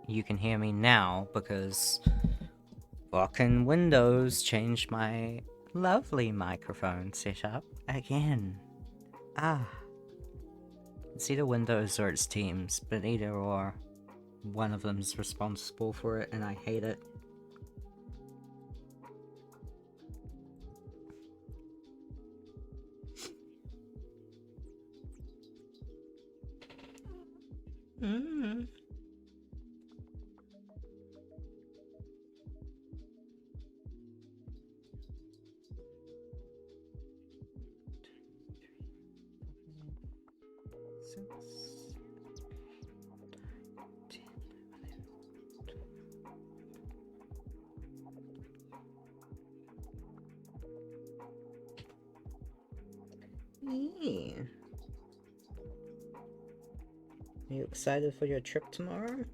You can hear me now because fucking Windows changed my lovely microphone setup again. It's either Windows or it's Teams, but either or, one of them's responsible for it and I hate it. Yeah. Are you excited for your trip tomorrow?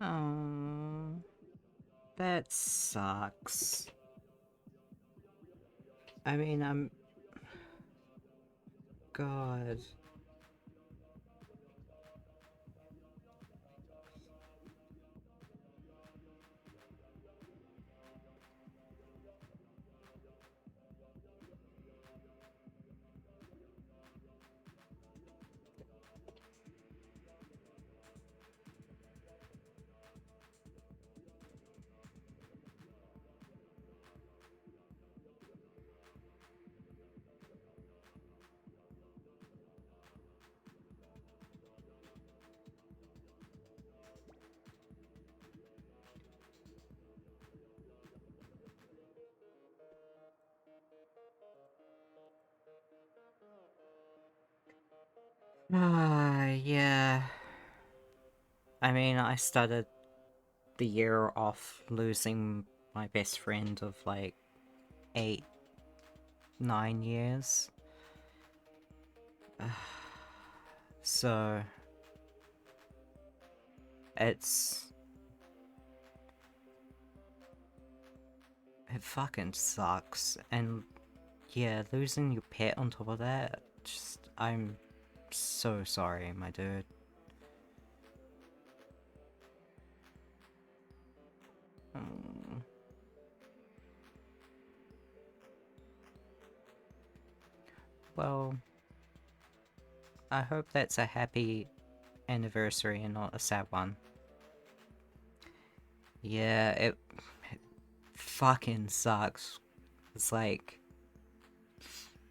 Oh, that sucks. I mean, God. Yeah. I mean, I started the year off losing my best friend of like 8, 9 years. So it's it fucking sucks, and yeah, losing your pet on top of that, just I'm so sorry, my dude. Mm. Well, I hope that's a happy anniversary and not a sad one. Yeah, it fucking sucks. It's like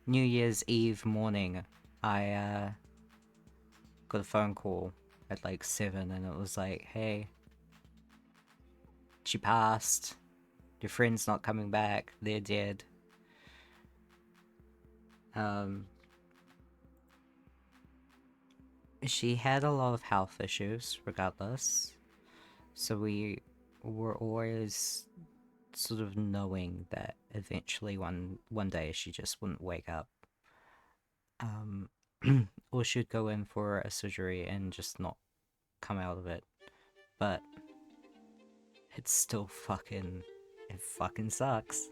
New Year's Eve morning, I got a phone call at like 7 and it was like, hey, she passed. Your friend's not coming back. They're dead. She had a lot of health issues, regardless. So we were always sort of knowing that eventually one day she just wouldn't wake up. Or she'd go in for a surgery and just not come out of it. But it's still fucking It fucking sucks.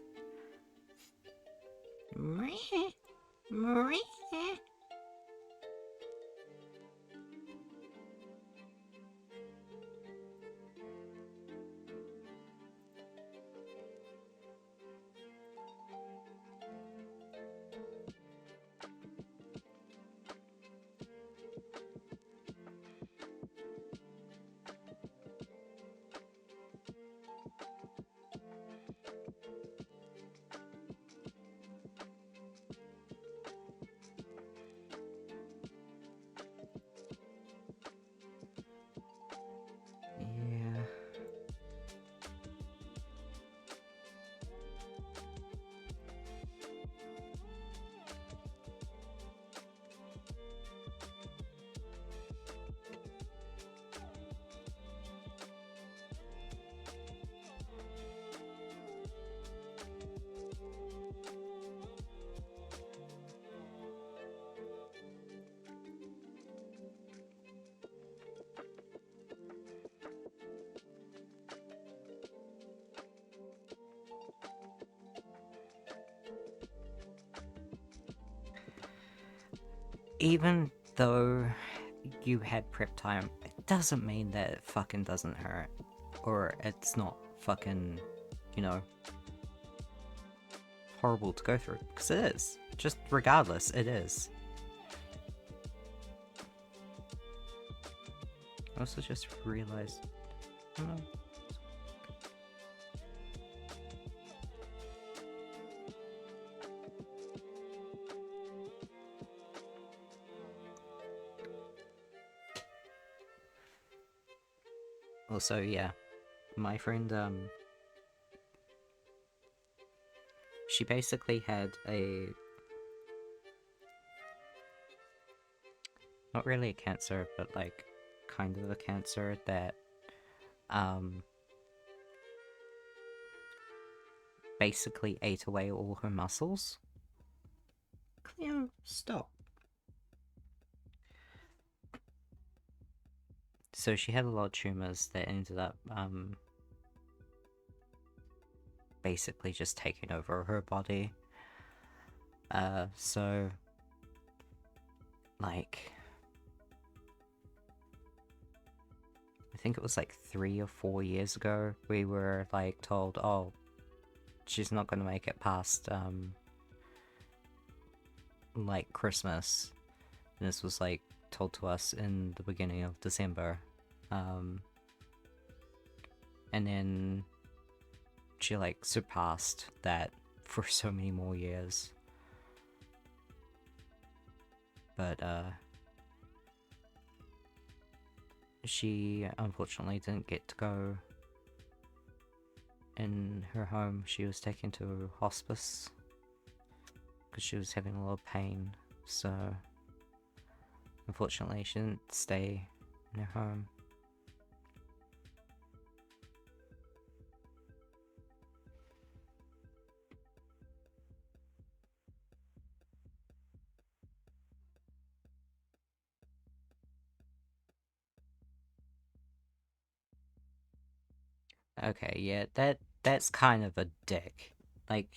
Yeah. Even though you had prep time, it doesn't mean that it fucking doesn't hurt. Or it's not fucking, you know, horrible to go through. Because it is. Just regardless, it is. I also just realized... Also, yeah, my friend, she basically had a... not really a cancer, but like, kind of a cancer that, basically ate away all her muscles. Cleo, stop. So she had a lot of tumors that ended up, basically just taking over her body. So... like... I think it was like 3 or 4 years ago, we were like told, oh, she's not gonna make it past, like Christmas. And this was like told to us in the beginning of December. And then she like surpassed that for so many more years. But she unfortunately didn't get to go in her home. She was taken to hospice because she was having a lot of pain, so unfortunately she didn't stay in her home. Okay, yeah, that's kind of a dick. Like,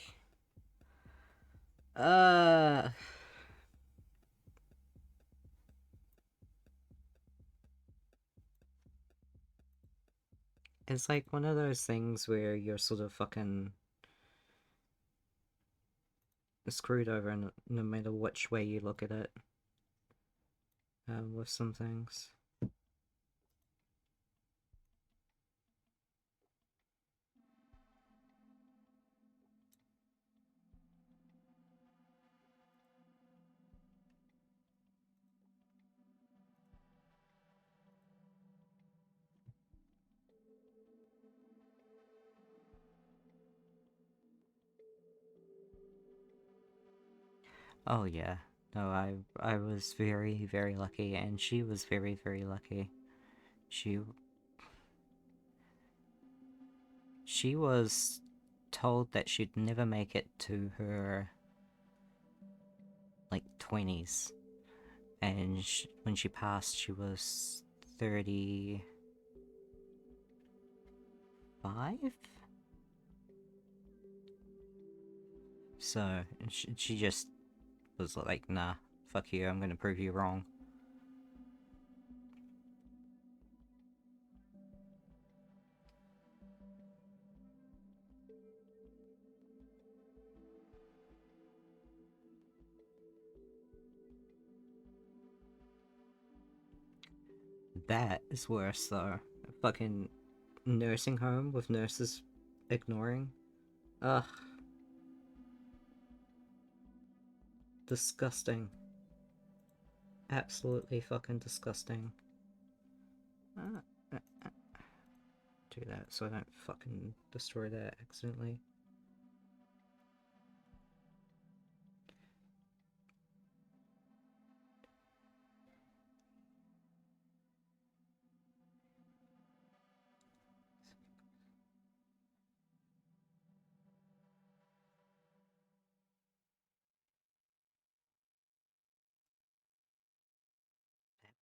it's like one of those things where you're sort of fucking screwed over no matter which way you look at it, with some things. Oh yeah, no, I was very, very lucky, and she was very, very lucky. She was told that she'd never make it to her, like, 20s. And when she passed, she was 35? So she just was like, nah, fuck you, I'm gonna prove you wrong. That is worse though. A fucking nursing home with nurses ignoring. Ugh. Disgusting. Absolutely fucking disgusting. Do that so I don't fucking destroy that accidentally.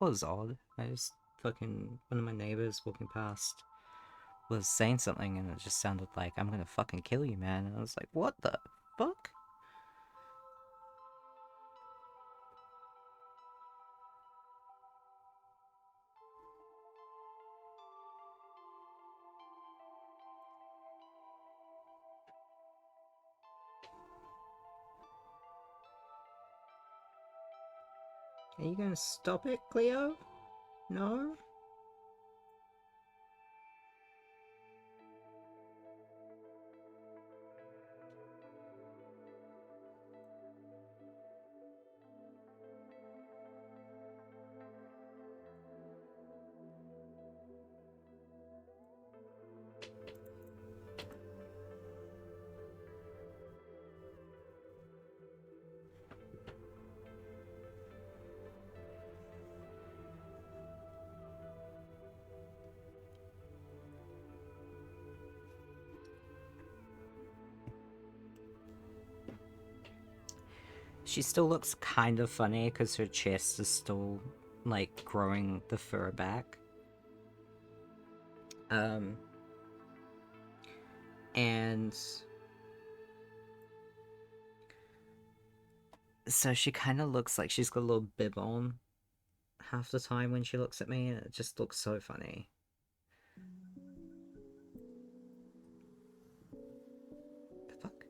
It was odd. I just fucking, one of my neighbors walking past was saying something and it just sounded like, I'm gonna fucking kill you, man. And I was like, what the fuck? Are you gonna stop it, Cleo? No? She still looks kind of funny because her chest is still, like, growing the fur back. And so she kind of looks like she's got a little bib on half the time when she looks at me, and it just looks so funny. The fuck?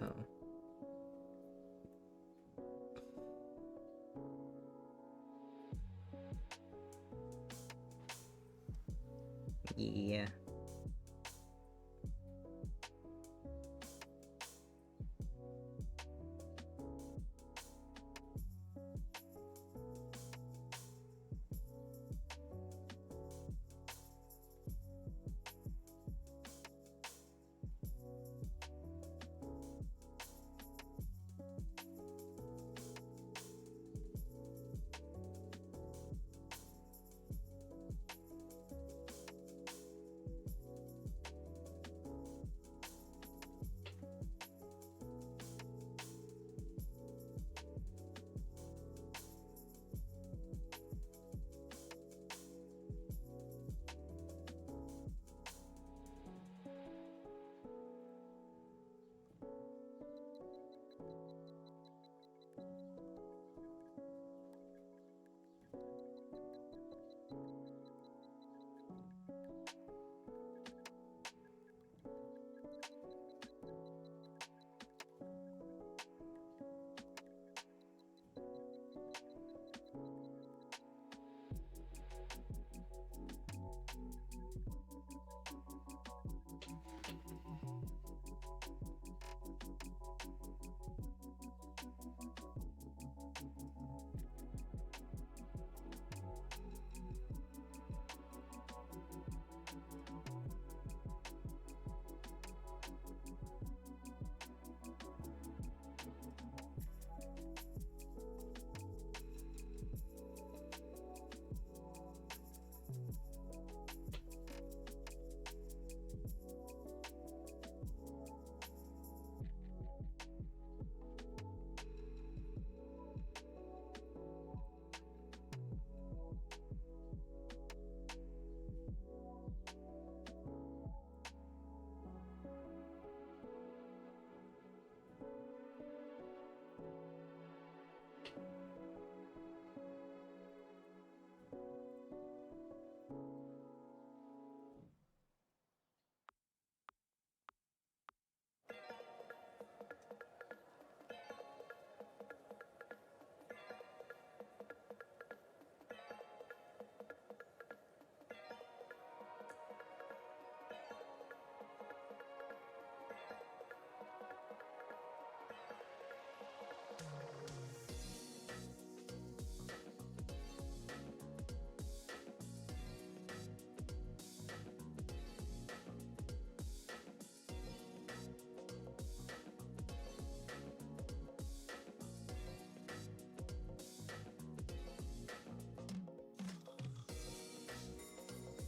Oh. Yeah.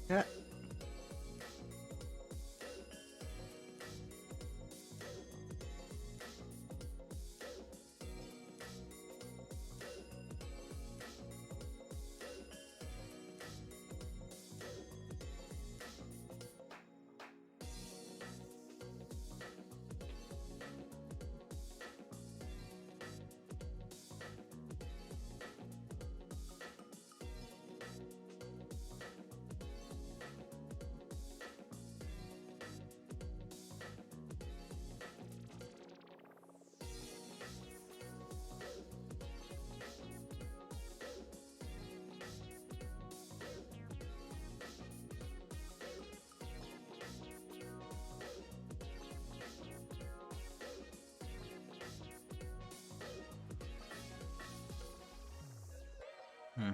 Yeah. Hmm.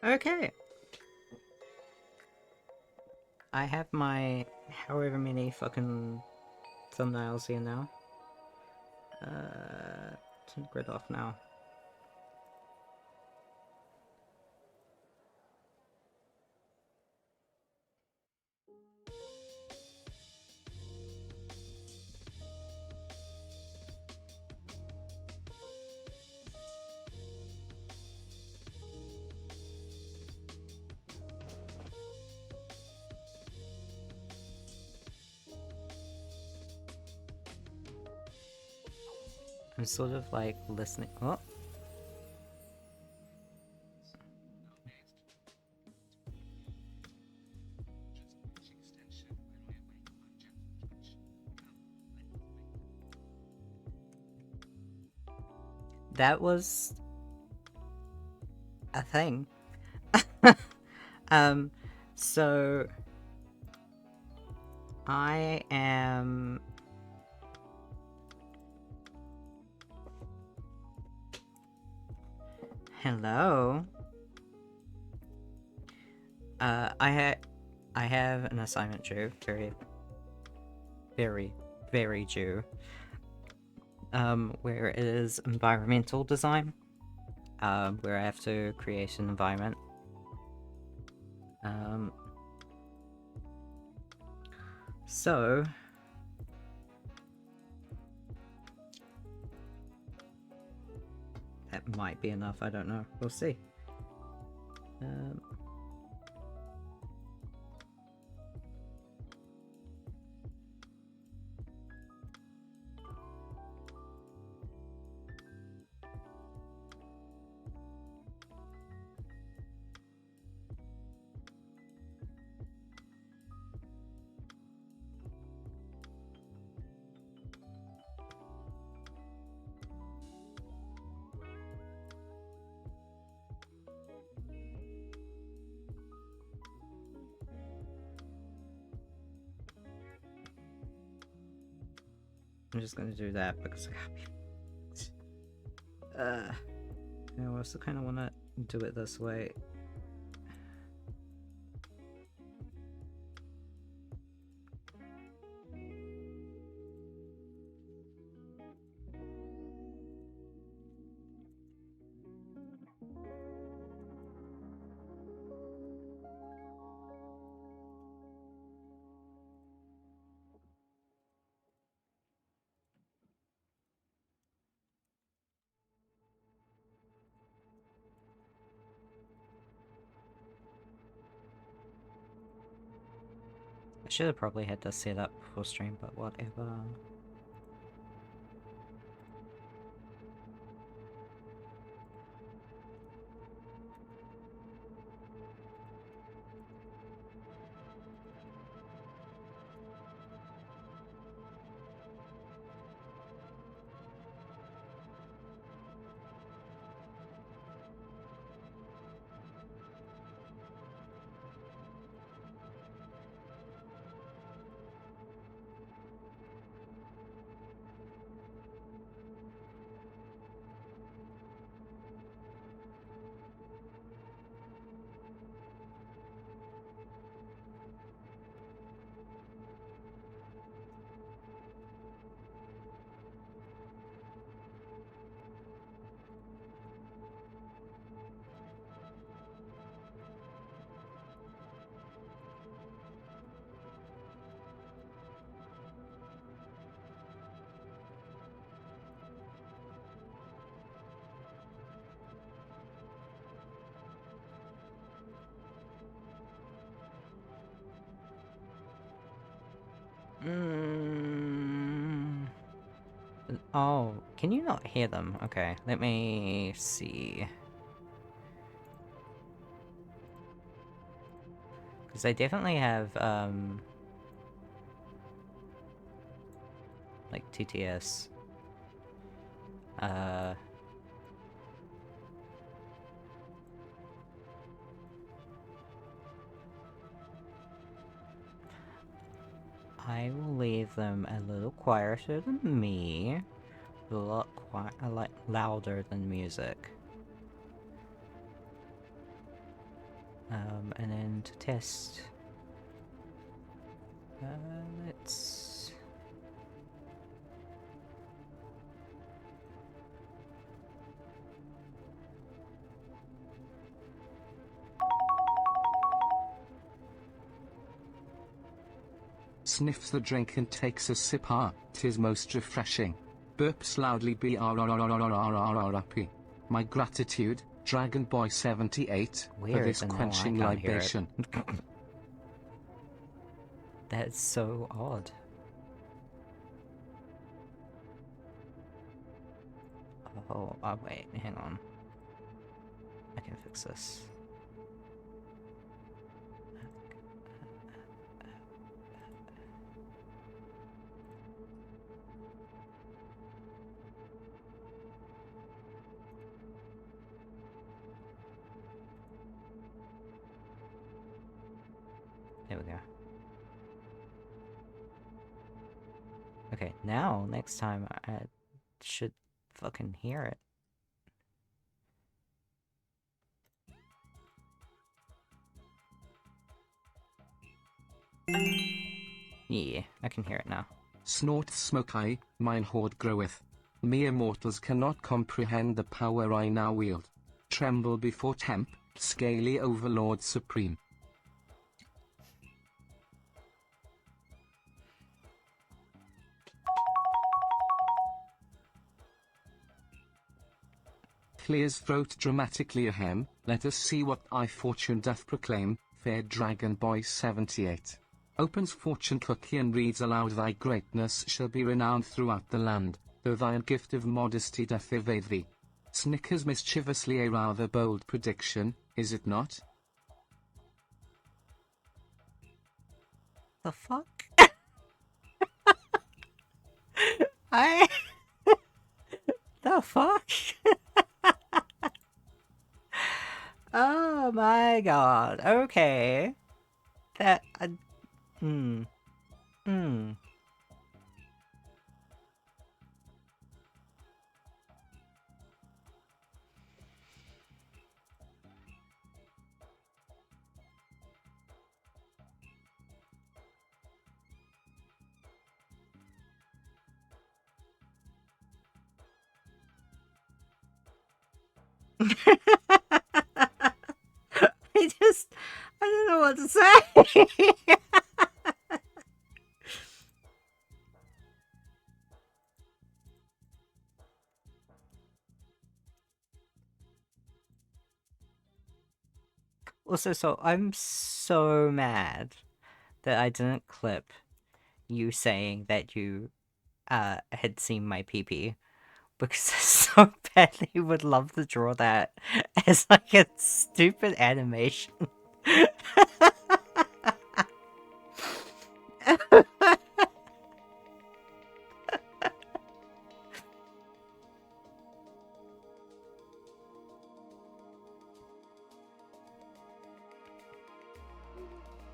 Okay. I have my however many fucking thumbnails here now. Turn the grid off now. I'm sort of like listening. Oh. That was a thing. So I am hello. I have an assignment due, very due. Where it is environmental design. Where I have to create an environment. So that might be enough, I don't know. We'll see. I'm just gonna do that because I got I also kind of want to do it this way. I should have probably had this set up before stream, but whatever. Oh, can you not hear them? Okay, let me see. Because they definitely have, like, TTS. I will leave them a little quieter than me. A lot louder than music. And then to test, let's... Sniffs the drink and takes a sip. Ah, 'tis most refreshing. Burps loudly. Brrrr. My gratitude, Dragon Boy 78, for Weird, this and now I quenching can't hear it. libation. That's so odd. Oh, wait, hang on. I can fix this. There we go. Okay, now, next time, I should fucking hear it. Yeah, I can hear it now. Snort smoke I, mine horde groweth. Mere mortals cannot comprehend the power I now wield. Tremble before temp, scaly overlord supreme. Clears throat dramatically ahem, let us see what thy fortune doth proclaim, fair Dragon Boy 78. Opens fortune cookie and reads aloud, thy greatness shall be renowned throughout the land, though thy gift of modesty doth evade thee. Snickers mischievously, a rather bold prediction, is it not? The fuck? I... The fuck? Oh my god, okay. That... I don't know what to say. Also, so I'm so mad that I didn't clip you saying that you had seen my PP because I so badly would love to draw that as like a stupid animation.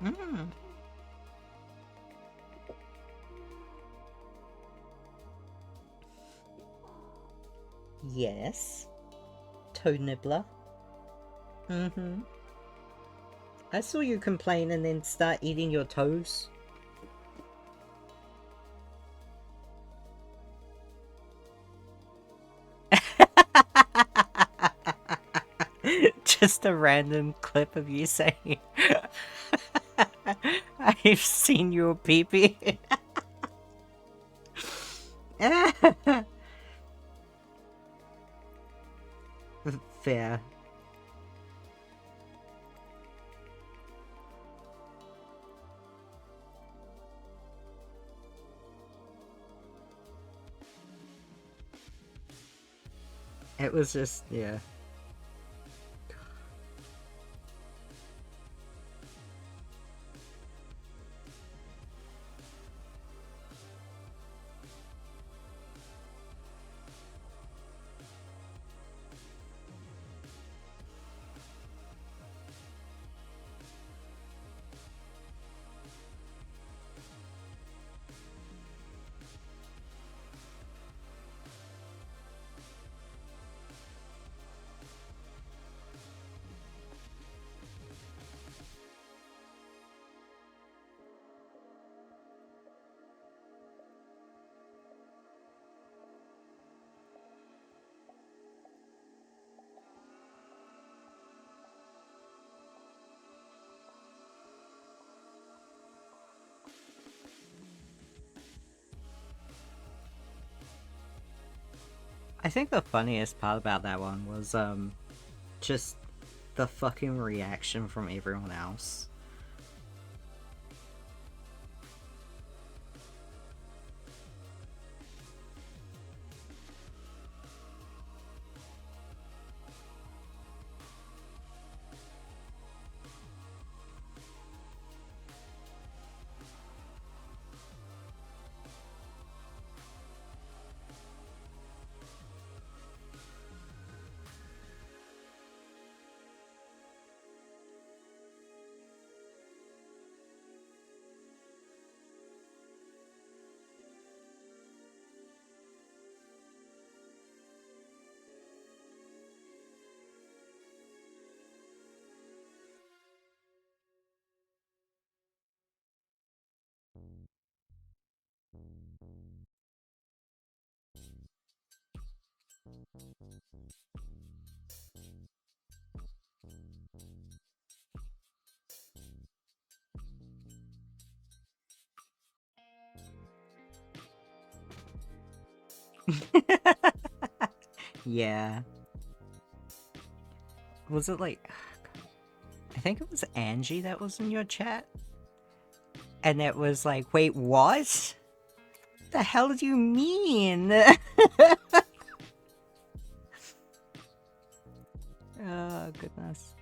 Mm. Yes. Toe nibbler. Mm-hmm. I saw you complain and then start eating your toes. Just a random clip of you saying, I've seen your pee-pee. Fair. It was just, yeah. I think the funniest part about that one was, just the fucking reaction from everyone else. Yeah. Was it like... I think it was Angie that was in your chat? And it was like, wait, what? The hell do you mean? Oh, goodness.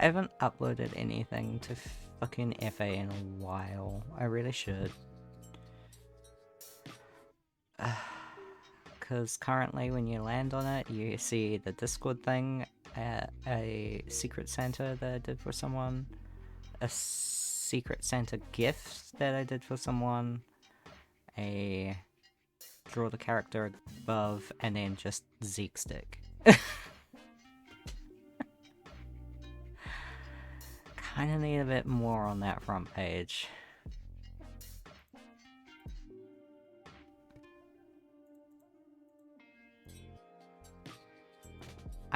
I haven't uploaded anything to fucking FA in a while. I really should. Because currently when you land on it, you see the Discord thing, a Secret Santa that I did for someone, a Secret Santa gift that I did for someone, a draw the character above, and then just Zeke stick. Kinda need a bit more on that front page.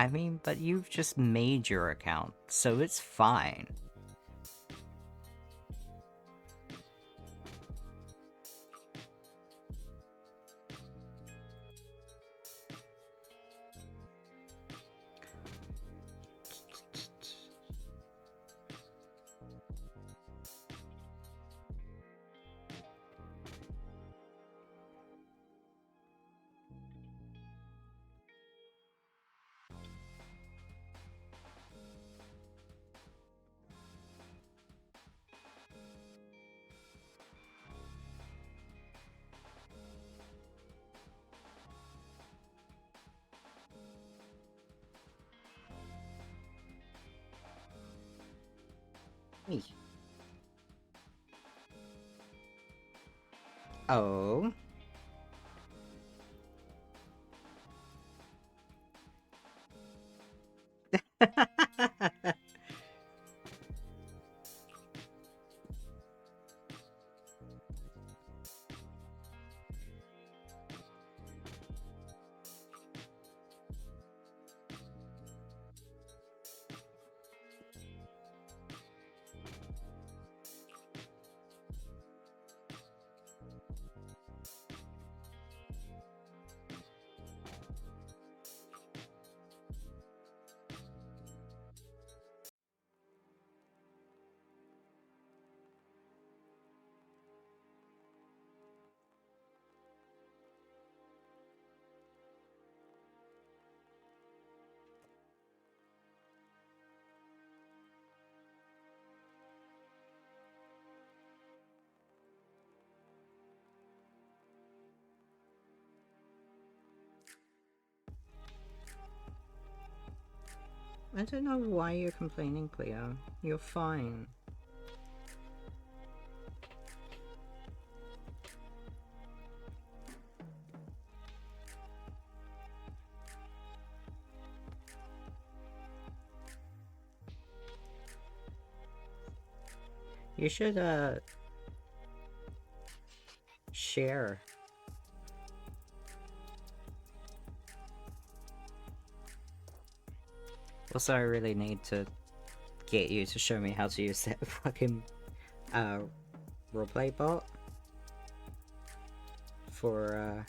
I mean, but you've just made your account, so it's fine. Oh. I don't know why you're complaining, Cleo. You're fine. You should, share. Also, I really need to get you to show me how to use that fucking, roleplay bot. For,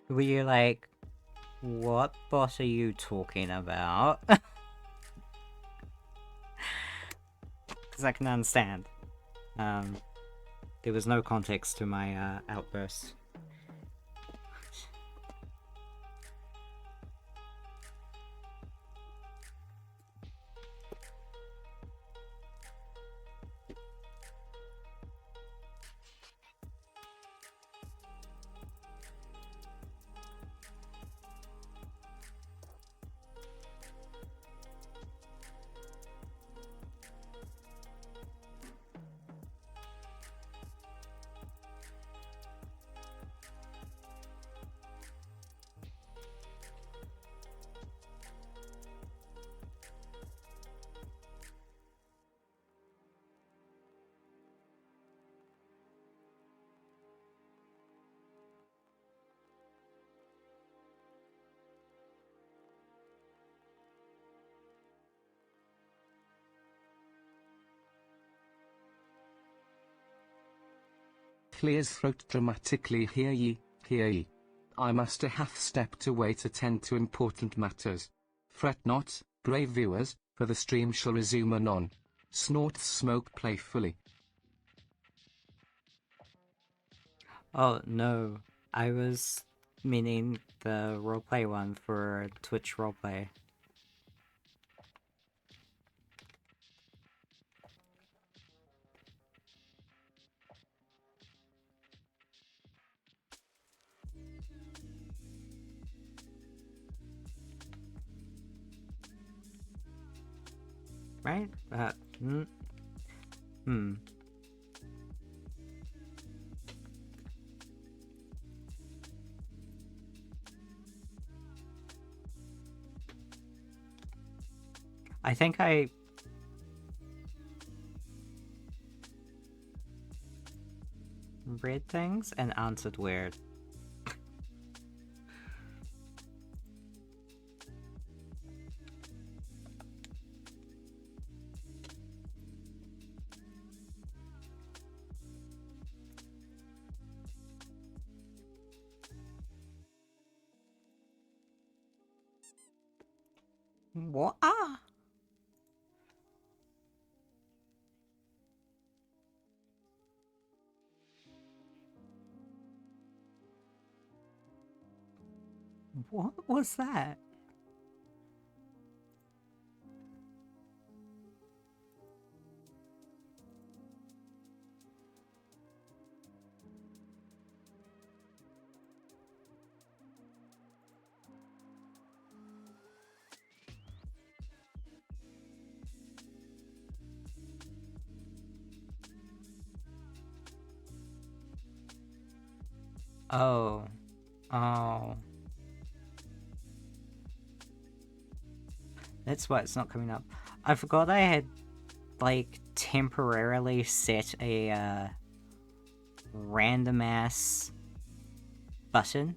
were you like, what bot are you talking about? Because I can understand. There was no context to my, outburst. Clears throat dramatically. Hear ye, hear ye. I must hath stepped away to tend to important matters. Fret not, brave viewers, for the stream shall resume anon. Snorts smoke playfully. Oh, no. I was meaning the roleplay one for Twitch roleplay. right? I think I read things and answered weird. What? Ah! What was that? Oh. Oh. That's why it's not coming up. I forgot I had, like, temporarily set a, random ass button.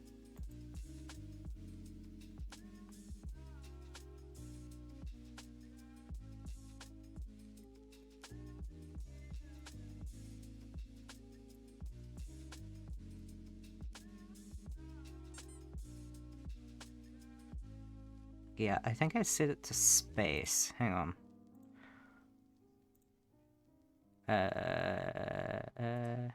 Yeah, I think I set it to space. Hang on. Uh...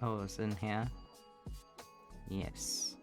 Oh, it's in here. Yes.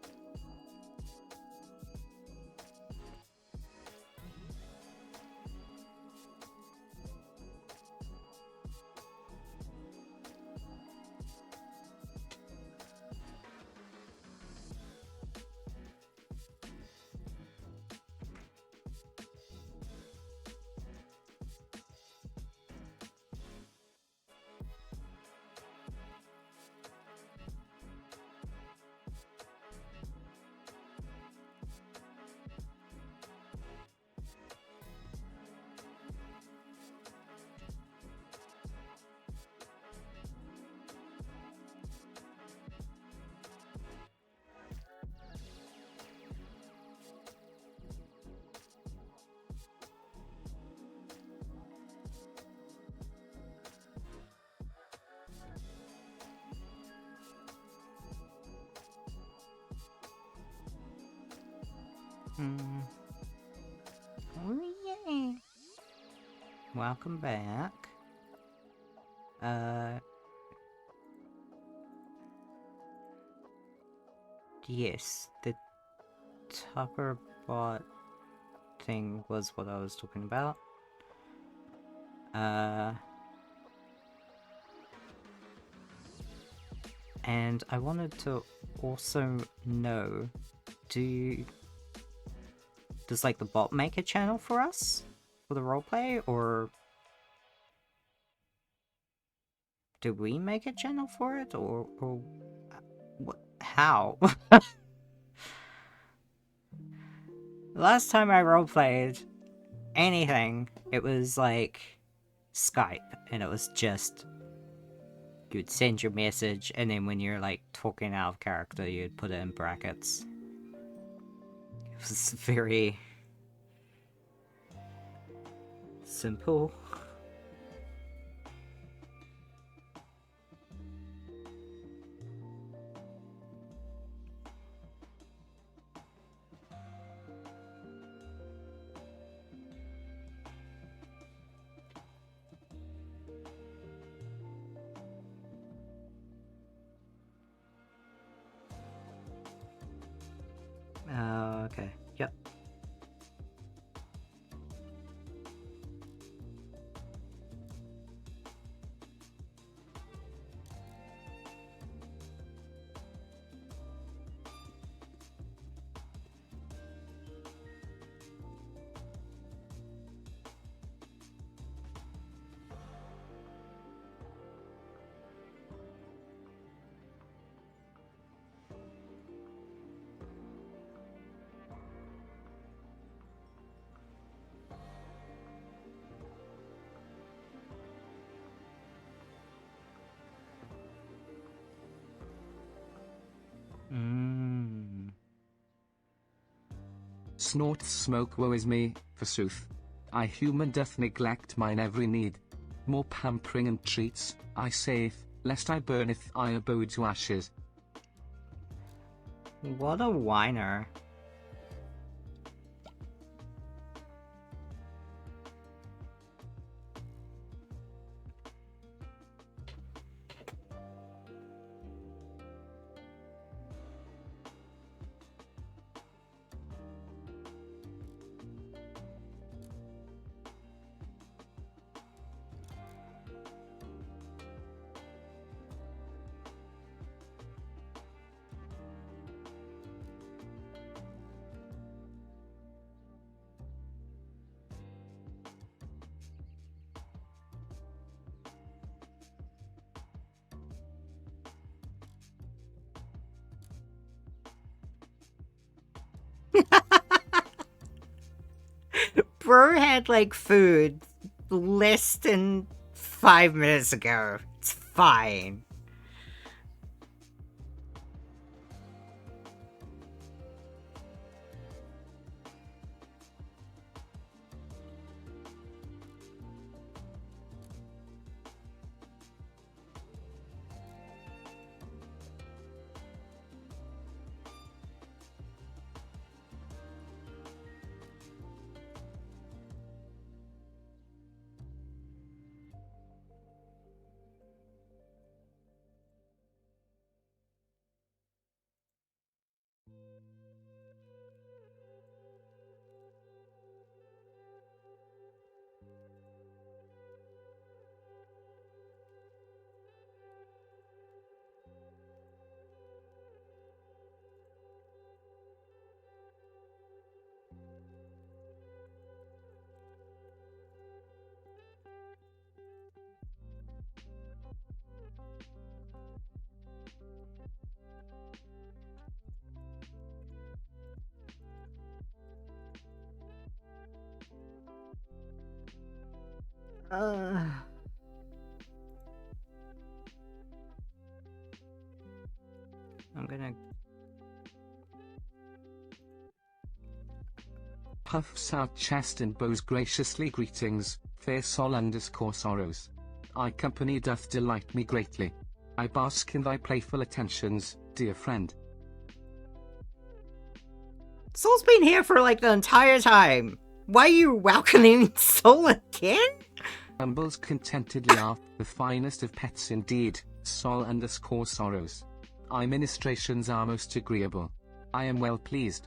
Oh, yeah. Welcome back. Yes, the Tucker bot thing was what I was talking about. And I wanted to also know, does like the bot make a channel for us for the roleplay, or do we make a channel for it, or what? How? Last time I roleplayed anything, it was like Skype, and it was just you'd send your message, and then when you're like talking out of character, you'd put it in brackets. It was very simple. okay. Yep. Snort smoke, woe is me, forsooth. I human doth neglect mine every need. More pampering and treats, I saith, lest I burneth I abode to ashes. What a whiner. Bro had like food less than 5 minutes ago. It's fine. I'm gonna... Puffs out chest and bows graciously greetings, fair soul underscore sorrows. I company doth delight me greatly. I bask in thy playful attentions, dear friend. Soul's been here for like the entire time. Why are you welcoming Soul again? Humbles contentedly are the finest of pets indeed, sol underscore sorrows. I ministrations are most agreeable. I am well pleased.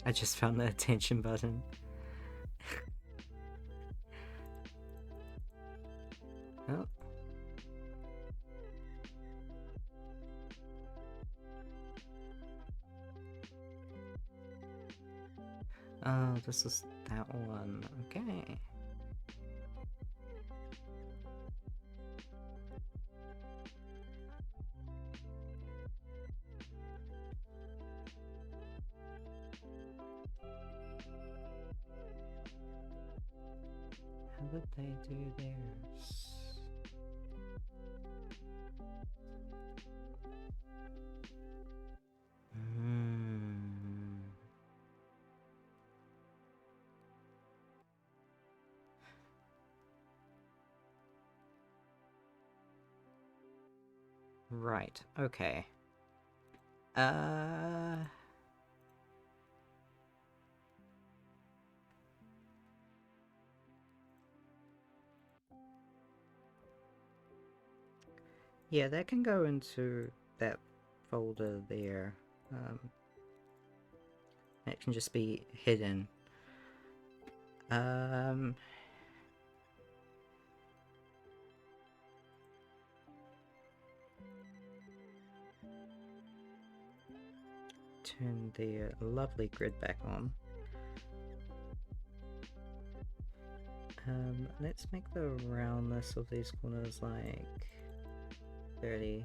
I just found the attention button. Oh. Oh, this is that one. Okay. How would they do theirs? Right, okay. Yeah, that can go into that folder there. That can just be hidden. Turn the lovely grid back on. Let's make the roundness of these corners like 30.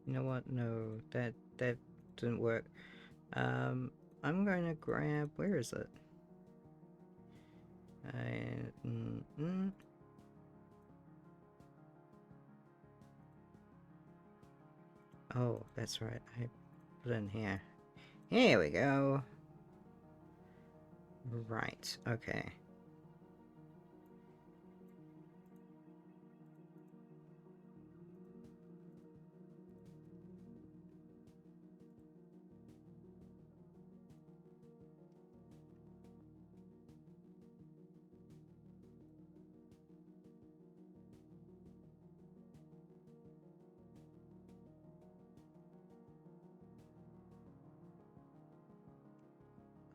You know what? No, that didn't work. I'm going to grab. Where is it? Oh, that's right. I put it in here. Here we go. Right. Okay.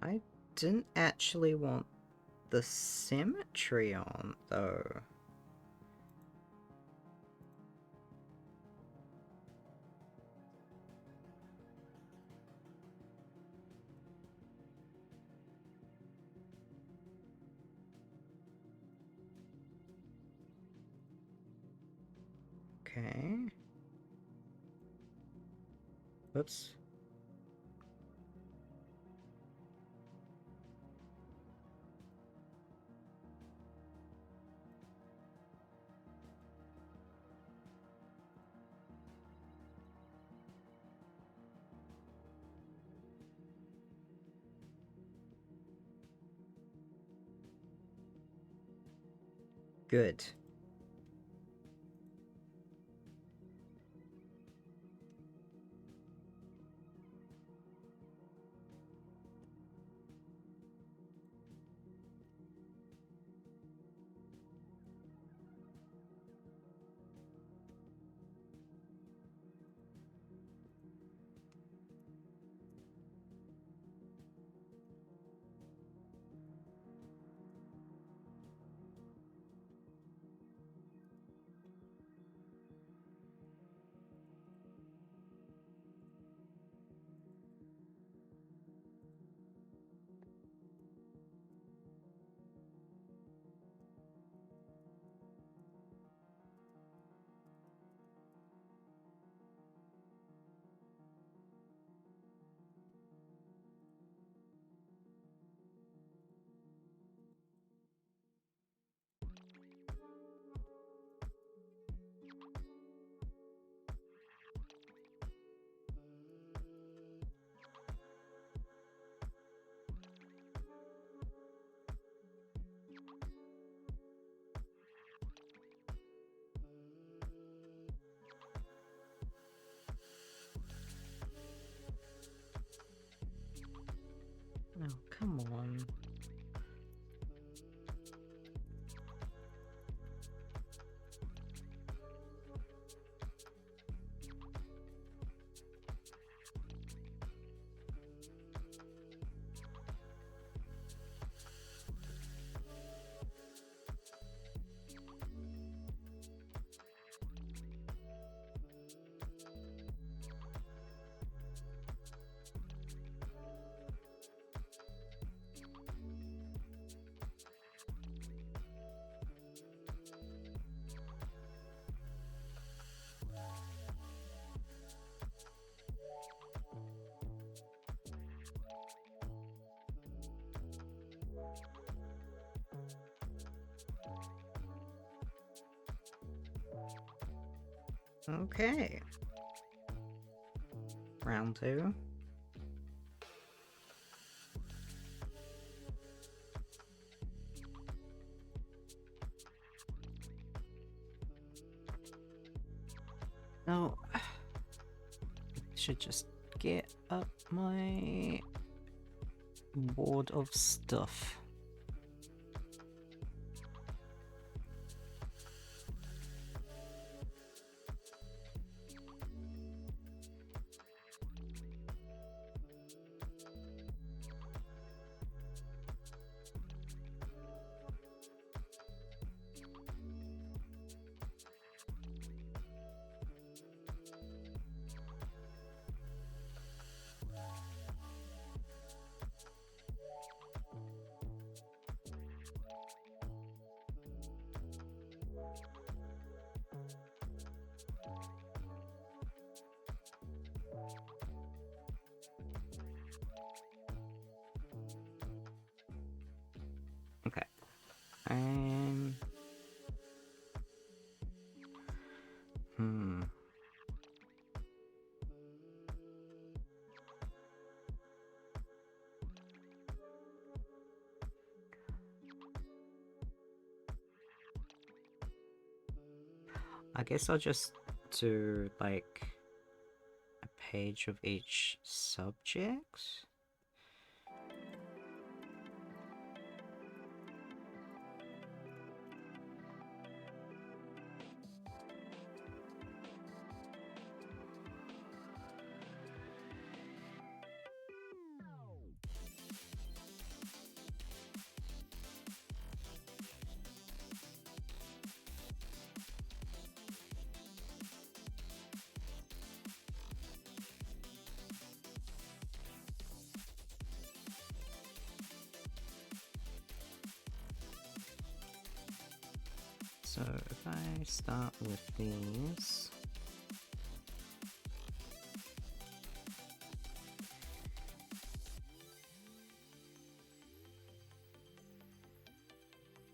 I didn't actually want the symmetry on, though. Okay. Oops. Good. Okay. Round 2. No. Should just get up my board of stuff. Okay. I guess I'll just do like a page of each subject. So if I start with these,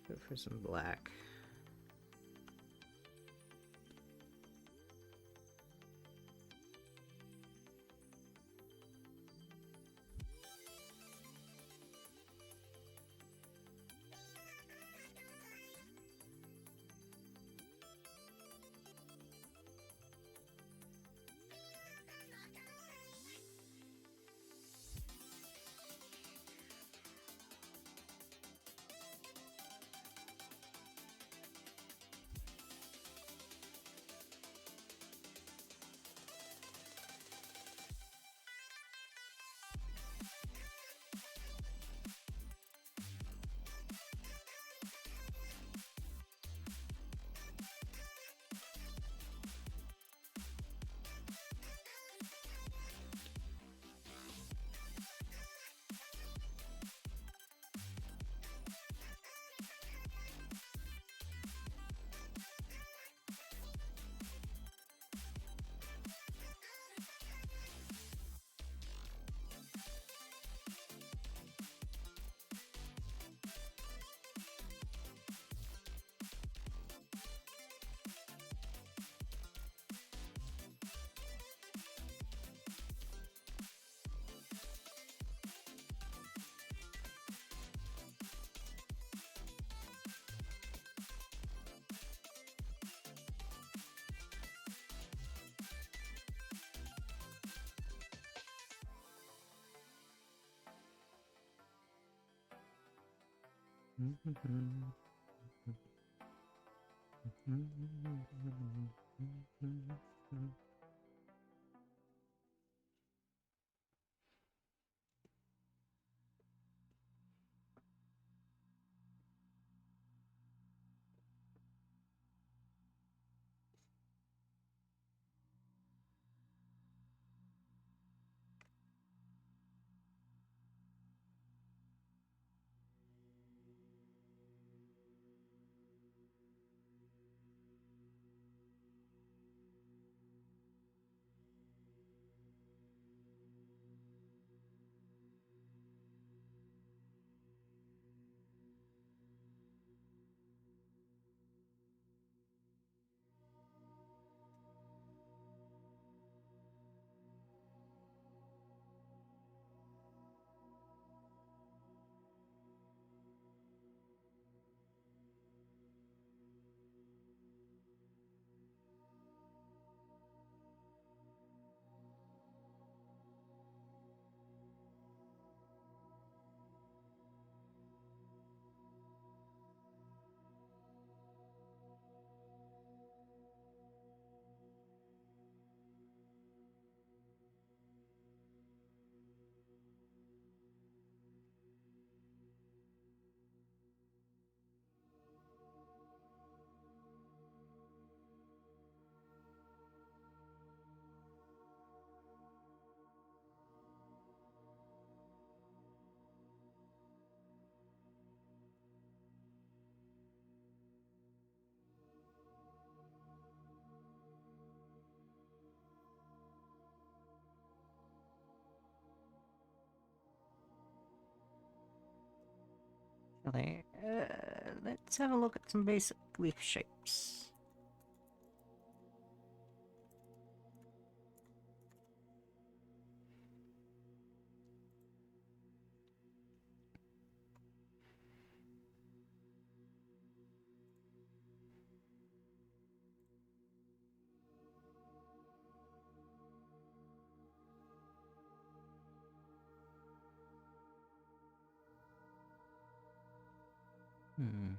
go for some black. Definitely. Let's have a look at some basic leaf shapes. Hmm.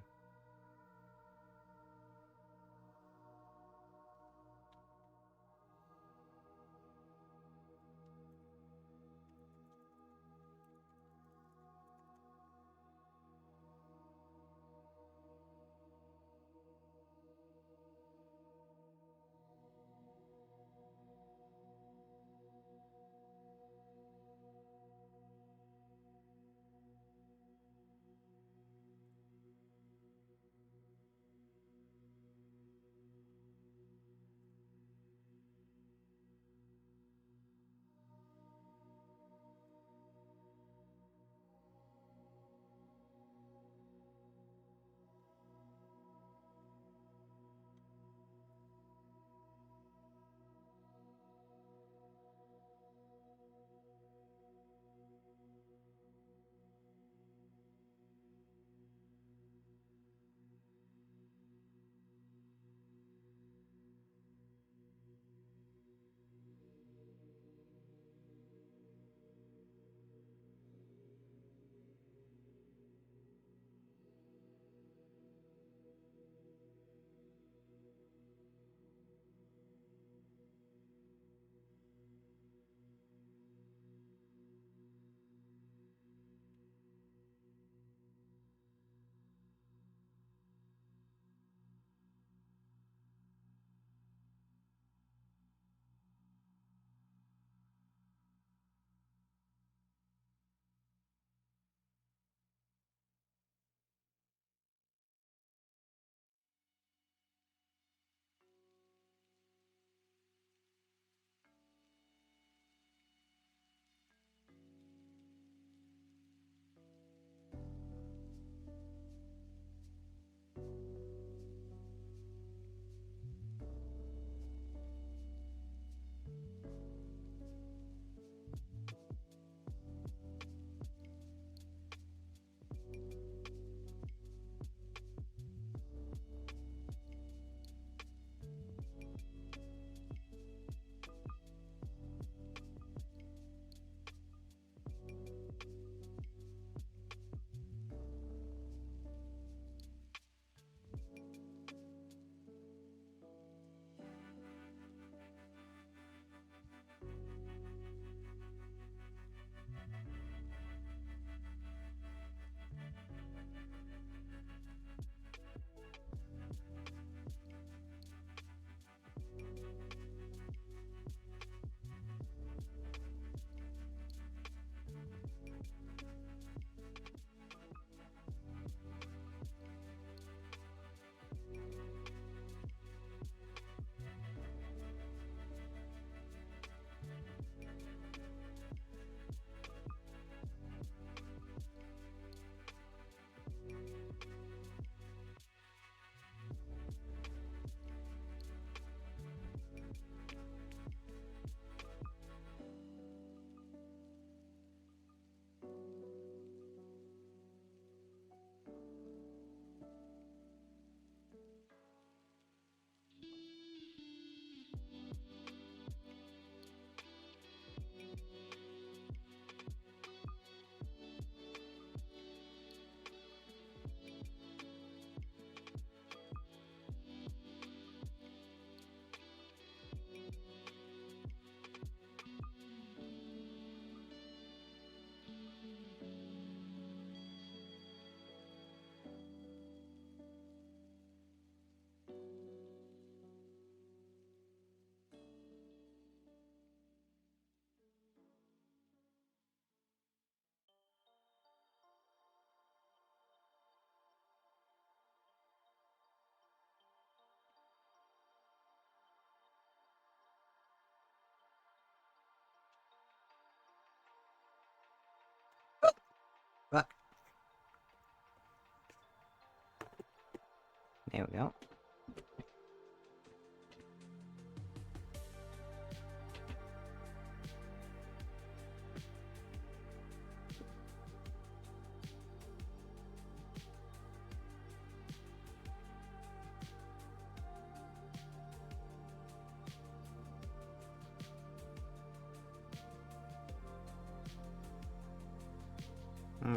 There we go.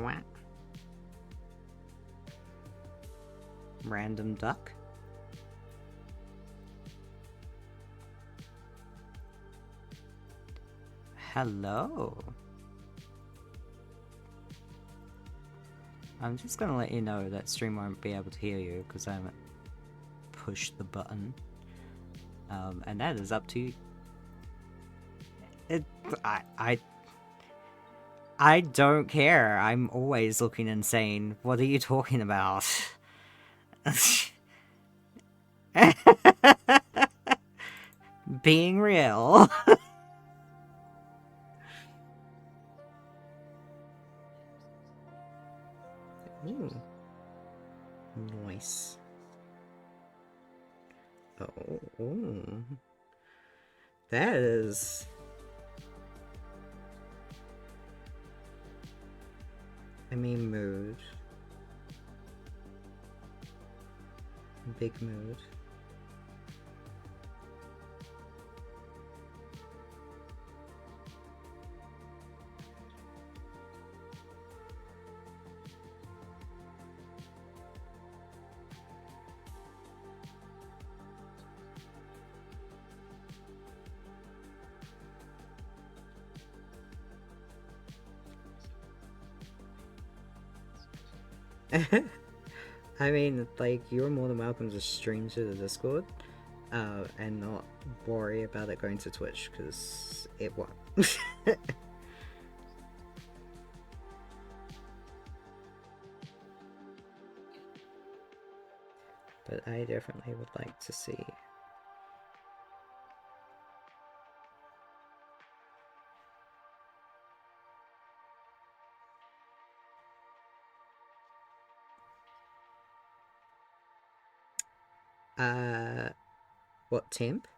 What? Random duck? Hello. I'm just gonna let you know that stream won't be able to hear you because I haven't pushed the button. And that is up to you. I don't care. I'm always looking insane. What are you talking about? Being real. Ooh. Nice. Oh, ooh. That is... I mean, mood. Big mood. I mean, like, you're more than welcome to stream to the Discord, and not worry about it going to Twitch, because it won't. But I definitely would like to see. What temp?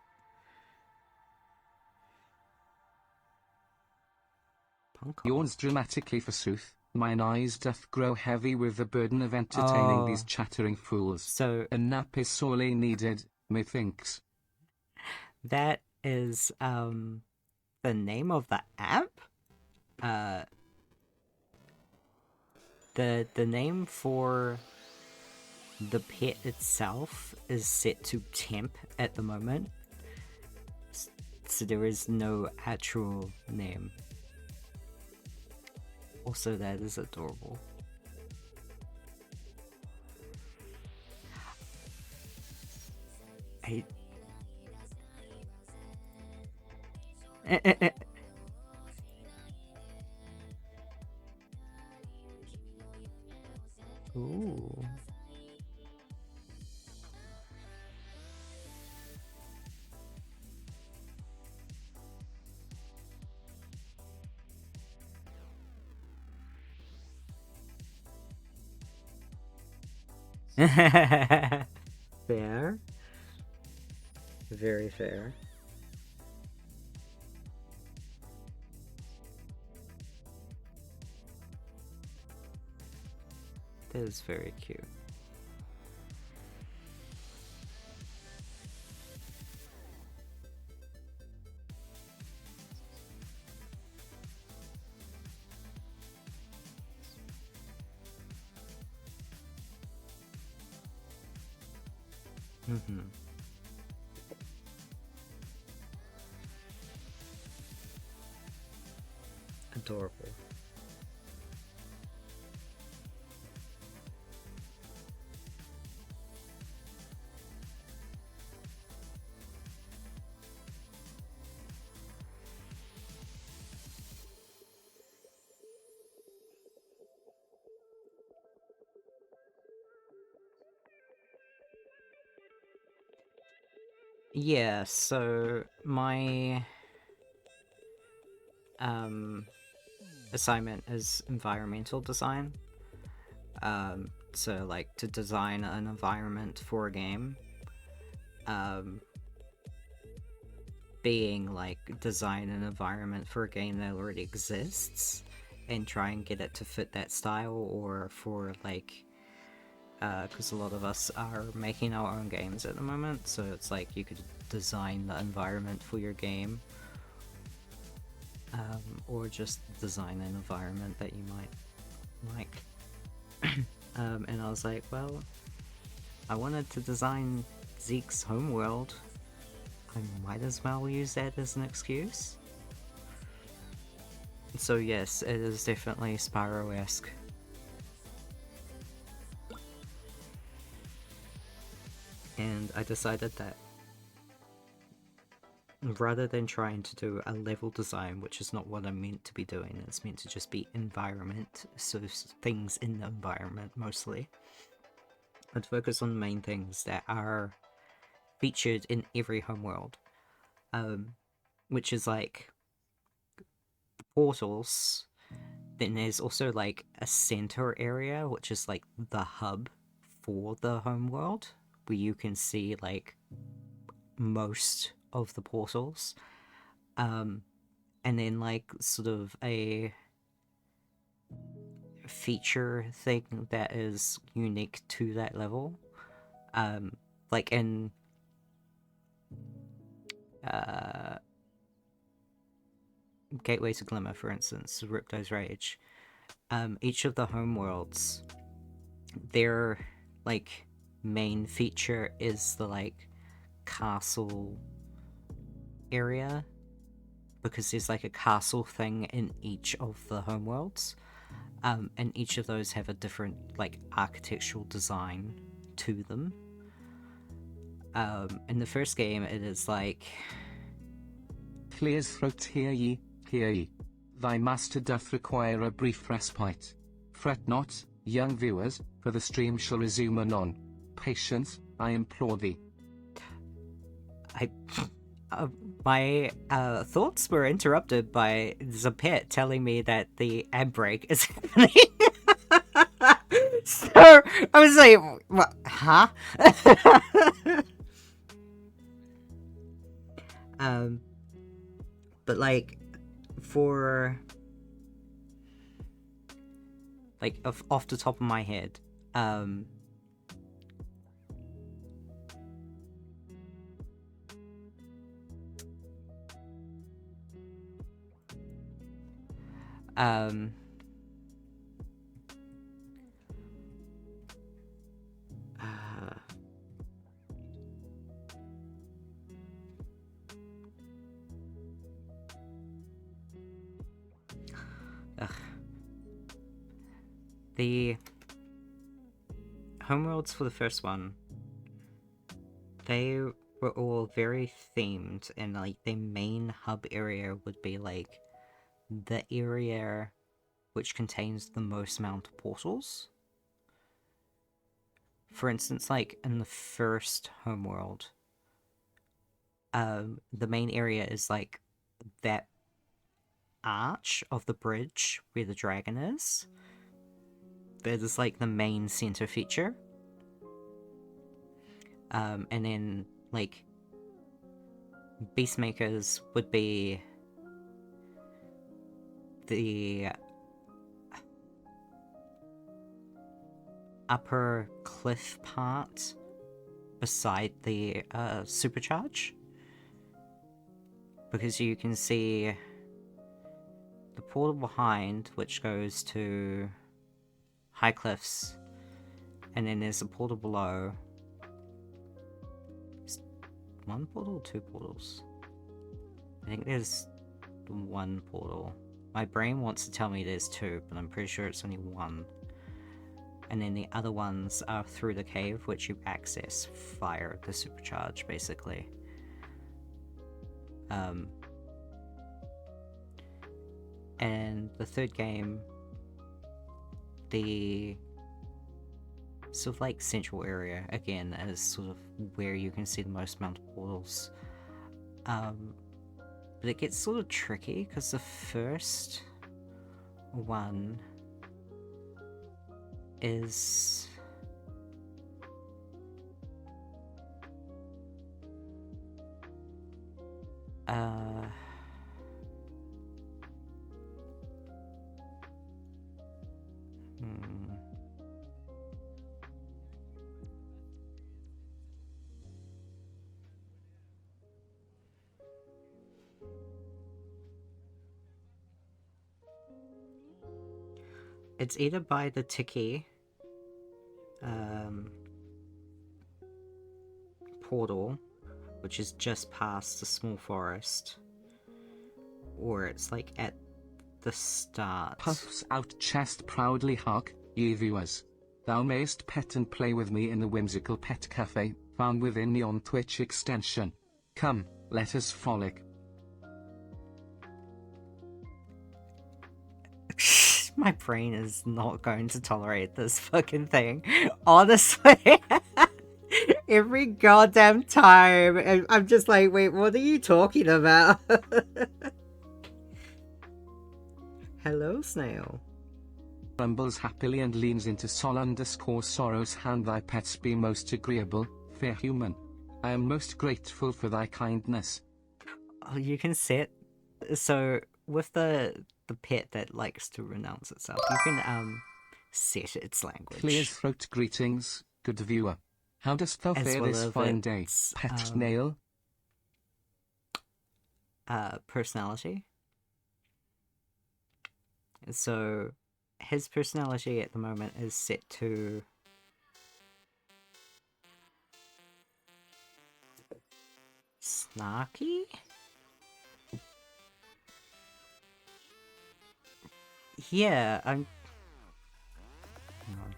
Punk Yawns dramatically forsooth, mine eyes doth grow heavy with the burden of entertaining these chattering fools. So a nap is sorely needed, methinks. That is, the name of the app? The name for the pet itself is set to temp at the moment, so there is no actual name. Also, that is adorable. Ooh. Fair. Very fair. That is very cute. Mm-hmm. Adorable. Yeah, so my assignment is environmental design. So like to design an environment for a game, being like design an environment for a game that already exists and try and get it to fit that style, or for like because a lot of us are making our own games at the moment, so it's like you could design the environment for your game, or just design an environment that you might like. And I was like, well, I wanted to design Zeke's homeworld. I might as well use that as an excuse. So yes, it is definitely Spyro-esque. And I decided that rather than trying to do a level design, which is not what I'm meant to be doing, it's meant to just be environment, so things in the environment mostly, I'd focus on the main things that are featured in every homeworld, which is like portals. Then there's also like a center area, which is like the hub for the homeworld, where you can see like most of the portals. And then like sort of a feature thing that is unique to that level. Like in Gateway to Glimmer, for instance, Ripto's Rage, each of the homeworlds, their like main feature is the like castle area, because there's like a castle thing in each of the homeworlds, and each of those have a different like architectural design to them. In the first game, it is like Clear's throat, hear ye, hear ye. Thy master doth require a brief respite. Fret not, young viewers, for the stream shall resume anon. Patience, I implore thee. my thoughts were interrupted by Zapet telling me that the ad break is happening. So I was like, what? Huh? But like for like off the top of my head, the homeworlds for the first one, they were all very themed, and like the main hub area would be like the area which contains the most amount of portals. For instance, like in the first homeworld, the main area is like that arch of the bridge where the dragon is. That is like the main center feature. And then like Beastmakers would be the upper cliff part beside the supercharge, because you can see the portal behind, which goes to High Cliffs, and then there's a portal below. Is one portal or two portals? I think there's one portal. My brain wants to tell me there's two, but I'm pretty sure it's only one. And then the other ones are through the cave, which you access via the supercharge, basically. And the third game, the sort of like central area, again, is sort of where you can see the most amount of portals. But it gets sort of tricky, because the first one is Uh... Hmm. It's either by the Tiki portal, which is just past the small forest, or it's like at the start. Puffs out chest proudly. Hark, ye viewers. Thou mayst pet and play with me in the whimsical pet cafe, found within the on Twitch extension. Come, let us frolic. My brain is not going to tolerate this fucking thing. Honestly. Every goddamn time. I'm just like, wait, what are you talking about? Hello, snail. Rumbles happily and leans into Sol_Sorrow's hand. Thy pets be most agreeable, fair human. I am most grateful for thy kindness. Oh, you can set... So, with the pet that likes to renounce itself, you can, set its language. Clear's throat greetings, good viewer. How dost thou As fare well this as fine day, its, pet snail? Personality. So, his personality at the moment is set to... snarky? Yeah, I'm... Hang on.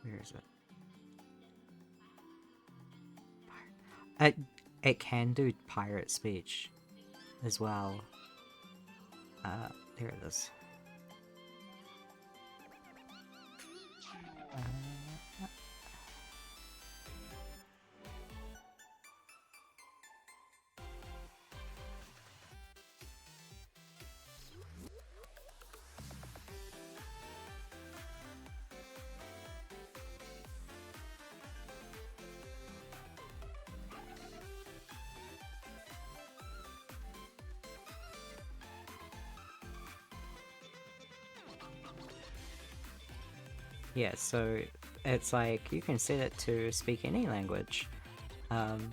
Where is it? It can do pirate speech as well. There it is. Yeah, so it's like you can set it to speak any language.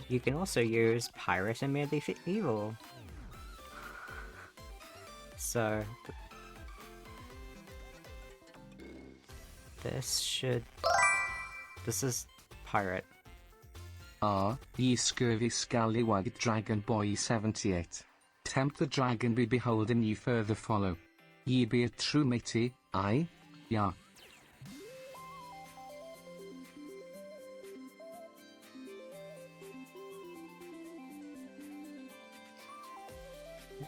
You can also use pirate and medieval. So this is pirate. Ye scurvy scallywag dragon boy 78. Tempt the dragon be beholden ye further follow. Ye be a true matey, aye? Yeah.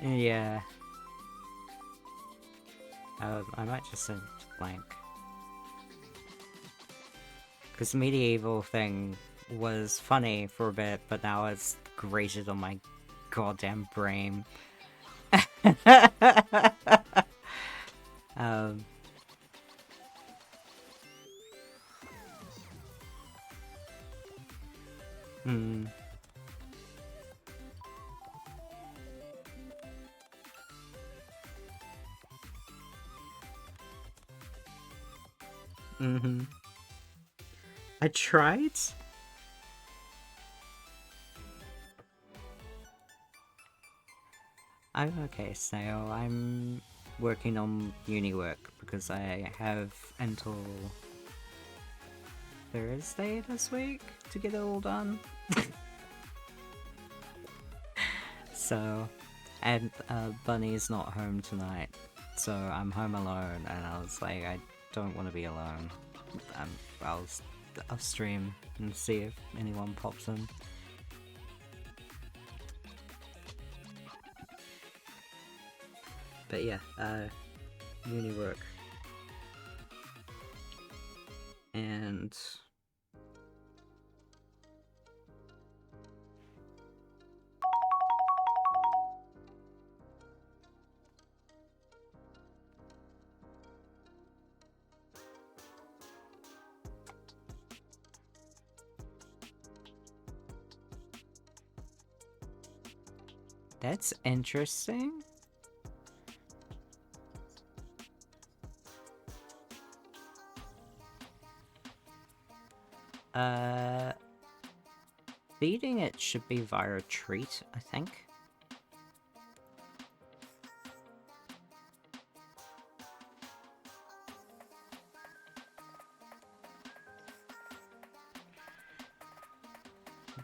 Yeah. I might just send blank. Because the medieval thing was funny for a bit, but now it's grated on my goddamn brain. I tried. I'm okay, Snail. I'm working on uni work because I have until Thursday this week to get it all done. So, and Bunny's not home tonight, so I'm home alone, and I was like, I don't want to be alone. I'll stream and see if anyone pops in. But yeah, uni work. And That's interesting. Feeding it should be via a treat, I think.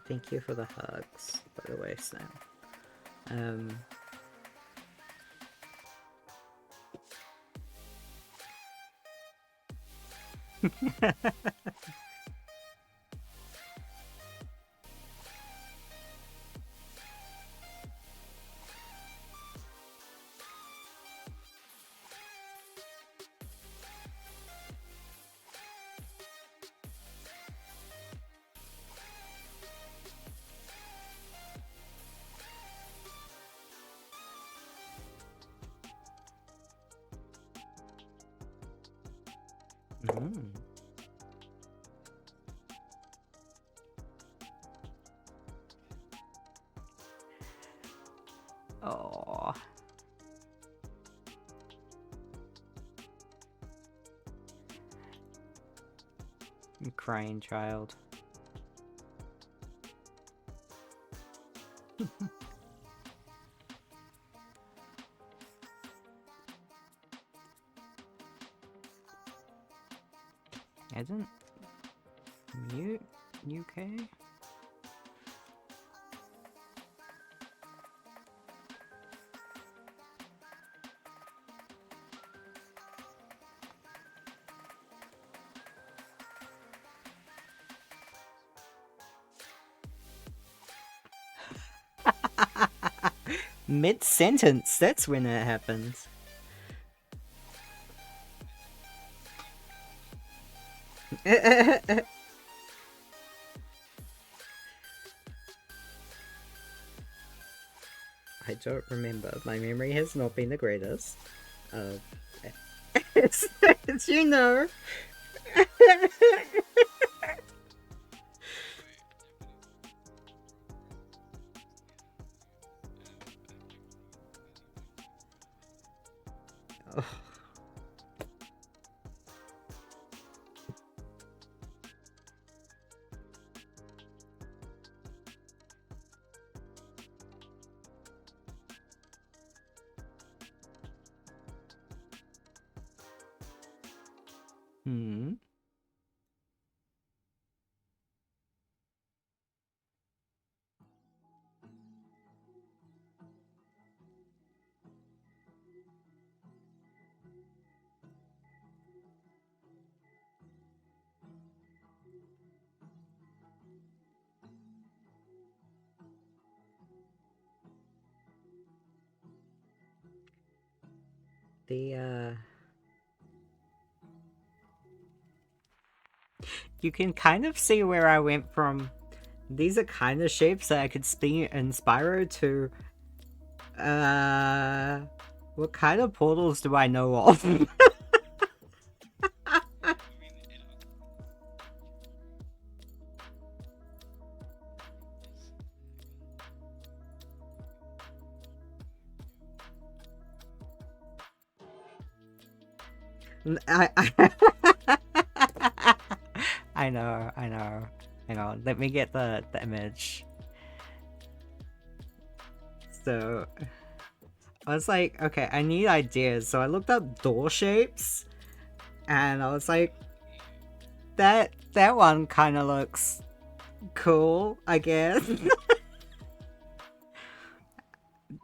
Thank you for the hugs, by the way, Sam. Mm. Oh. Crying child. Isn't mute UK? Mid-sentence, that's when it happens. I don't remember. My memory has not been the greatest. As you know. Oh. Hmm. You can kind of see where I went from. These are kind of shapes that I could spin in Spyro to. What kind of portals do I know of? I know. Hang on, let me get the image. So, I was like, okay, I need ideas. So I looked up door shapes, and I was like, that one kind of looks cool, I guess.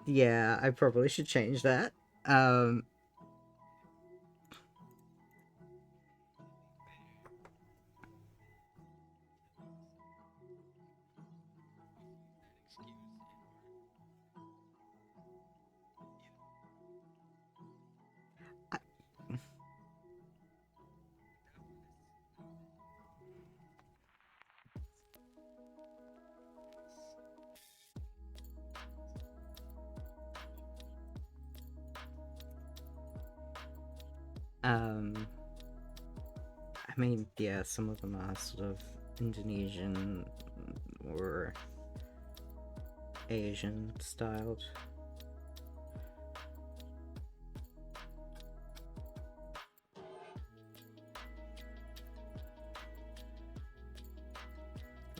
Yeah, I probably should change that. I mean, yeah, some of them are sort of Indonesian or Asian styled.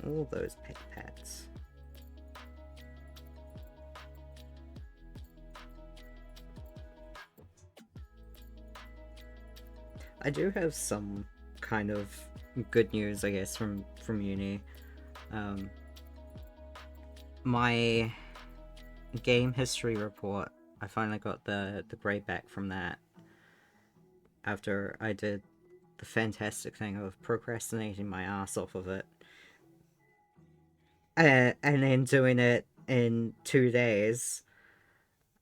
All those pet pats. I do have some kind of good news, I guess, from uni. My game history report, I finally got the grade back from that after I did the fantastic thing of procrastinating my ass off of it. And then doing it in 2 days.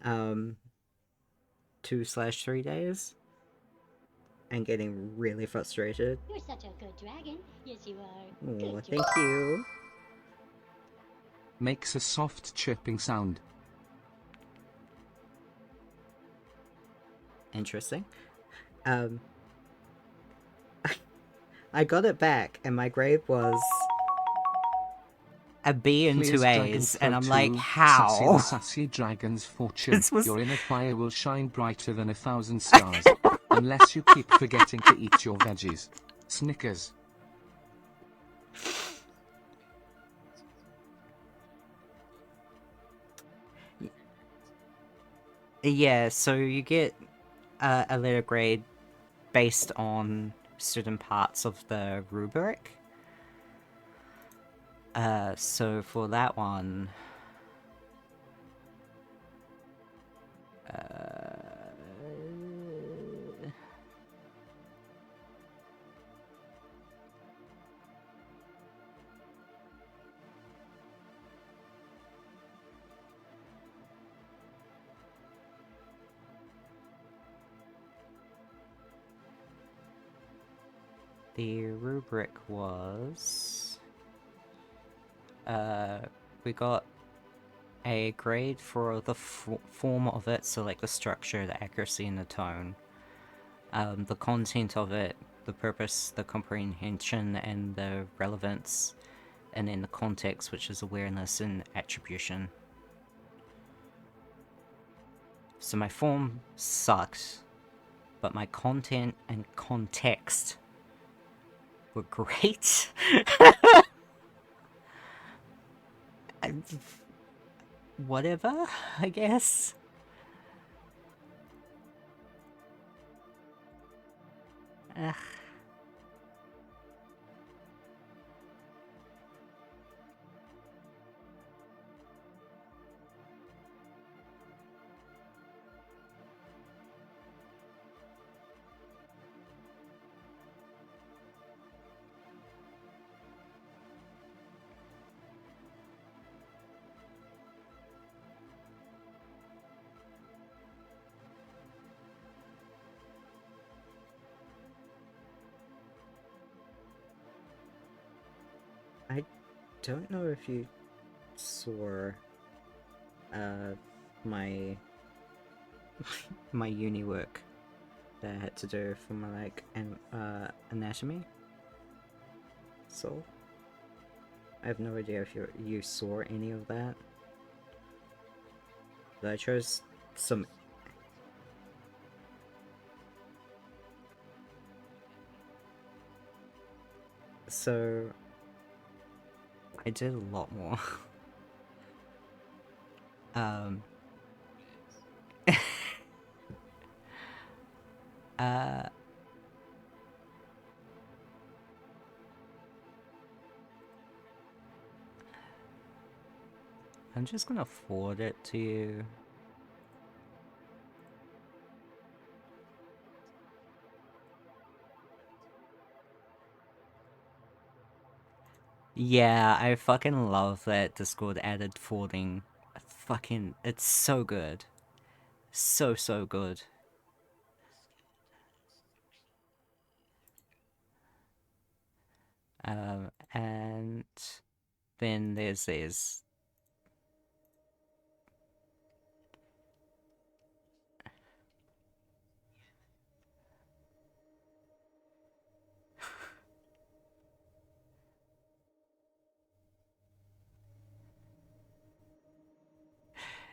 2/3 days. And getting really frustrated. You're such a good dragon. Yes, you are. Oh, thank you. Makes a soft chirping sound. Interesting. I got it back, and my grade was a B and Clears 2 Dragon A's, and Throat I'm 2, like, Sassy the how? sassy dragon's fortune. This was- Your inner fire will shine brighter than 1,000 stars. Unless you keep forgetting to eat your veggies. Snickers. Yeah, so you get a letter grade based on certain parts of the rubric. So for that one, the rubric was, we got a grade for the form of it, so like the structure, the accuracy, and the tone. The content of it, the purpose, the comprehension, and the relevance, and then the context, which is awareness and attribution. So my form sucked, but my content and context were great. Whatever, I guess. Ugh. I don't know if you saw my my uni work that I had to do for my like anatomy. So I have no idea if you saw any of that. But I chose some. So I did a lot more. uh I'm just gonna forward it to you. Yeah, I fucking love that Discord added forwarding. Fucking, it's so good. So good. And then there's this.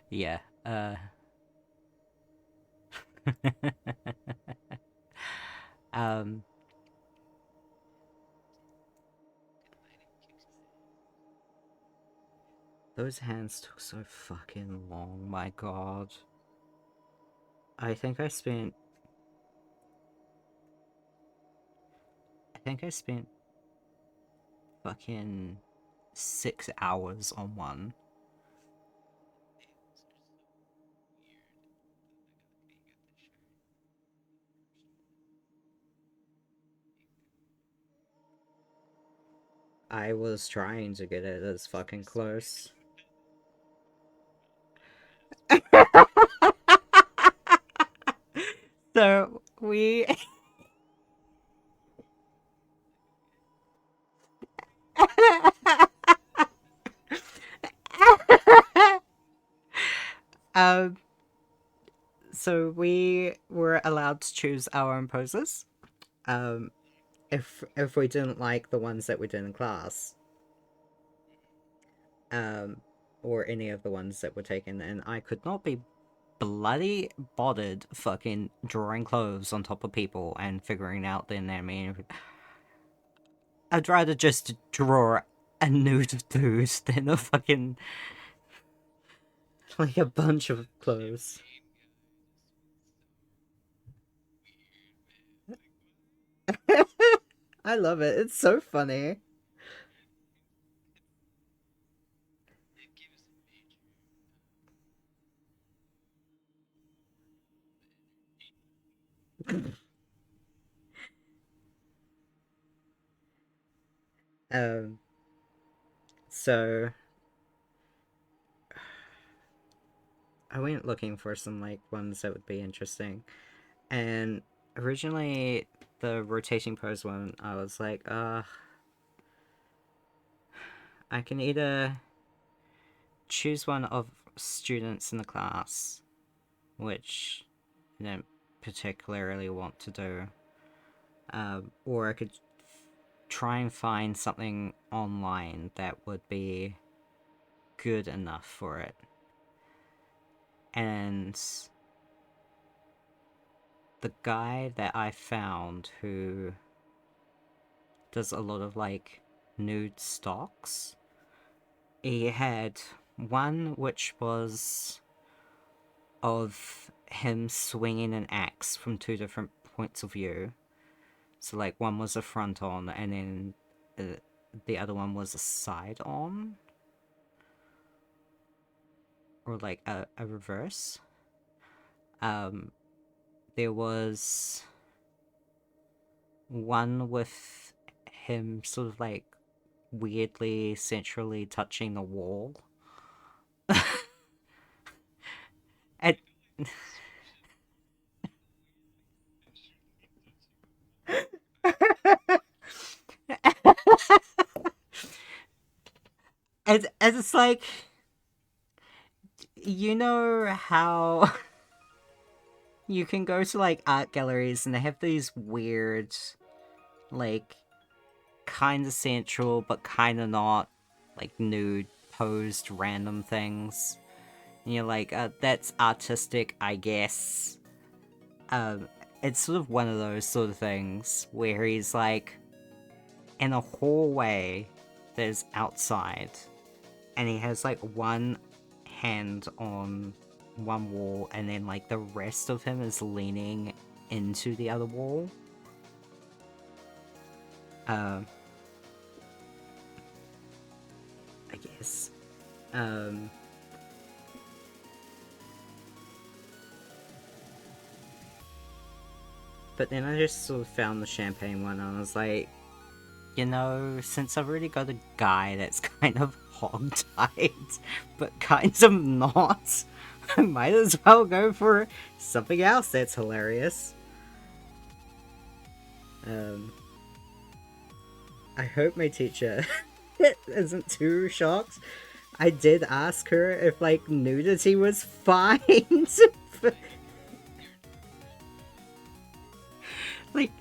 Yeah, um, those hands took so fucking long, my god. I think I spent... fucking 6 hours on one. I was trying to get it as fucking close. So, we... um, so we were allowed to choose our own poses. If we didn't like the ones that we did in class, um, or any of the ones that were taken, and I could not be bloody bothered fucking drawing clothes on top of people and figuring out the anatomy. I'd rather just draw a nude dude than a fucking like a bunch of clothes. I love it. It's so funny. um so I went looking for some like ones that would be interesting. And originally the rotating pose one, I was like, I can either choose one of students in the class, which I don't particularly want to do, or I could try and find something online that would be good enough for it. And the guy that I found who does a lot of like nude stocks, he had one which was of him swinging an axe from two different points of view. So like one was a front on, and then the other one was a side on, or like a reverse. There was one with him sort of like weirdly centrally touching the wall. And and it's like, you know how you can go to like art galleries and they have these weird, like, kind of sensual but kind of not, like nude posed random things. And you're like, that's artistic, I guess. It's sort of one of those sort of things where he's like in a hallway that is outside, and he has like one hand on one wall, and then like the rest of him is leaning into the other wall. I guess. But then I just sort of found the champagne one, and I was like, you know, since I've already got a guy that's kind of hog-tied, but kind of not, I might as well go for something else that's hilarious. I hope my teacher isn't too shocked. I did ask her if, like, nudity was fine. Like,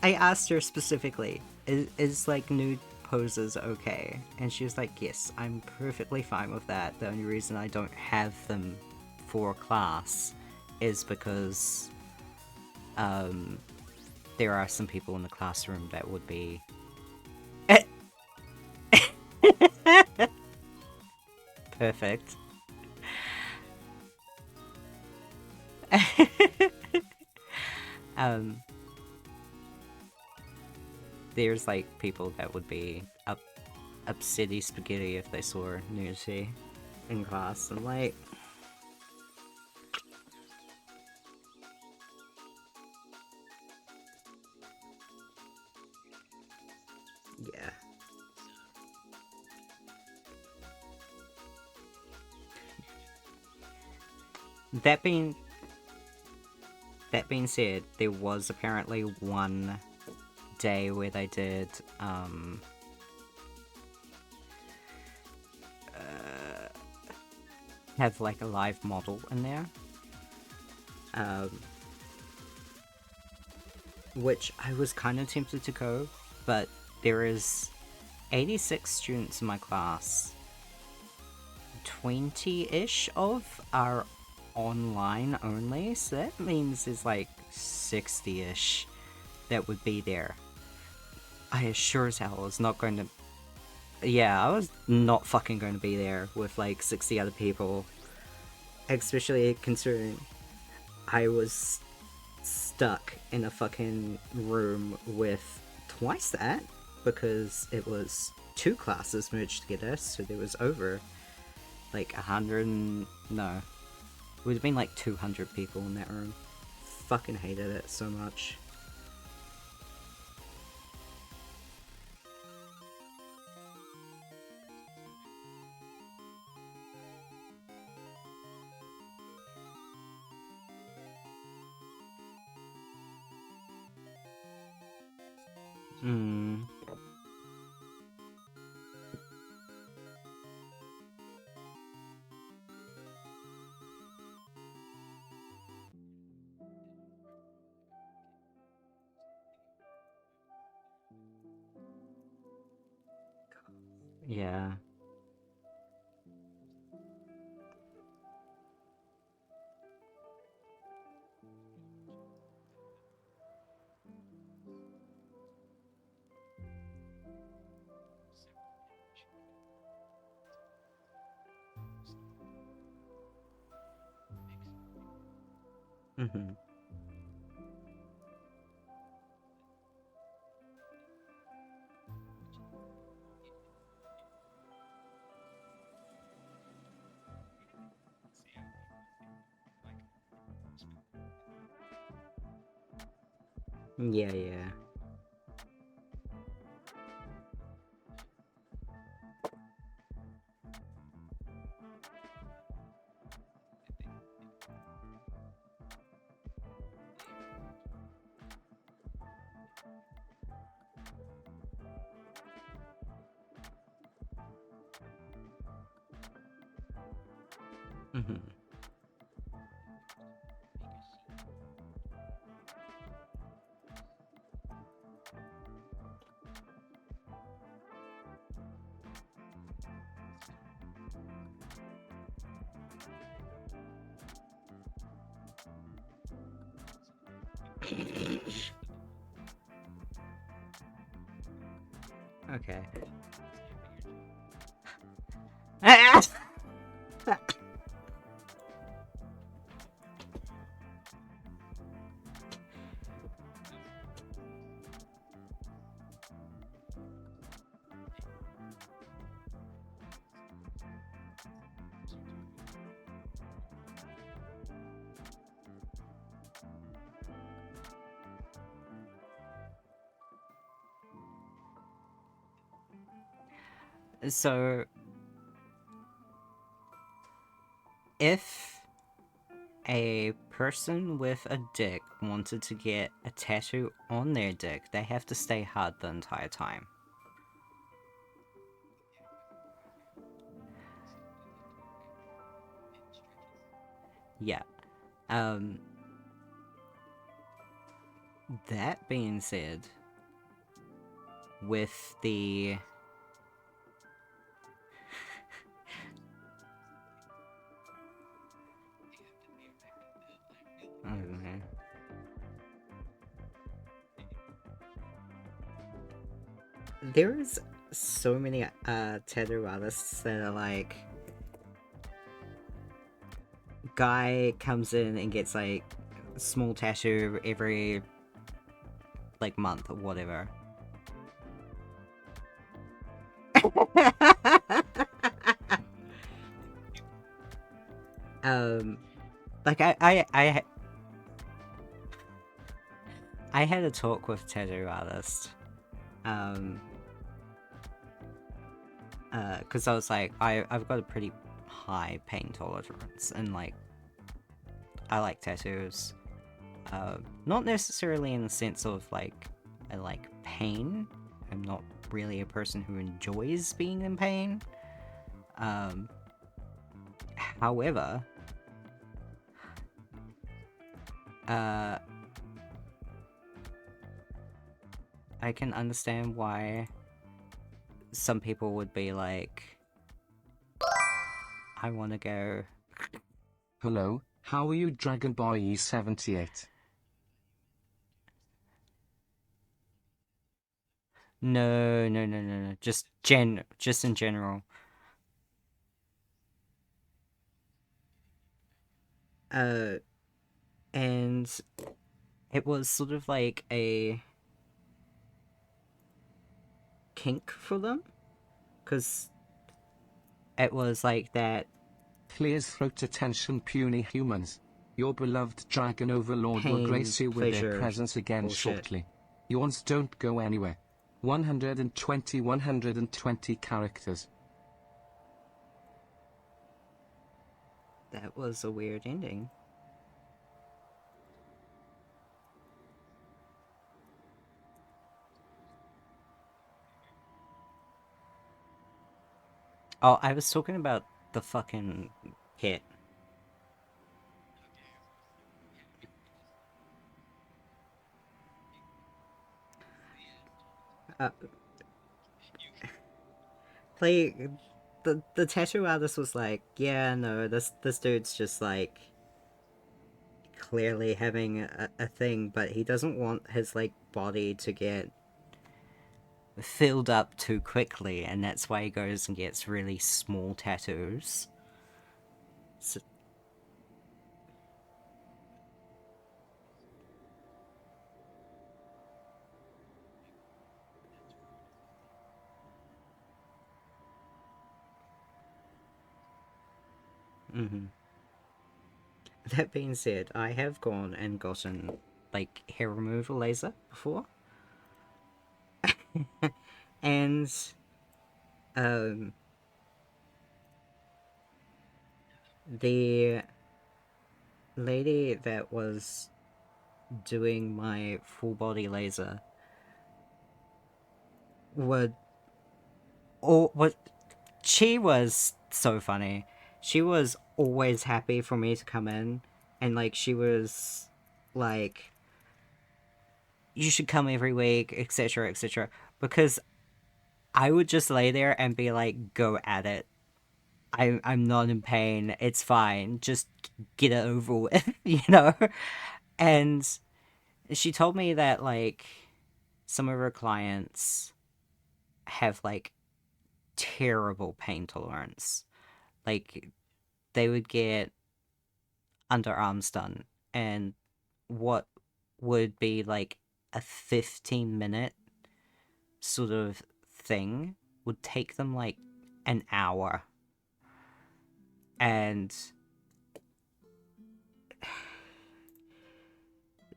I asked her specifically, is like nude poses okay? And she was like, yes, I'm perfectly fine with that. The only reason I don't have them for class is because there are some people in the classroom that would be perfect. um there's like people that would be upsetty spaghetti if they saw nudity in class, and like, yeah. That being said, there was apparently one day where they did have like a live model in there, which I was kind of tempted to go, but there is 86 students in my class. 20-ish of are online only, so that means there's like 60-ish that would be there. I sure as hell was not going to... Yeah, I was not fucking going to be there with like 60 other people. Especially considering I was stuck in a fucking room with twice that, because it was 2 classes merged together, so there was over like 100 and... no. It would have been like 200 people in that room. Fucking hated it so much. Hmm. Yeah. Mm-hmm. Yeah, yeah. Mm-hmm. Okay. So, if a person with a dick wanted to get a tattoo on their dick, they have to stay hard the entire time. Yeah. Um, that being said, with the There's so many tattoo artists that are like, guy comes in and gets like small tattoo every like month or whatever. Like I had a talk with tattoo artist, because I was like, I've got a pretty high pain tolerance, and like, I like tattoos, not necessarily in the sense of like, I like pain. I'm not really a person who enjoys being in pain. However, I can understand why some people would be like, I want to go. Hello, how are you, Dragon Boy E78? No. Just in general. And it was sort of like a kink for them, because it was like that Clears throat attention, puny humans. Your beloved Dragon Overlord will pain, grace you with their pleasure presence again bullshit. shortly. Yawns don't go anywhere. 120 characters. That was a weird ending. Oh, I was talking about the fucking hit. Uh, like, the tattoo artist was like, yeah, no, this dude's just like clearly having a thing, but he doesn't want his like body to get filled up too quickly, and that's why he goes and gets really small tattoos. So, that being said, I have gone and gotten like hair removal laser before. And um the lady that was doing my full body laser would, or what, she was so funny. She was always happy for me to come in, and like, she was like, you should come every week, etc., etc., because I would just lay there and be like, go at it. I'm not in pain. It's fine. Just get it over with, you know? And she told me that, like, some of her clients have, like, terrible pain tolerance. Like, they would get underarms done, and what would be, like, a 15-minute sort of thing would take them, like, an hour. And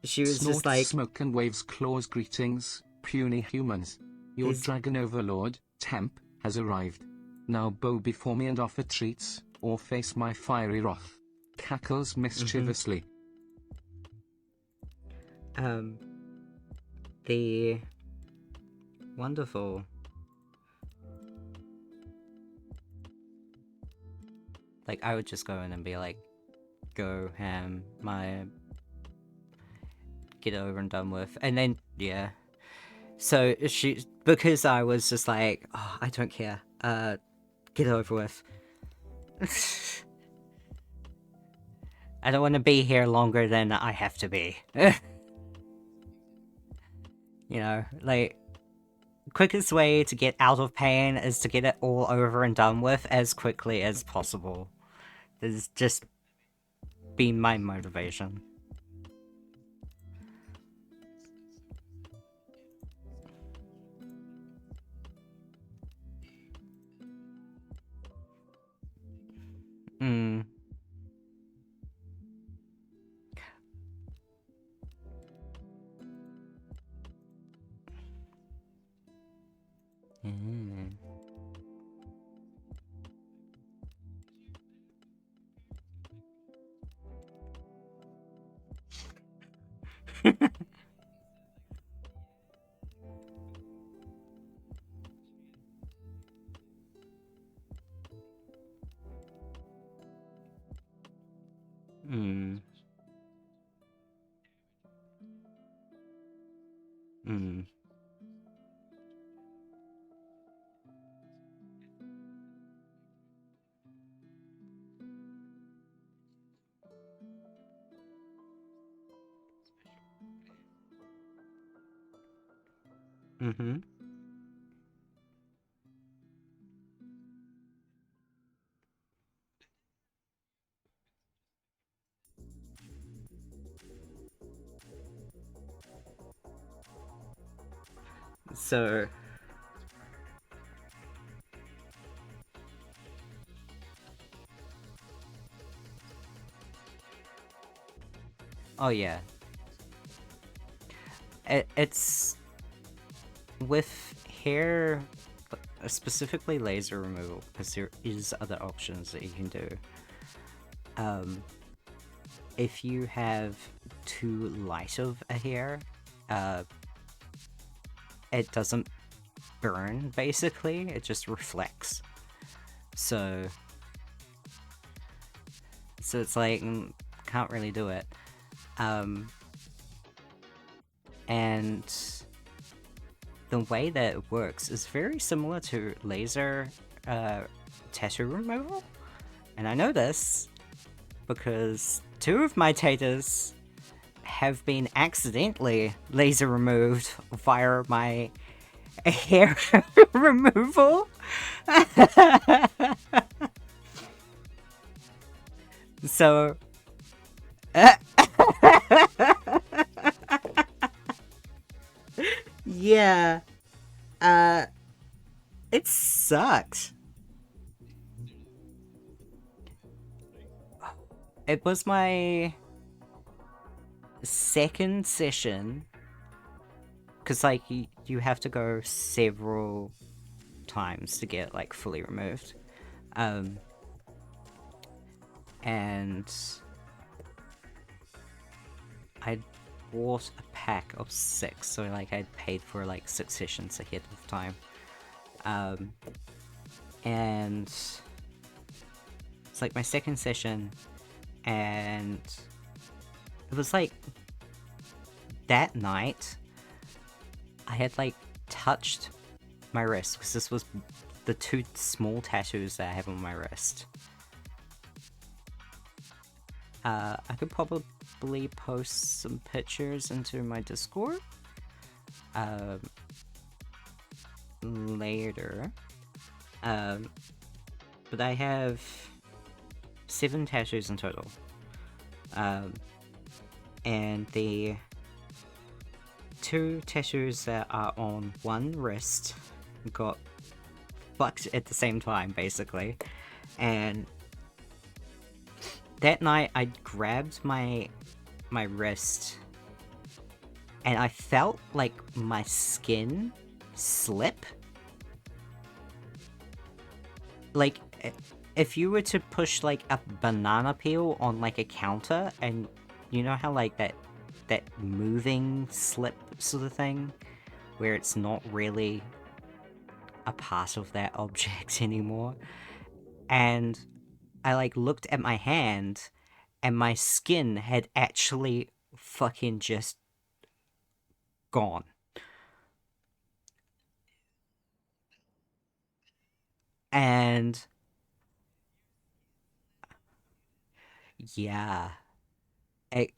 she was just Snort like, smoke and waves claws. Greetings, puny humans. Your is Dragon Overlord, Temp, has arrived. Now bow before me and offer treats, or face my fiery wrath. Cackles mischievously. the wonderful, like, I would just go in and be like, go ham, my, get it over and done with. And then, yeah. So she, because I was just like, oh, I don't care, get it over with. I don't want to be here longer than I have to be. You know, like, quickest way to get out of pain is to get it all over and done with as quickly as possible. It's just been my motivation. Mm. Mm. Mm. Mm. Mm-hmm. So, oh yeah, it's with hair, specifically laser removal, because there is other options that you can do. Um, if you have too light of a hair, uh, it doesn't burn. Basically, it just reflects. So, so it's like can't really do it. Um, and the way that it works is very similar to laser tattoo removal. And I know this because two of my tattoos have been accidentally laser removed via my hair removal. So, yeah, uh, it sucked. It was my second session, because like you have to go several times to get like fully removed. Um, and I bought a pack of 6, so like I'd paid for like 6 sessions ahead of time. And it's like my second session, and it was like that night I had like touched my wrist, because this was the 2 small tattoos that I have on my wrist. I could probably post some pictures into my Discord later. But I have 7 tattoos in total. And the 2 tattoos that are on one wrist got fucked at the same time, basically. And that night I grabbed my wrist, and I felt like my skin slip. Like, if you were to push like a banana peel on like a counter, and you know how like that moving slip sort of thing, where it's not really a part of that object anymore. And I like looked at my hand, and my skin had actually fucking just gone. And yeah, it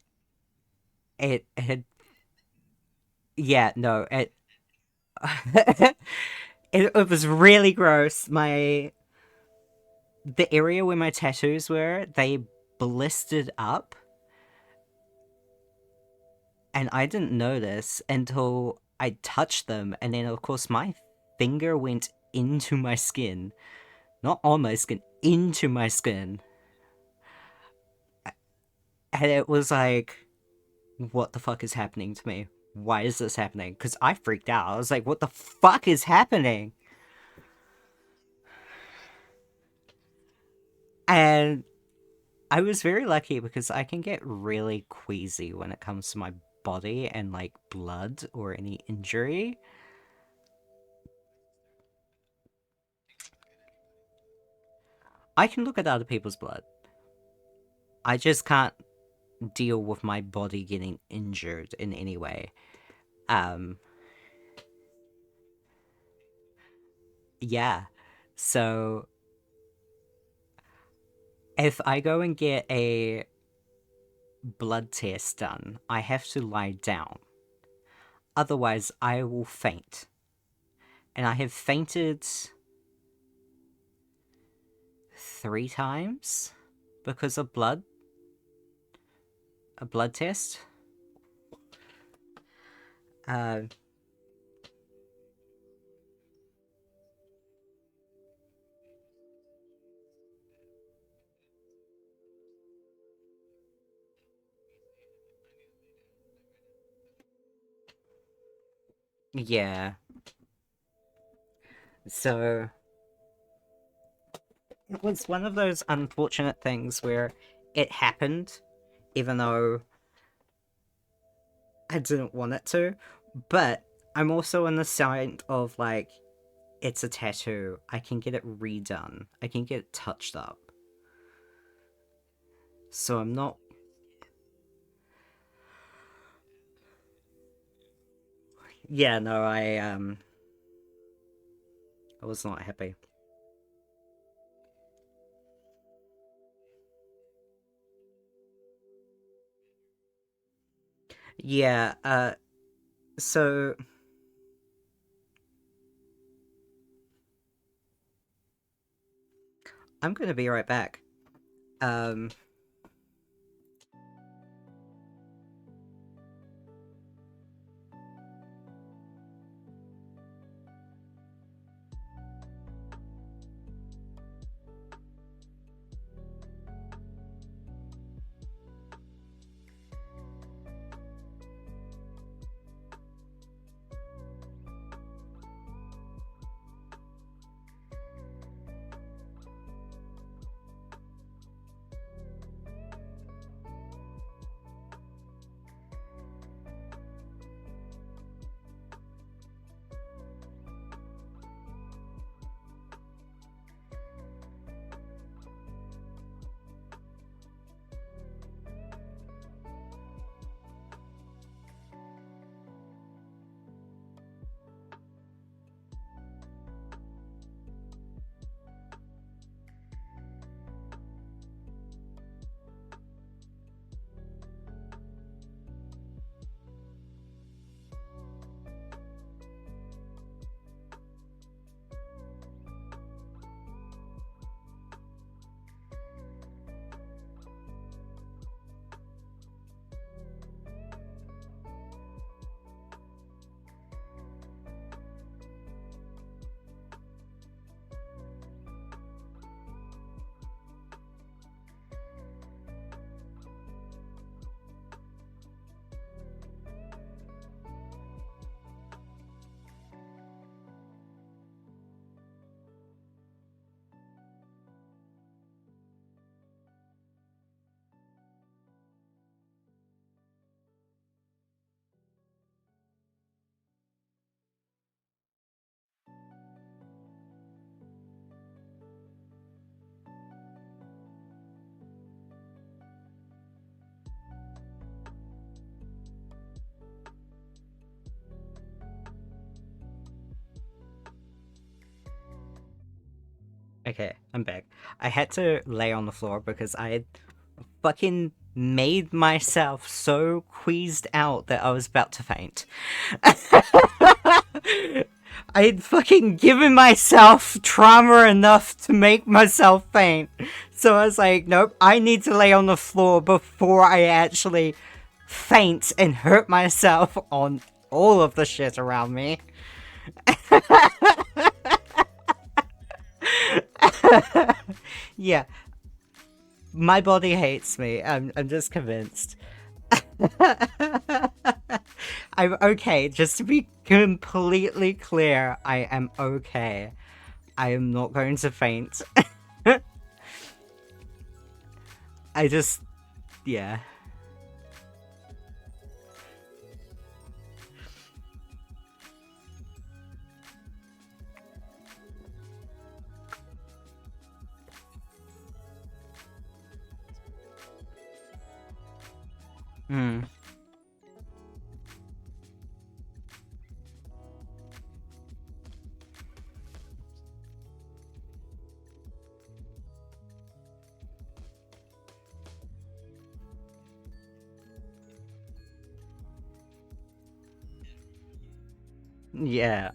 had, yeah, no, it was really gross. The area where my tattoos were, they blistered up, and I didn't notice until I touched them, and then of course my finger went into my skin. Not on my skin, into my skin. And it was like, what the fuck is happening to me? Why is this happening? Because I freaked out. I was like, what the fuck is happening? And I was very lucky because I can get really queasy when it comes to my body and like blood or any injury. I can look at other people's blood. I just can't deal with my body getting injured in any way. Um, yeah. So if I go and get a blood test done, I have to lie down. Otherwise, I will faint. And I have fainted 3 times because of blood. A blood test. Uh, yeah. So it was one of those unfortunate things where it happened, even though I didn't want it to. But I'm also on the side of like, it's a tattoo. I can get it redone. I can get it touched up. So I'm not. Yeah, no, I was not happy. Yeah, so I'm gonna be right back. Um, okay, I'm back. I had to lay on the floor because I had fucking made myself so queased out that I was about to faint. I'd fucking given myself trauma enough to make myself faint. So I was like, nope, I need to lay on the floor before I actually faint and hurt myself on all of the shit around me. Yeah. My body hates me. I'm just convinced. I'm okay. Just to be completely clear, I am okay. I am not going to faint. I just... yeah. Hmm. Yeah.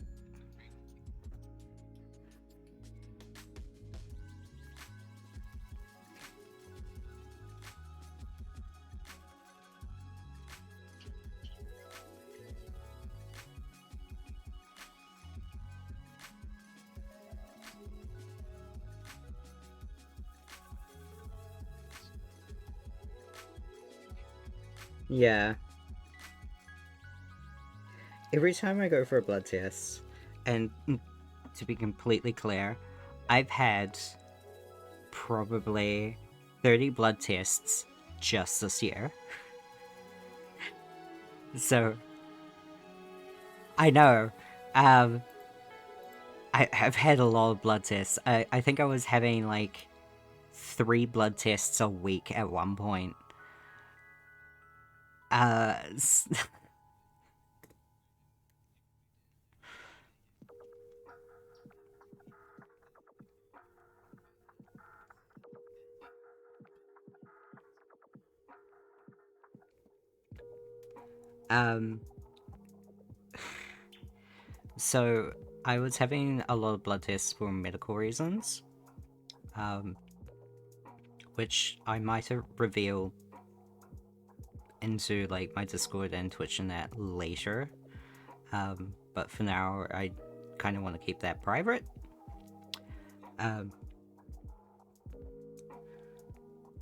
Yeah. Every time I go for a blood test, and to be completely clear, I've had probably 30 blood tests just this year. So, I know. Um, I've had a lot of blood tests. I think I was having like 3 blood tests a week at one point. Uh, um, so I was having a lot of blood tests for medical reasons, um, which I might have revealed into like my Discord and Twitch and that later. But for now, I kind of want to keep that private. Um,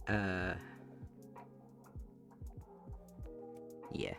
uh, yeah.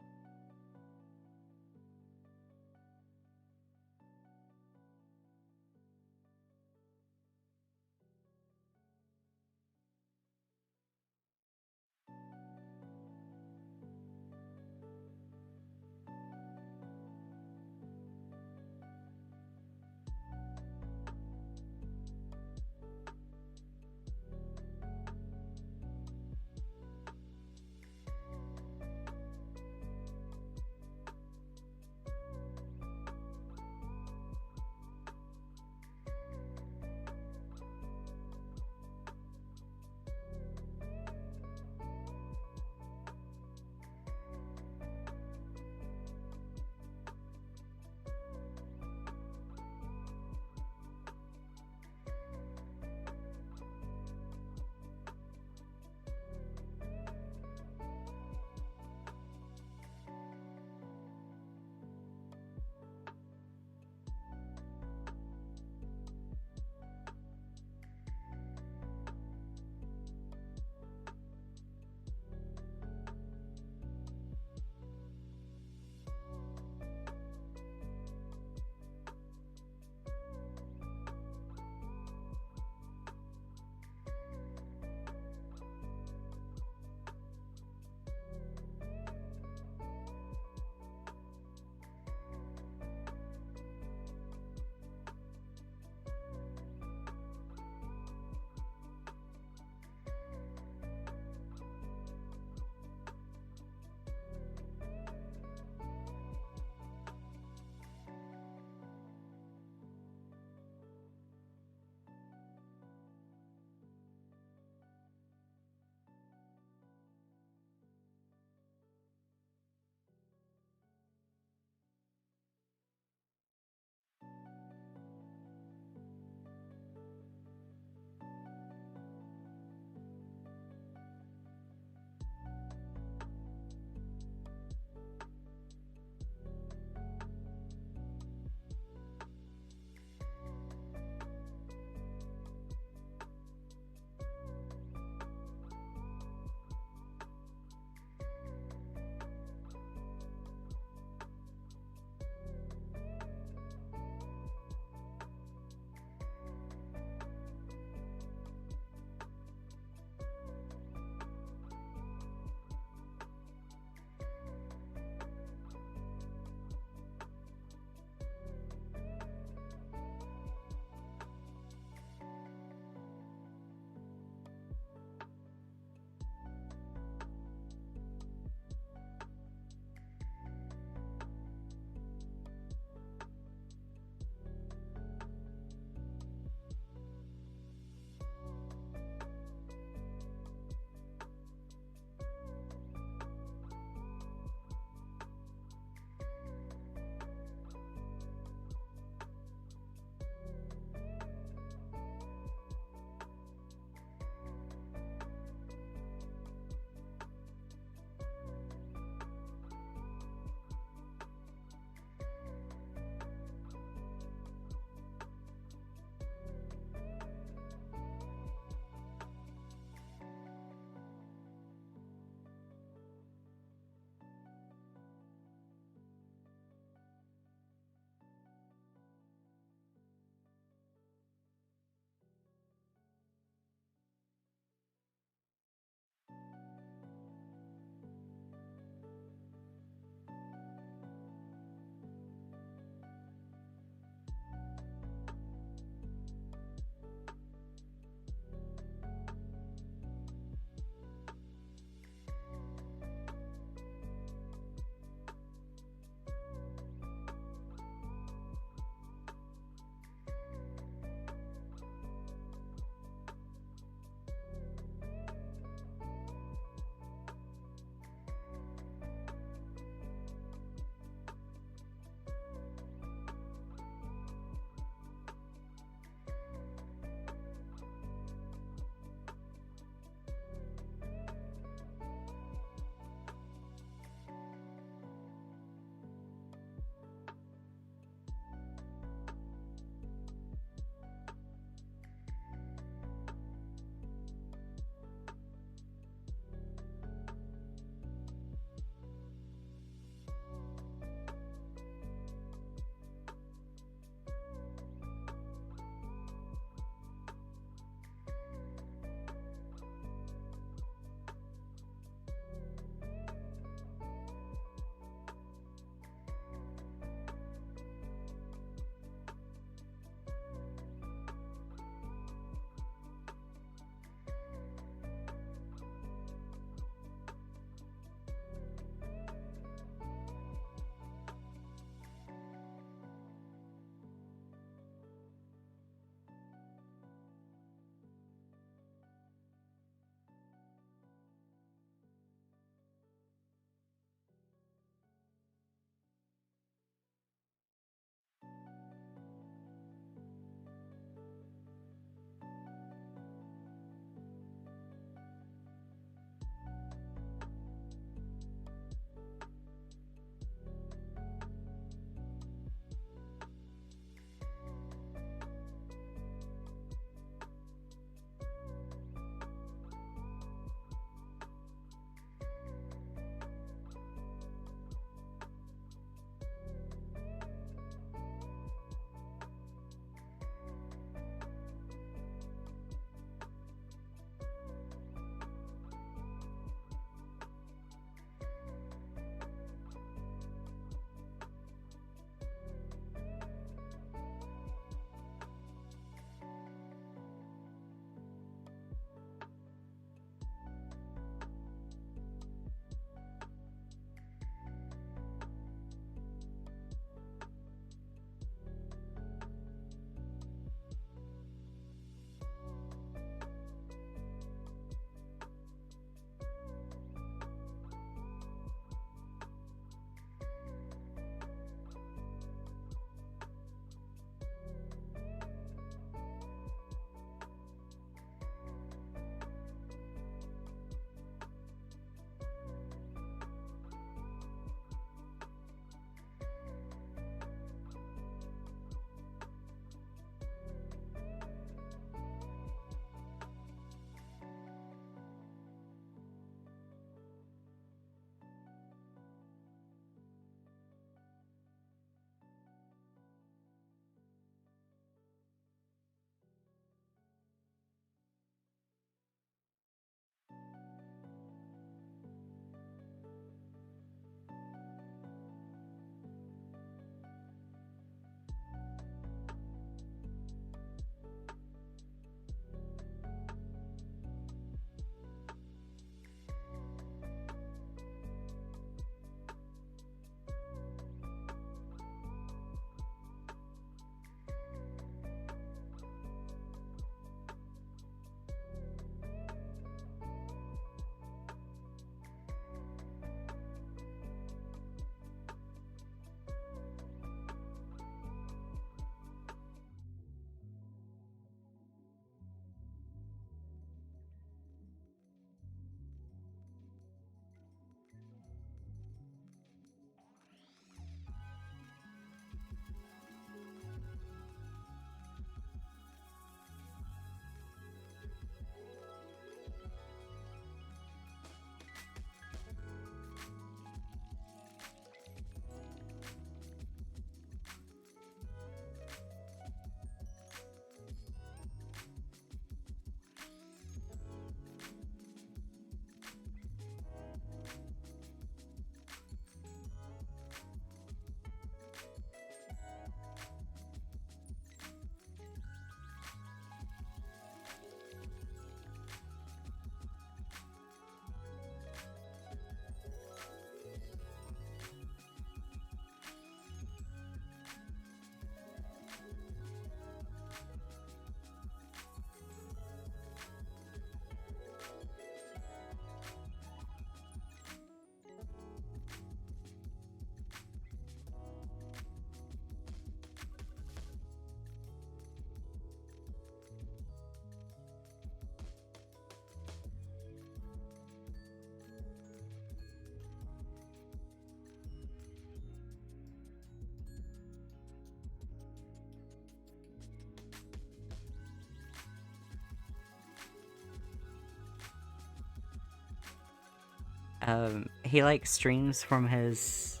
he like streams from his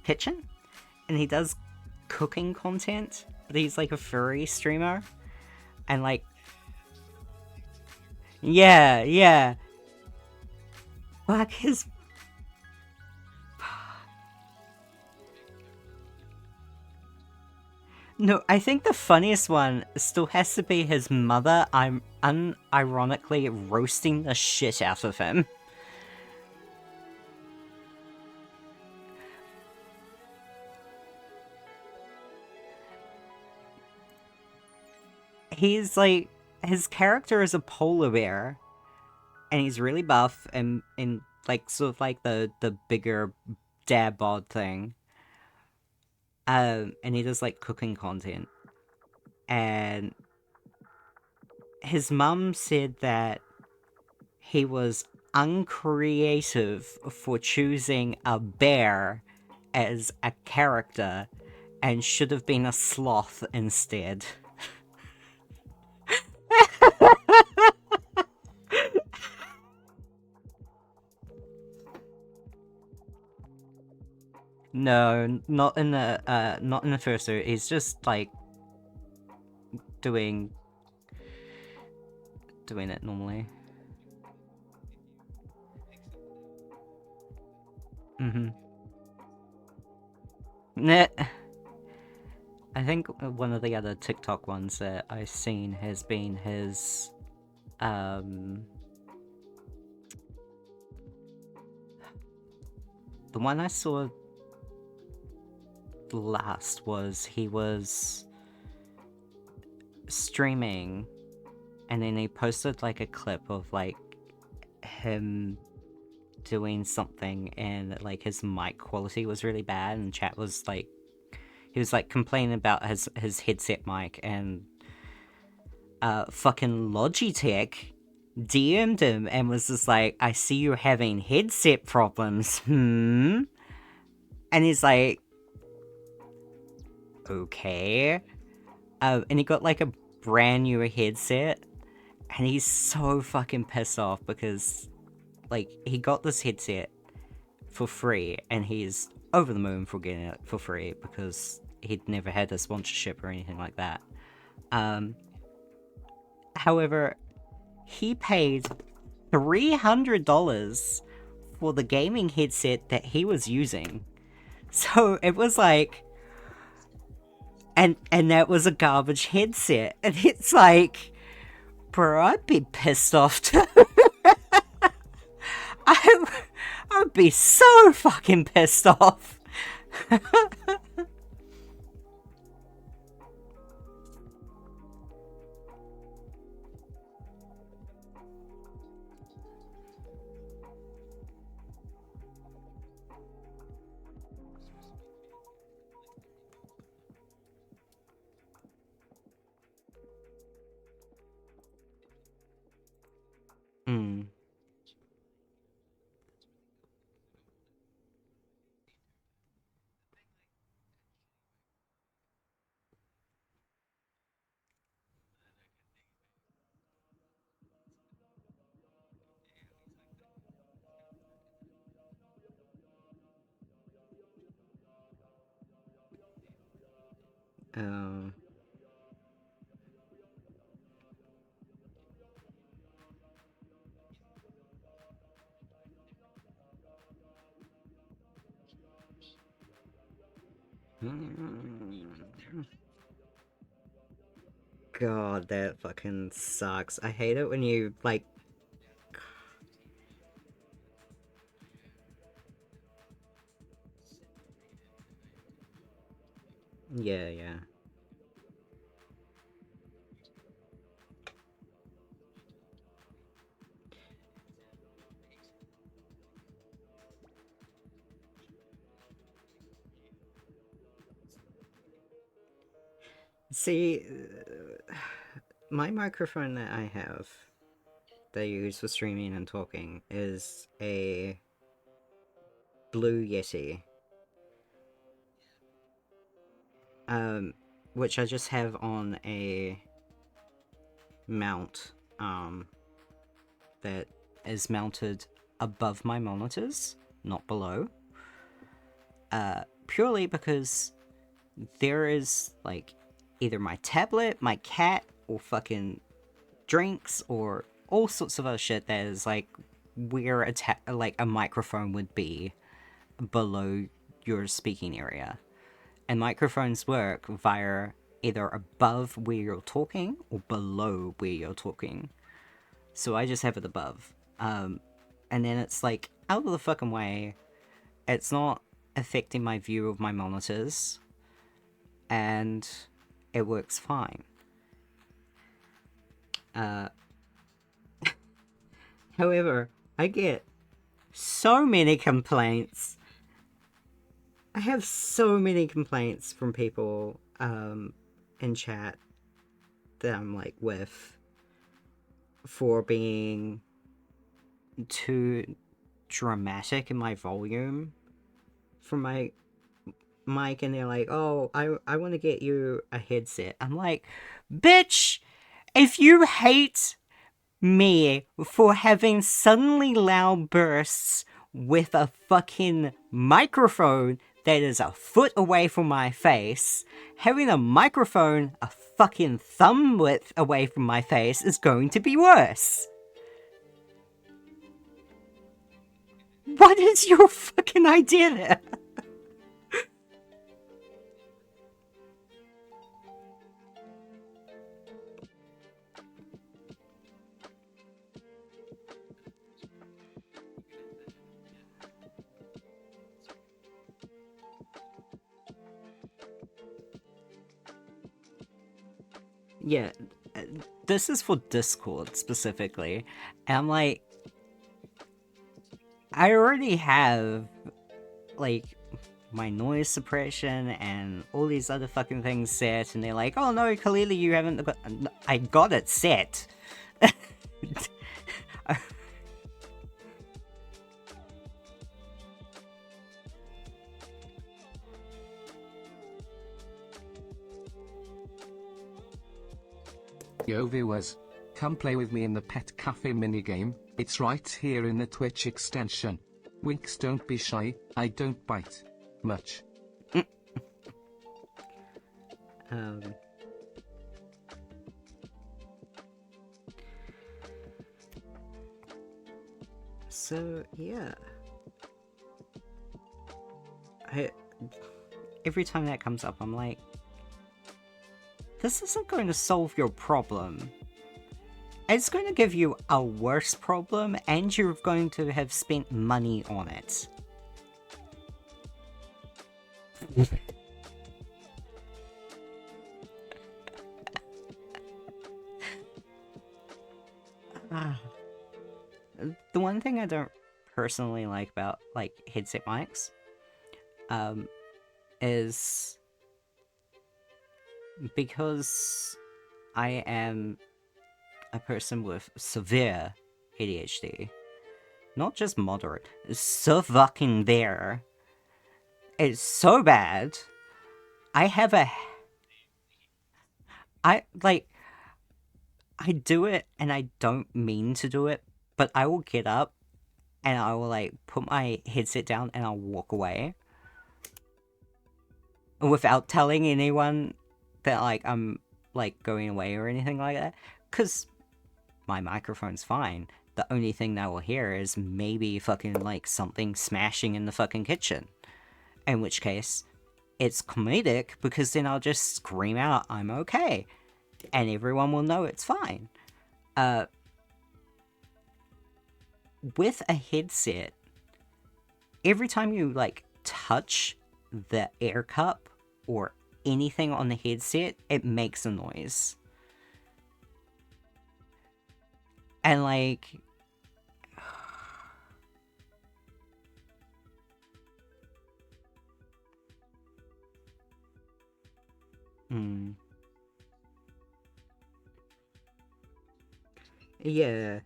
kitchen, and he does cooking content, but he's like a furry streamer, and like, yeah, fuck his. No, I think the funniest one still has to be his mother. I'm unironically roasting the shit out of him. He's like, his character is a polar bear, and he's really buff and in like sort of like the bigger dad bod thing. And he does like cooking content, and his mum said that he was uncreative for choosing a bear as a character and should have been a sloth instead. No, not in the first suit. He's just like doing it normally. Nah. I think one of the other TikTok ones that I've seen has been his the one I saw last was he was streaming, and then he posted like a clip of like him doing something, and like his mic quality was really bad, and chat was like, he was like complaining about his headset mic, and fucking Logitech DM'd him and was just like, I see you're having headset problems, And he's like, okay. And he got like a brand new headset, and he's so fucking pissed off because like he got this headset for free, and he's over the moon for getting it for free because he'd never had a sponsorship or anything like that. However, he paid $300 for the gaming headset that he was using. So it was like, and that was a garbage headset, and it's like, bro, I'd be pissed off too. I'd be so fucking pissed off. Oh. God, that fucking sucks. I hate it when you, like... Yeah. See, my microphone that I have, that I use for streaming and talking, is a Blue Yeti. Which I just have on a mount, that is mounted above my monitors, not below. Purely because there is, like, either my tablet, my cat, or fucking drinks, or all sorts of other shit that is, like, where a microphone would be below your speaking area. And microphones work via either above where you're talking or below where you're talking. So I just have it above. And then it's, like, out of the fucking way. It's not affecting my view of my monitors. And it works fine. However, I get so many complaints. I have so many complaints from people in chat that I'm, like, with for being too dramatic in my volume for my mic, and they're like, oh, I want to get you a headset. I'm like, bitch, if you hate me for having suddenly loud bursts with a fucking microphone that is a foot away from my face, having a microphone a fucking thumb width away from my face is going to be worse. What is your fucking idea there? Yeah, this is for Discord specifically. And I'm like, I already have, like, my noise suppression and all these other fucking things set, and they're like, oh no, clearly you haven't got... I got it set. Yo viewers, come play with me in the Pet Cafe minigame, it's right here in the Twitch extension. Winks, don't be shy, I don't bite much. So, yeah. Every time that comes up, I'm like, this isn't going to solve your problem. It's going to give you a worse problem, and you're going to have spent money on it. The one thing I don't personally like about, like, headset mics, is because I am a person with severe ADHD. Not just moderate, it's so fucking there. It's so bad. I have a... I do it and I don't mean to do it, but I will get up and I will, like, put my headset down and I'll walk away. Without telling anyone that, like, I'm, like, going away or anything like that. Because my microphone's fine. The only thing that I will hear is maybe fucking, like, something smashing in the fucking kitchen. In which case, it's comedic, because then I'll just scream out, I'm okay. And everyone will know it's fine. With a headset, every time you, like, touch the air cup or anything on the headset, it makes a noise. And, like... Yeah.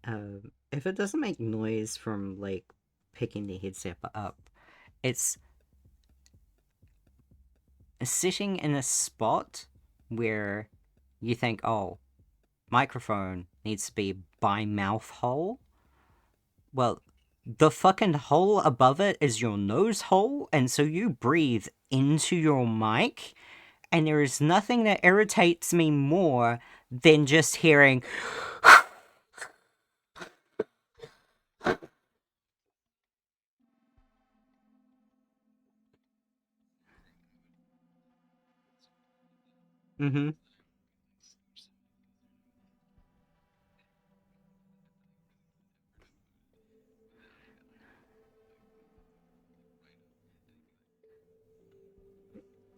If it doesn't make noise from like picking the headset up, it's sitting in a spot where you think, oh, microphone needs to be by mouth hole. Well, the fucking hole above it is your nose hole, and so you breathe into your mic, and there is nothing that irritates me more than just hearing. Mm-hmm.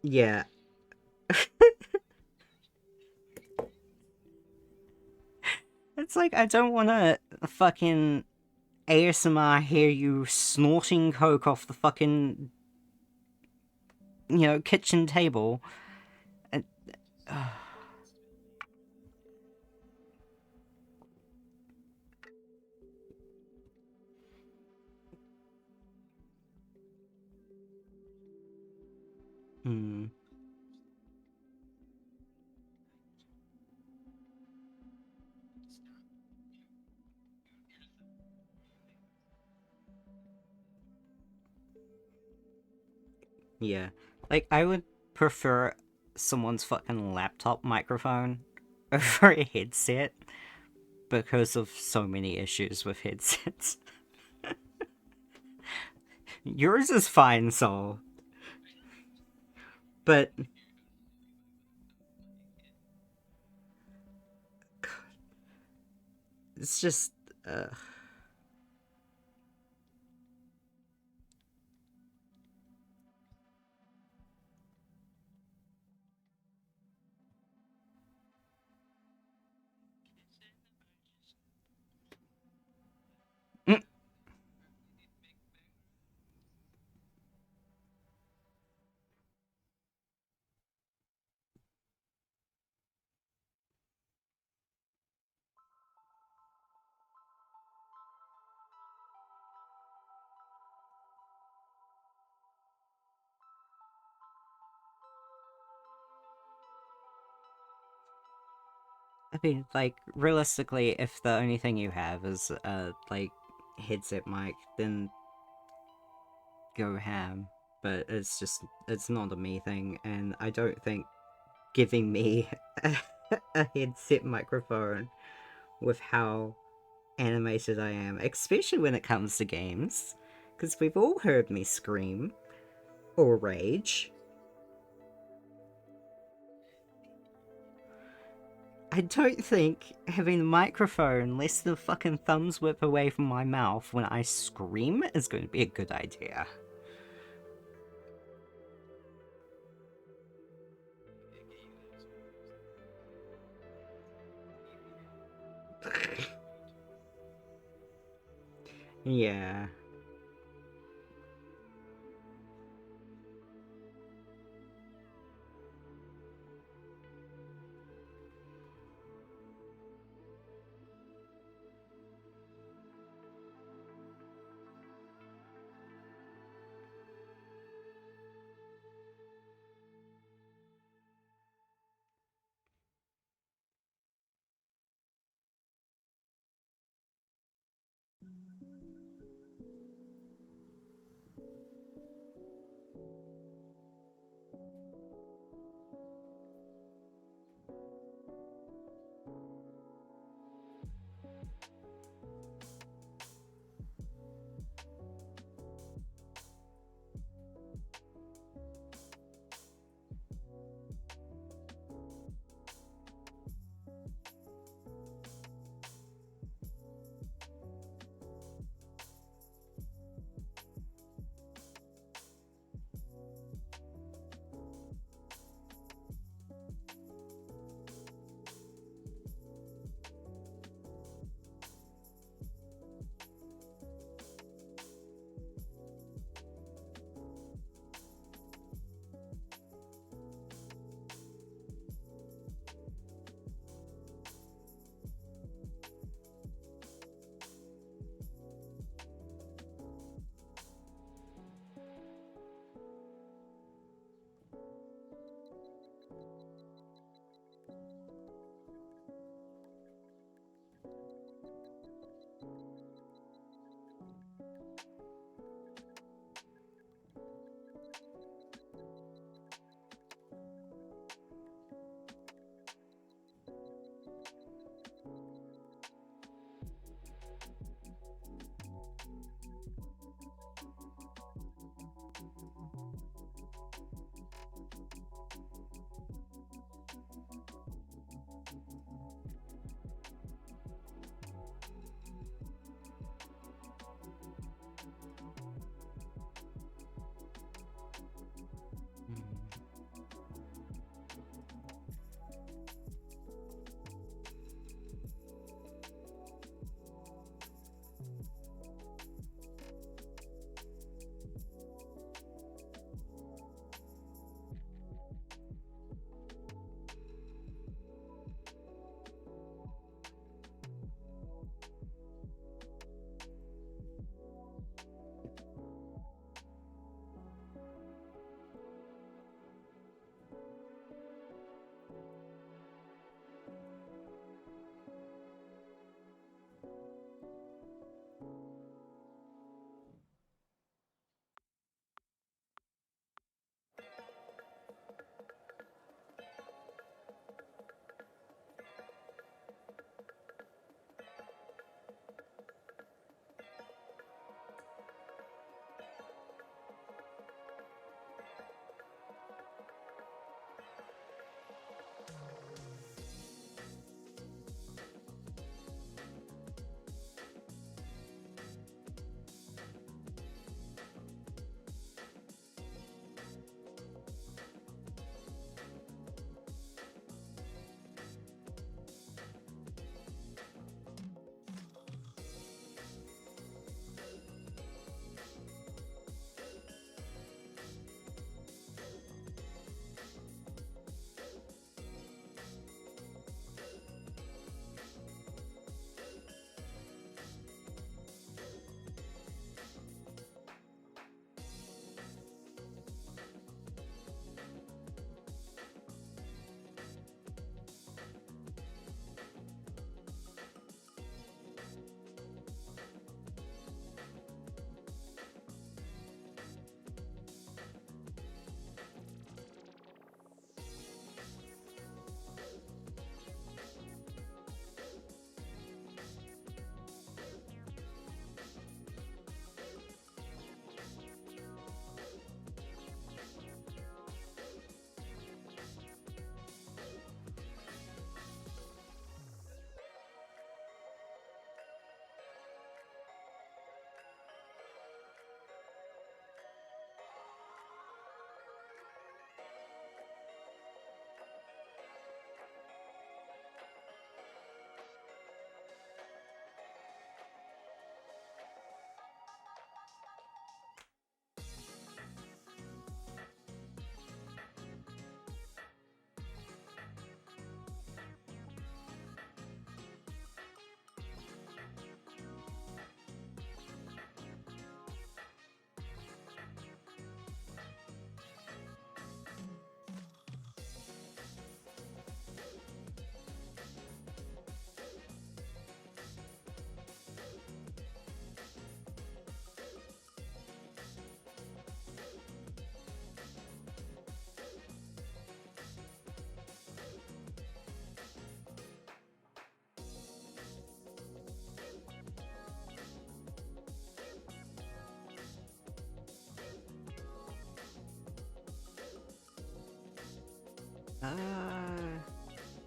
Yeah. It's like, I don't want to fucking ASMR hear you snorting coke off the fucking, kitchen table. And, hmm. Yeah. Like, I would prefer someone's fucking laptop microphone over a headset because of so many issues with headsets. Yours is fine, Soul. But it's just. Uh... Mm. I mean, like, realistically, if the only thing you have is, like, headset mic, then go ham. But it's not a me thing, and I don't think giving me a headset microphone with how animated I am, especially when it comes to games, because we've all heard me scream or rage. I don't think having a microphone less than a fucking thumbs whip away from my mouth when I scream is going to be a good idea. Yeah.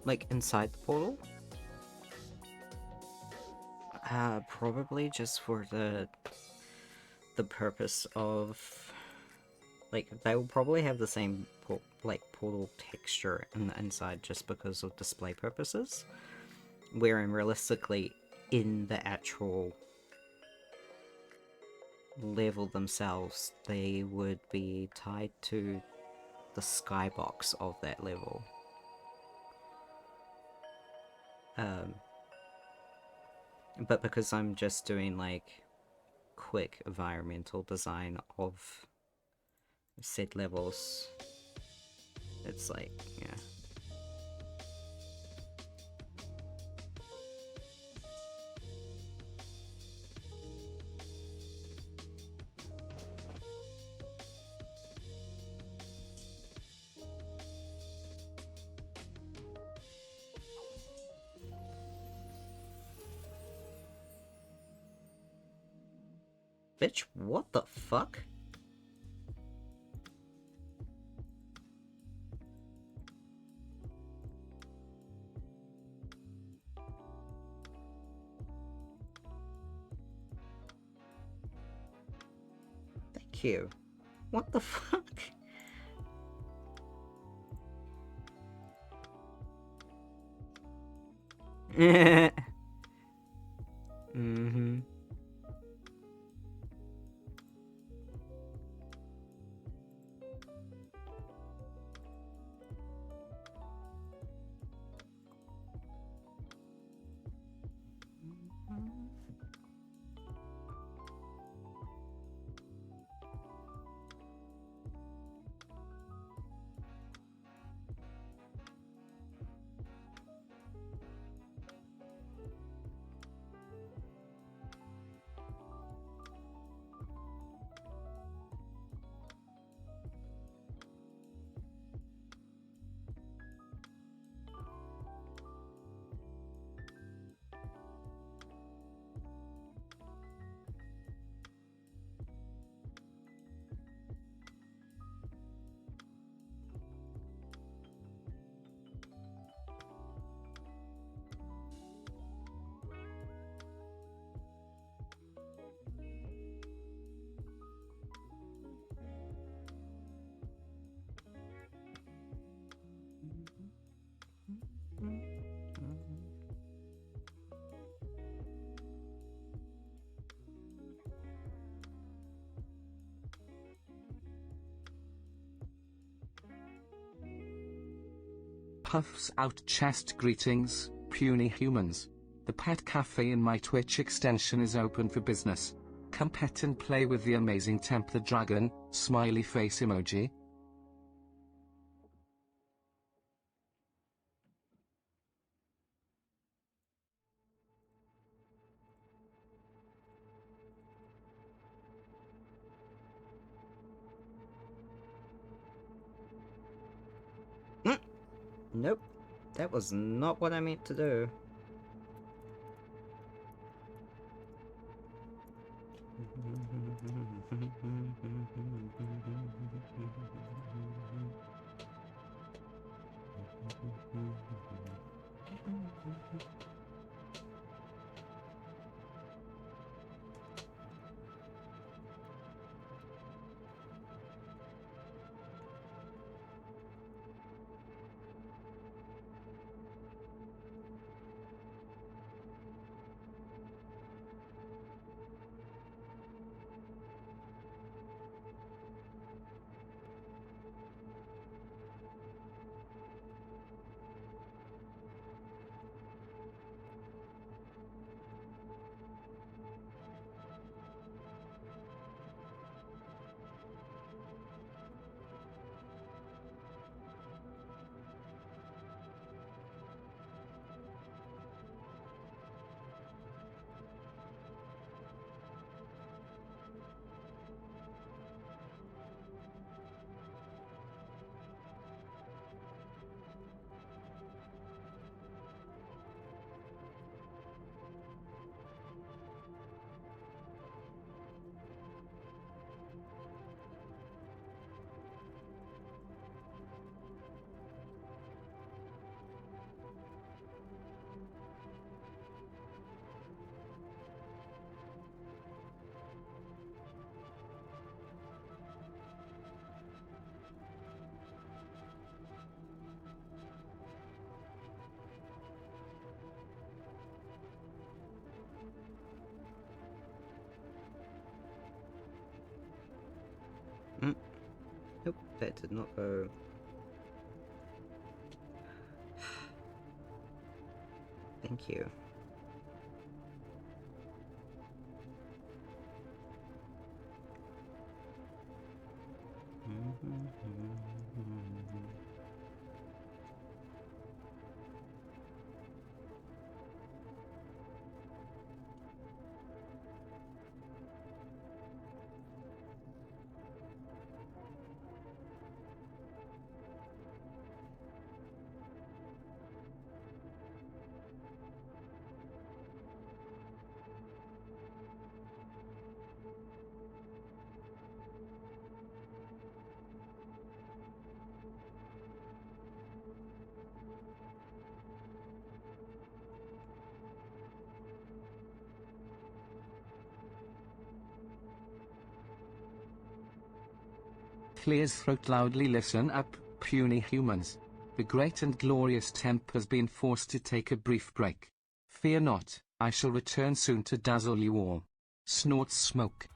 Like inside the portal? Probably just for the purpose of, like, they will probably have the same portal texture in the inside just because of display purposes, wherein realistically in the actual level themselves they would be tied to the skybox of that level. But because I'm just doing like quick environmental design of said levels, it's like, yeah. Bitch, what the fuck? Thank you. What the fuck? Mm-hmm. Puffs out chest greetings, puny humans. The pet cafe in my Twitch extension is open for business. Come pet and play with the amazing Templar Dragon, smiley face emoji. Nope. That was not what I meant to do. Nope, that did not go. Thank you. Clear's throat loudly. Listen up, puny humans. The great and glorious temp has been forced to take a brief break. Fear not, I shall return soon to dazzle you all. Snorts smoke.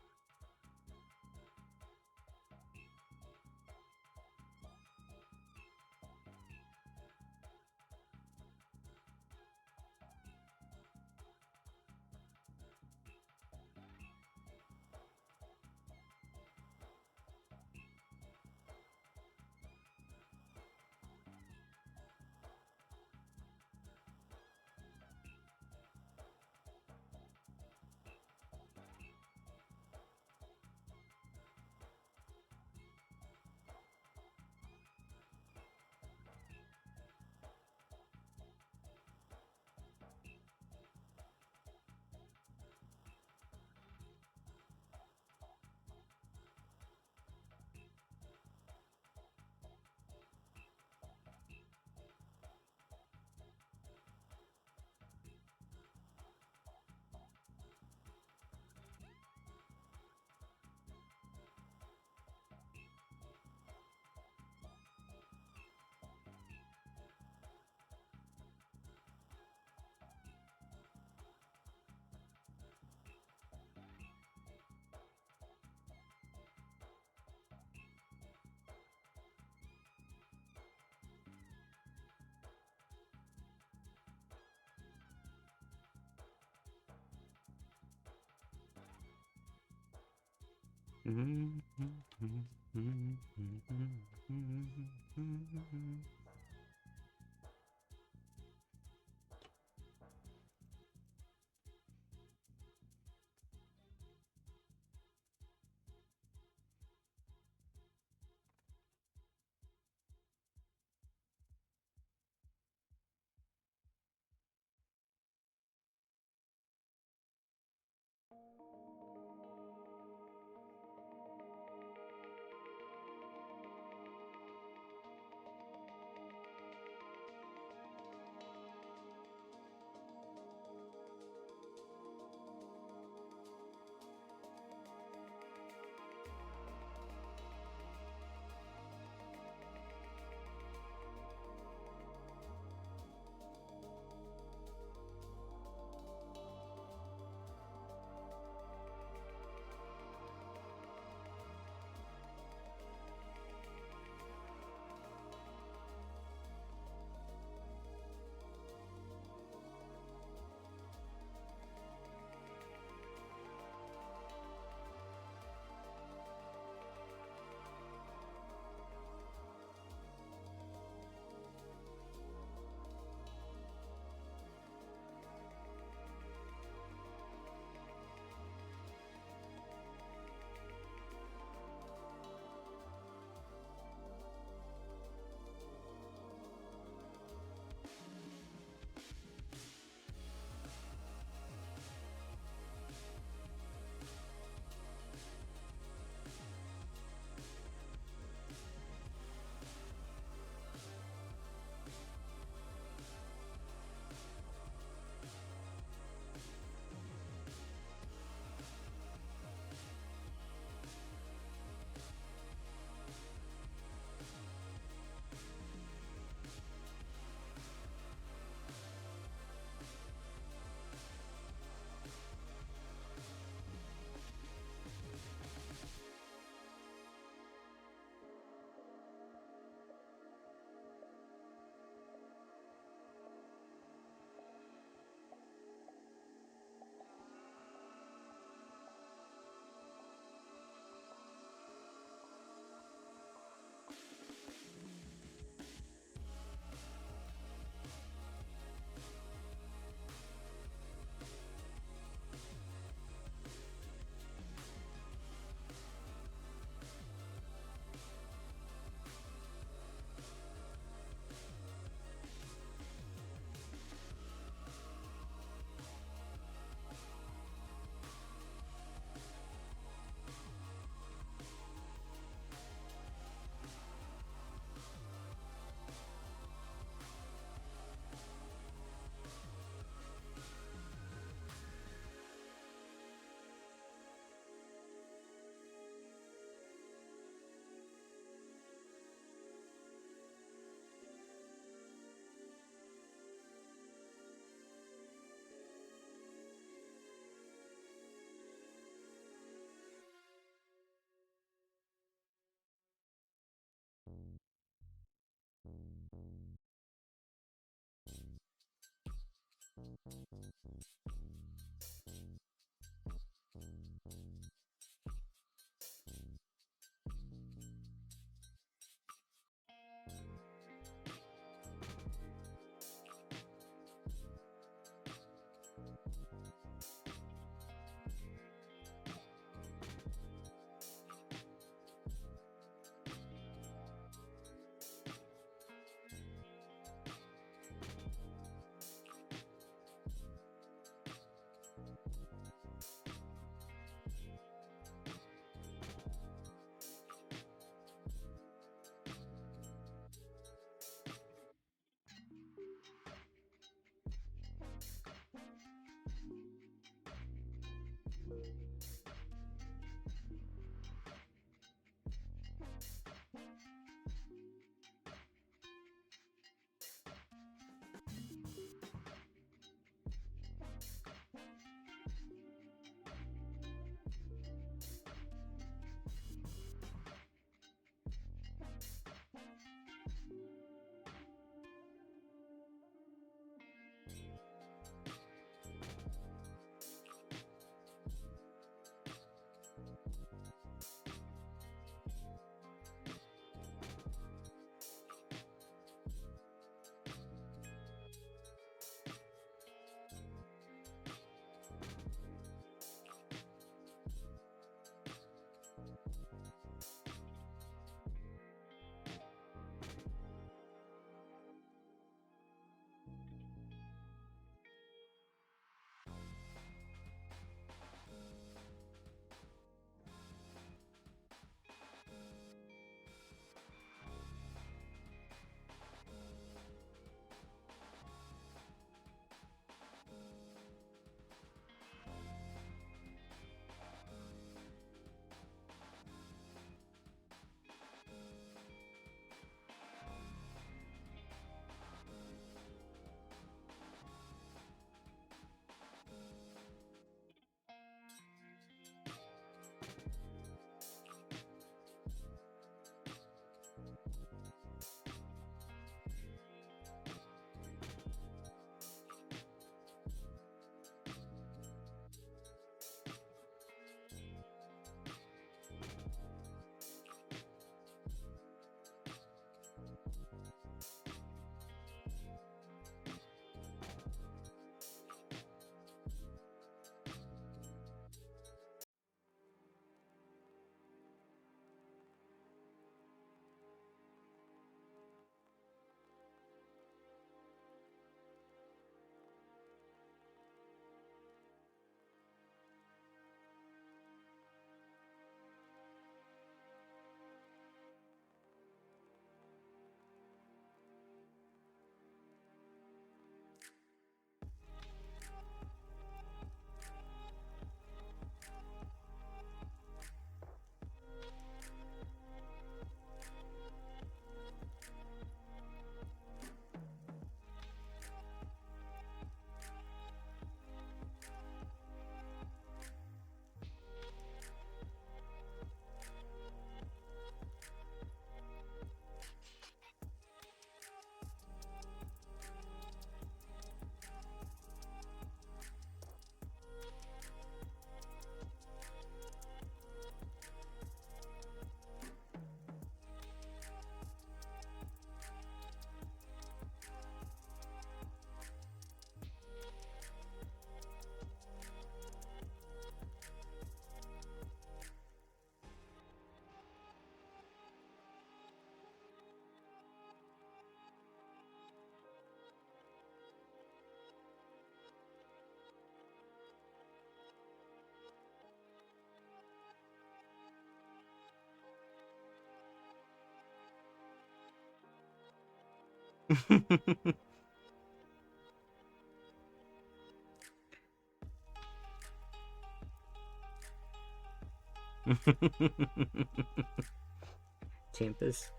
Tempers.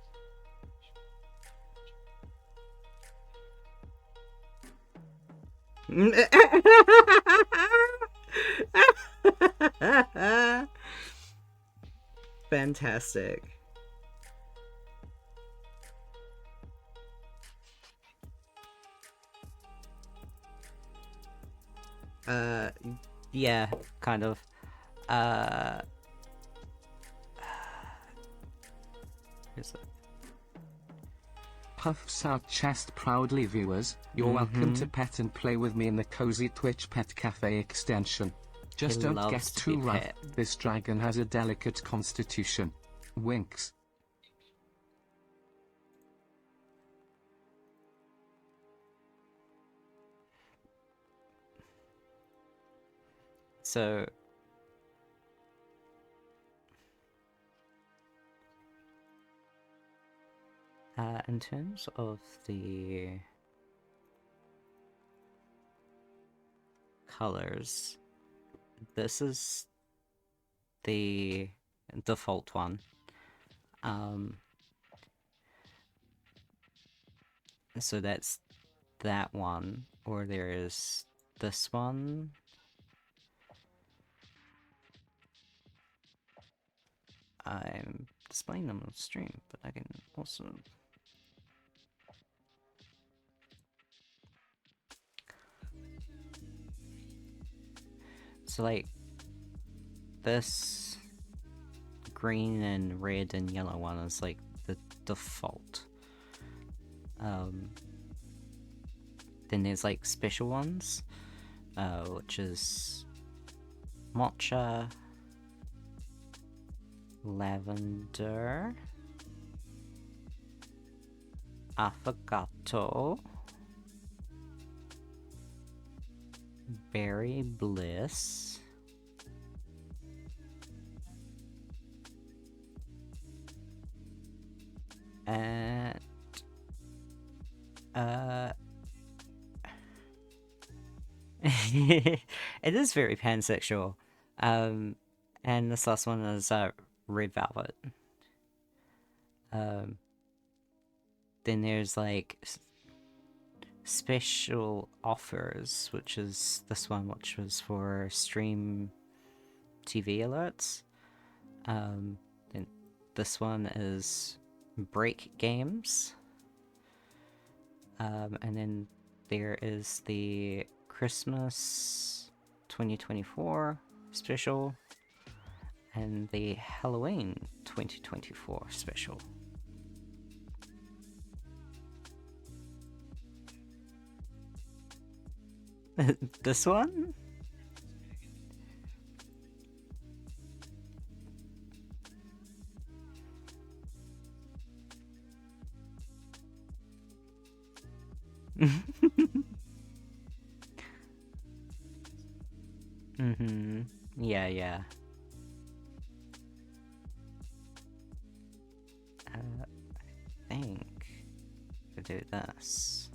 Fantastic. Yeah, kind of. Here's it. Puffs out chest proudly, viewers. You're welcome to pet and play with me in the cozy Twitch Pet Cafe extension. Just He don't get loves to too be rough. pet. This dragon has a delicate constitution. Winks. So, in terms of the colors, this is the default one. So that's that one, or there is this one. I'm displaying them on stream, but I can also... So like, this green and red and yellow one is like the default. Then there's like special ones, which is matcha, lavender, affogato, berry bliss, and it is very pansexual. And this last one is red velvet. Then there's like special offers, which is this one, which was for stream TV alerts. Then this one is break games. And then there is the Christmas 2024 special and the Halloween 2024 special. This one? Yeah, yeah. I think if I do this,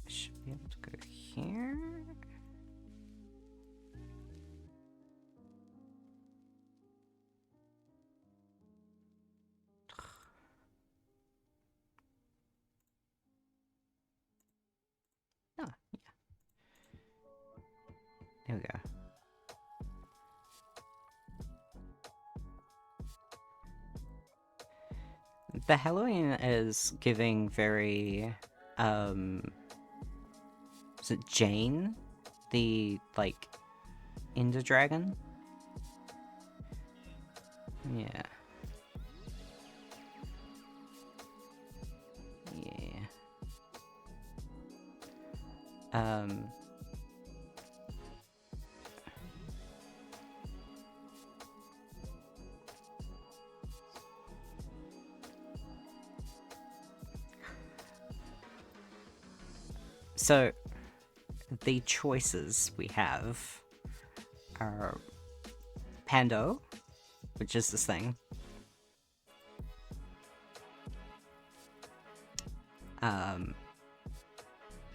I should be able to go here. Ah, yeah. There we go. The Halloween is giving very, is it Jane? The, like, Ender Dragon? Yeah. Yeah. So, the choices we have are Pando, which is this thing. And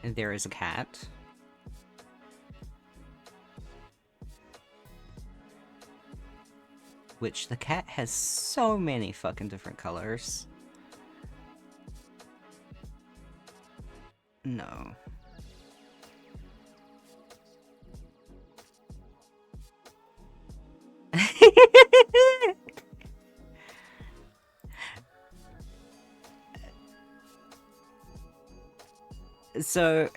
there is a cat. Which the cat has so many fucking different colors. No. So,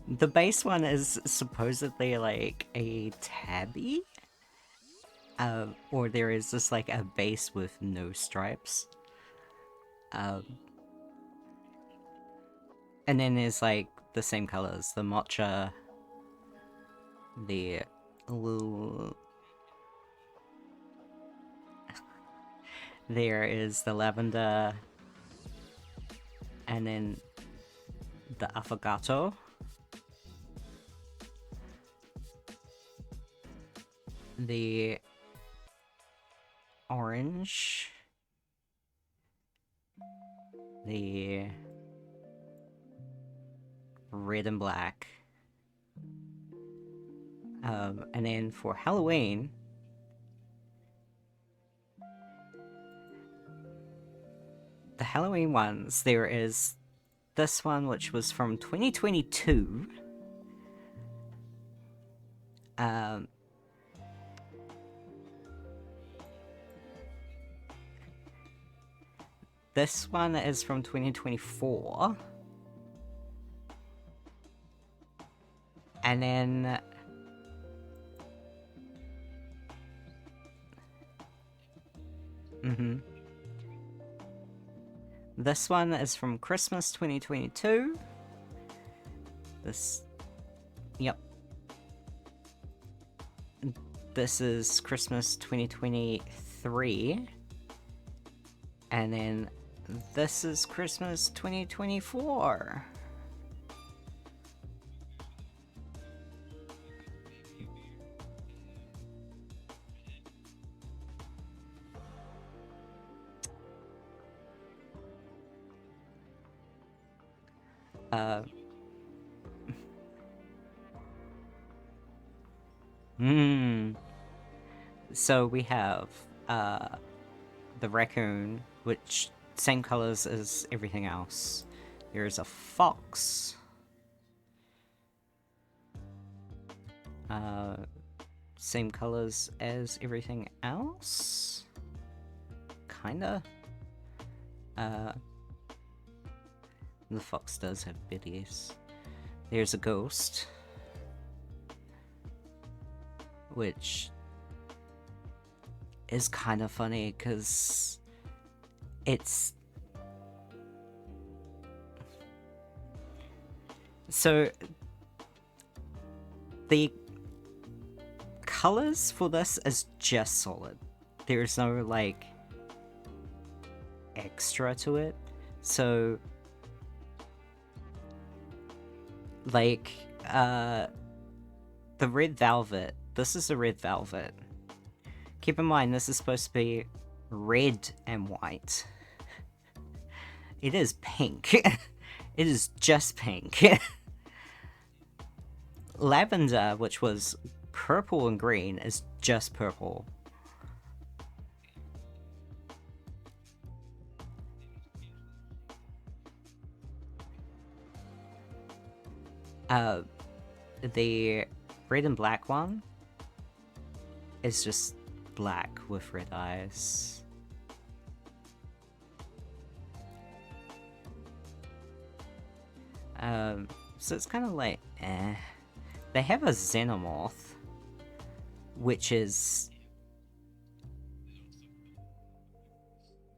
the base one is supposedly like a tabby? Or there is just like a base with no stripes. And then there's like the same colors, the matcha, the little... There is the lavender, and then the affogato. The orange. The red and black. And then for Halloween, the Halloween ones, there is this one which was from 2022. This one is from 2024. And then... This one is from Christmas 2022. Yep. This is Christmas 2023. And then this is Christmas 2024. So we have the raccoon, which same colors as everything else. There's a fox. Same colors as everything else. Kinda. The fox does have biddies. There's a ghost, which is kind of funny because it's... So, the colors for this is just solid. There's no, like, extra to it. So, like, the red velvet. This is the red velvet. Keep in mind, this is supposed to be red and white. It is pink. It is just pink. Lavender, which was purple and green, is just purple. The red and black one is just black with red eyes. So it's kind of like, eh. They have a xenomorph, which is...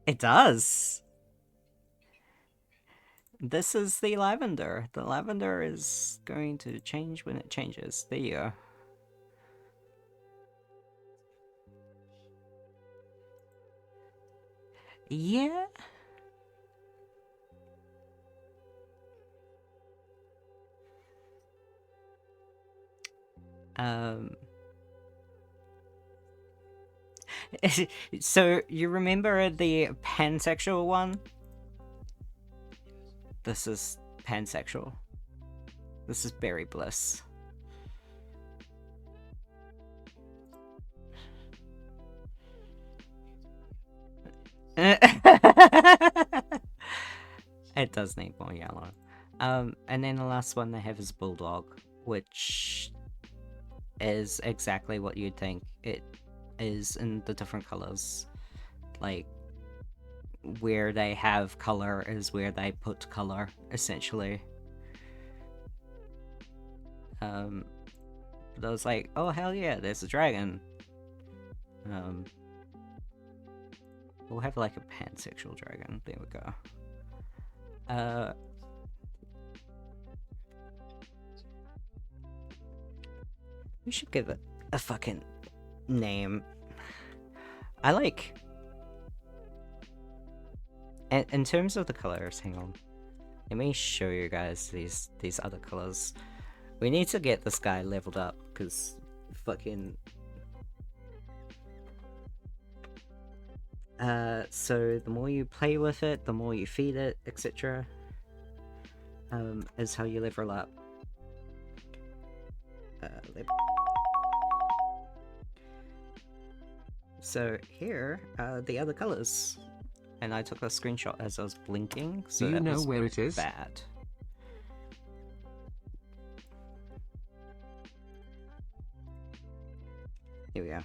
It does! This is the lavender. The lavender is going to change when it changes. There you go. Yeah. So you remember the pansexual one? this is pansexual. This is berry bliss. It does need more yellow. And then the last one they have is bulldog, which is exactly what you'd think it is in the different colors. Like, where they have color is where they put color, essentially. But I was like, oh hell yeah, there's a dragon. We'll have like a pansexual dragon. There we go. We should give it a fucking name. I like... In terms of the colors, hang on. Let me show you guys these other colors. We need to get this guy leveled up, because fucking... so the more you play with it, the more you feed it, etc. Is how you level up. So here are the other colors. And I took a screenshot as I was blinking, so do you know was where it is? Bad. Here we go.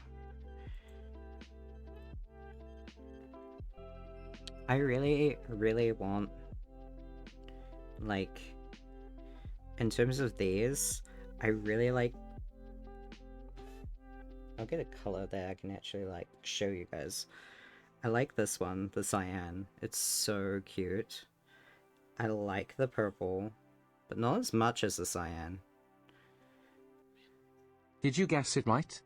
I really, really want, like, in terms of these, I really like... I'll get a color that I can actually, like, show you guys. I like this one, the cyan. It's so cute. I like the purple, but not as much as the cyan. Did you guess it right?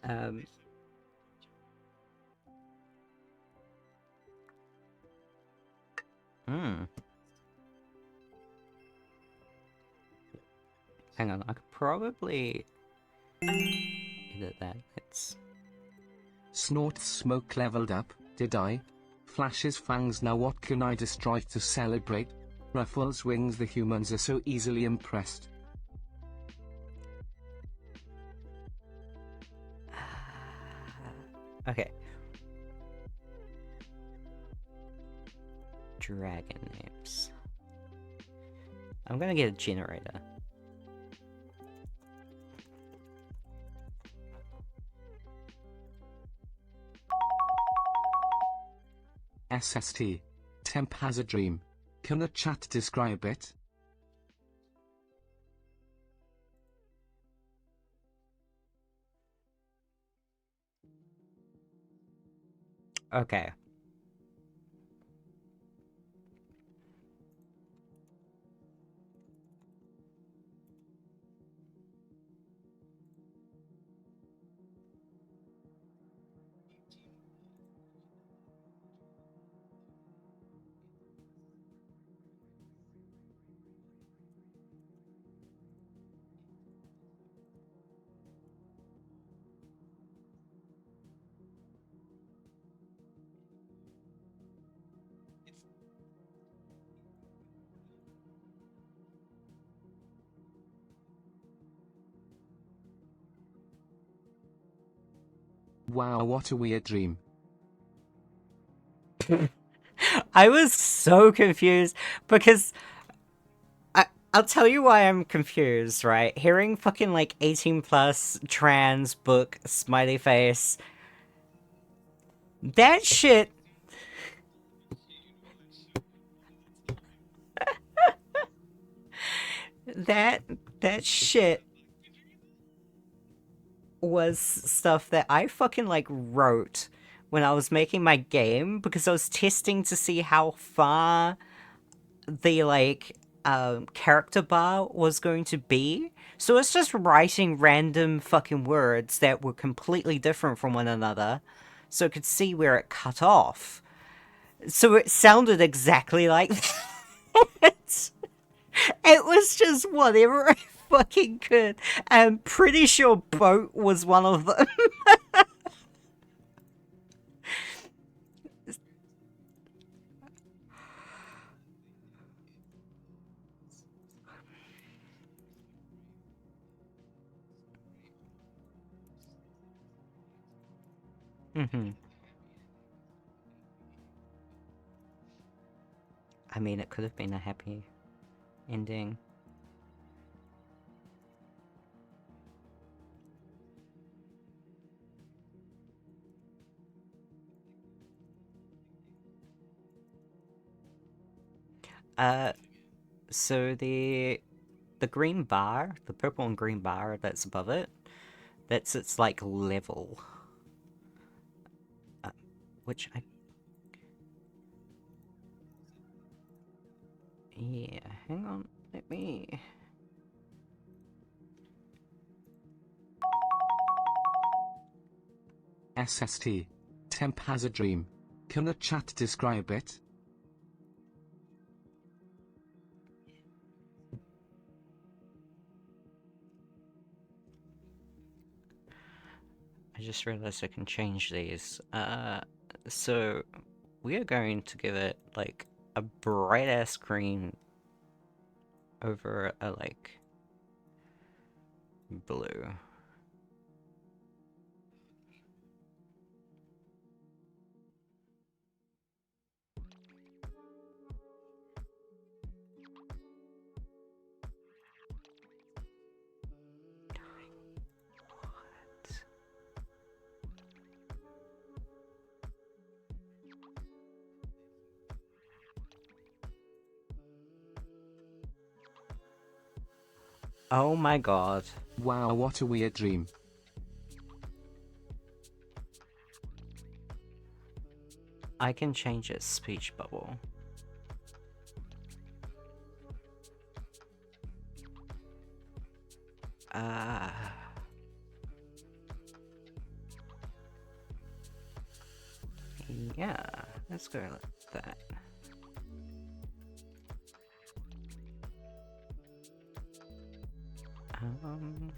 um... Hang on, I could probably edit that. It's... Snort's smoke leveled up, did I? Flash's fangs, now what can I destroy to celebrate? Ruffles wings, the humans are so easily impressed. Okay. Dragon names. I'm gonna get a generator. SST. Temp has a dream. Can a chat describe it? Okay. Wow, what a weird dream. I was so confused because I'll tell you why I'm confused, right? Hearing fucking like 18 plus trans book smiley face. That shit. that shit was stuff that I fucking like wrote when I was making my game because I was testing to see how far the like character bar was going to be. So it's just writing random fucking words that were completely different from one another so I could see where it cut off. So it sounded exactly like that. It was just whatever I fucking could. I'm pretty sure boat was one of them. Mm-hmm. I mean, it could have been a happy ending. So the green bar, the purple and green bar that's above it, that's its like level. Which I yeah, hang on, let me. SST. Temp has a dream. Can a chat describe it? I just realized I can change these. So we are going to give it like a bright ass green over a like blue. What? Oh my god. Wow, what a weird dream. I can change its speech bubble. Yeah, let's go like that. Um,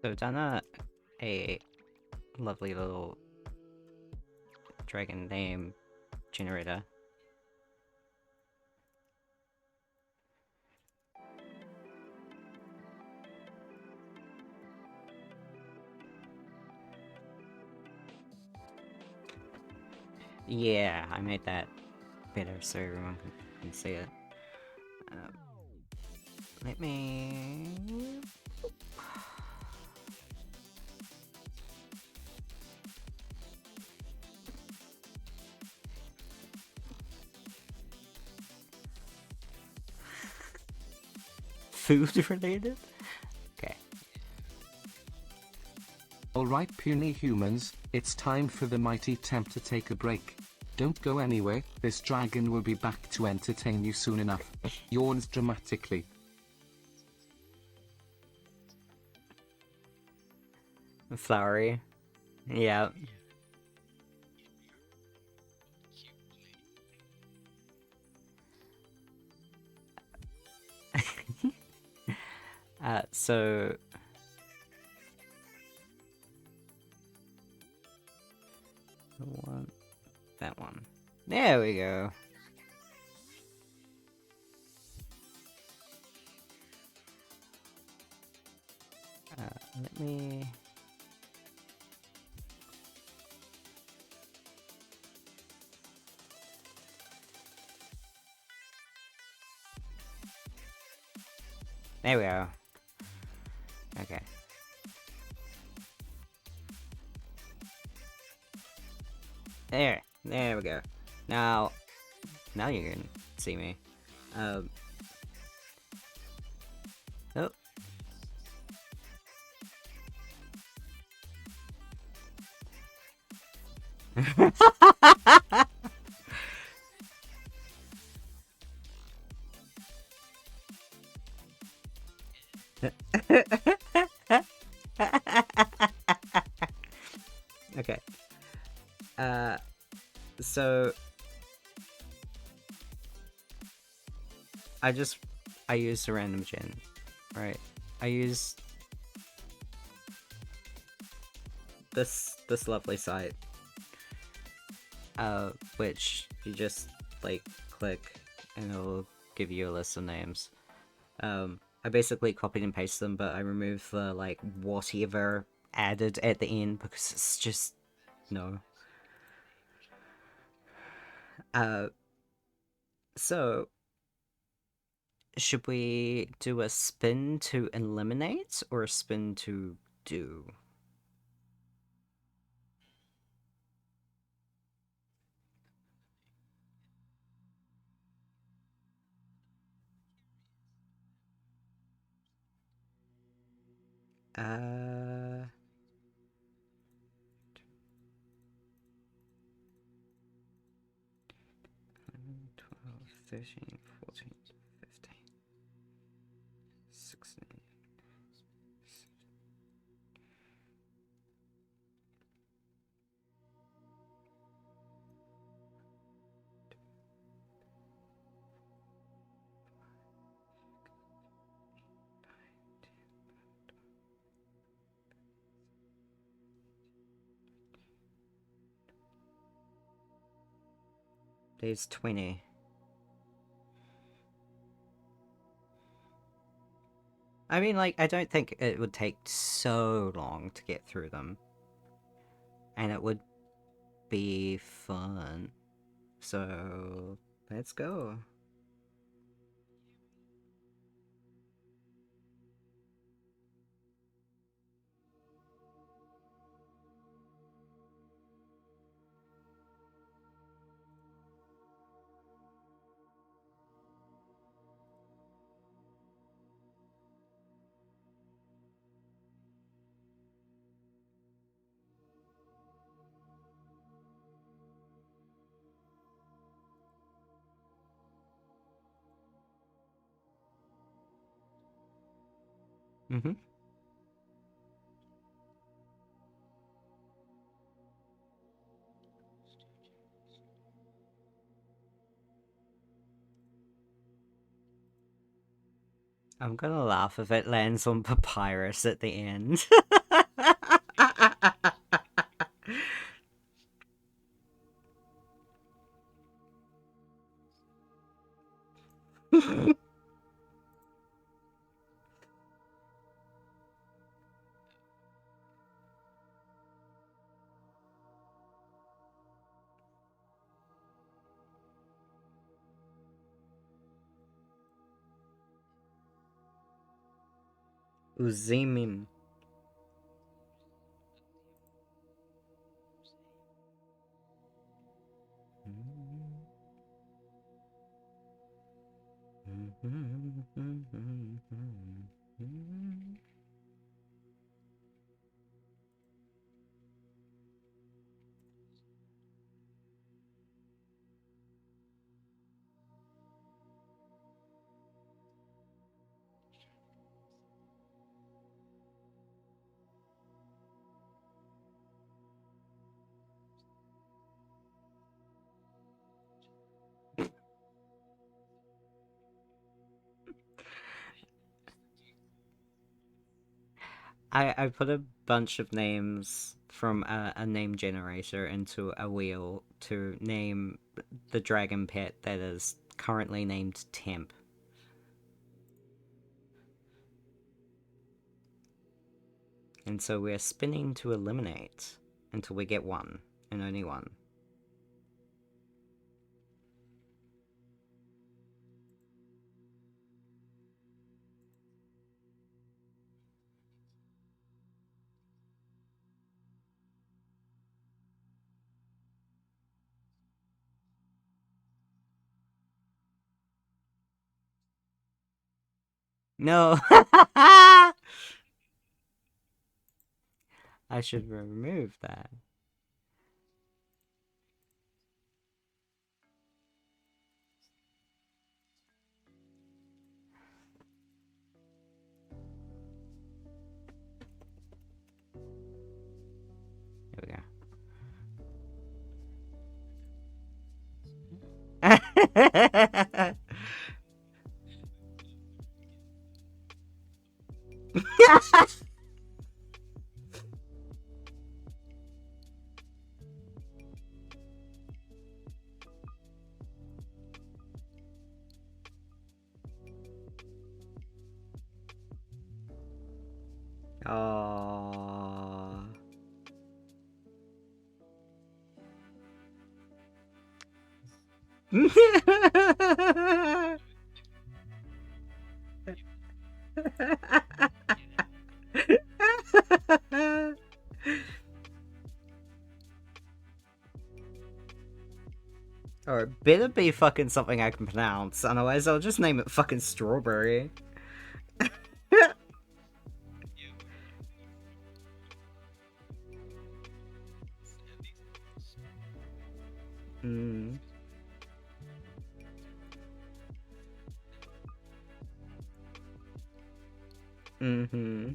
so I've done a lovely little dragon name generator. Yeah, I made that better so everyone can see it. Let me... food related? Okay. Alright puny humans, it's time for the mighty temp to take a break. Don't go anywhere, this dragon will be back to entertain you soon enough. Yawns dramatically. Flowery. Yeah. So that one. There we go. Let me. There we go. Okay. There we go. Now you can see me. Oh. Okay. So I used a random gen, right? I used this lovely site, which you just like click and it'll give you a list of names. I basically copied and pasted them, but I removed the like whatever added at the end because it's just no. So should we do a spin to eliminate or a spin to do? Uh... 12, 13, 14, 15, 16. There's 20. I mean, like, I don't think it would take so long to get through them. And it would be fun. So, let's go. Mm-hmm. I'm gonna laugh if it lands on Papyrus at the end. Uzimim. I put a bunch of names from a name generator into a wheel to name the dragon pet that is currently named Temp. And so we're spinning to eliminate until we get one, and only one. No! I should remove that. There we go. Aww. Or it better be fucking something I can pronounce, otherwise I'll just name it fucking Strawberry. Mm. Mm-hmm.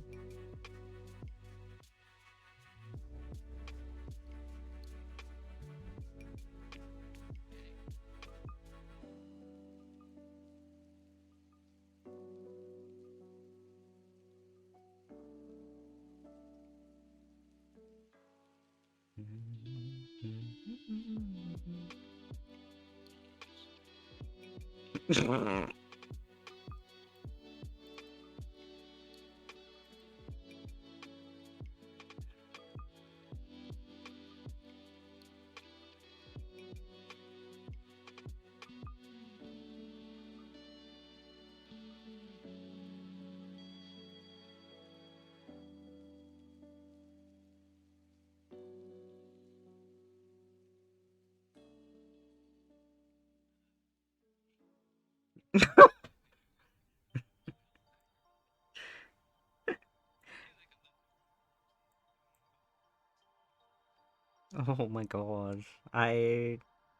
Oh my god. I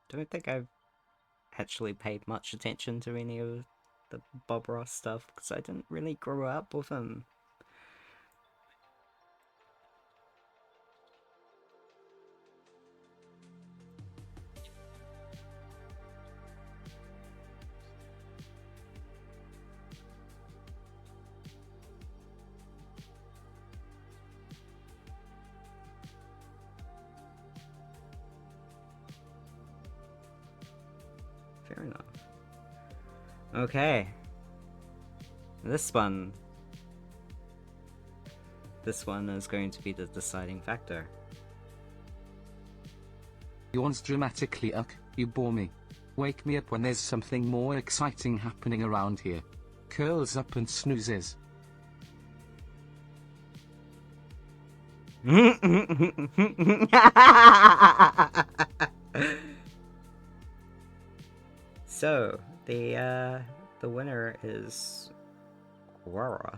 don't think I've actually paid much attention to any of the Bob Ross stuff because I didn't really grow up with him. Fair enough. Okay. This one is going to be the deciding factor. Yawns dramatically. You bore me. Wake me up when there's something more exciting happening around here. Curls up and snoozes. So, the the winner is Quora.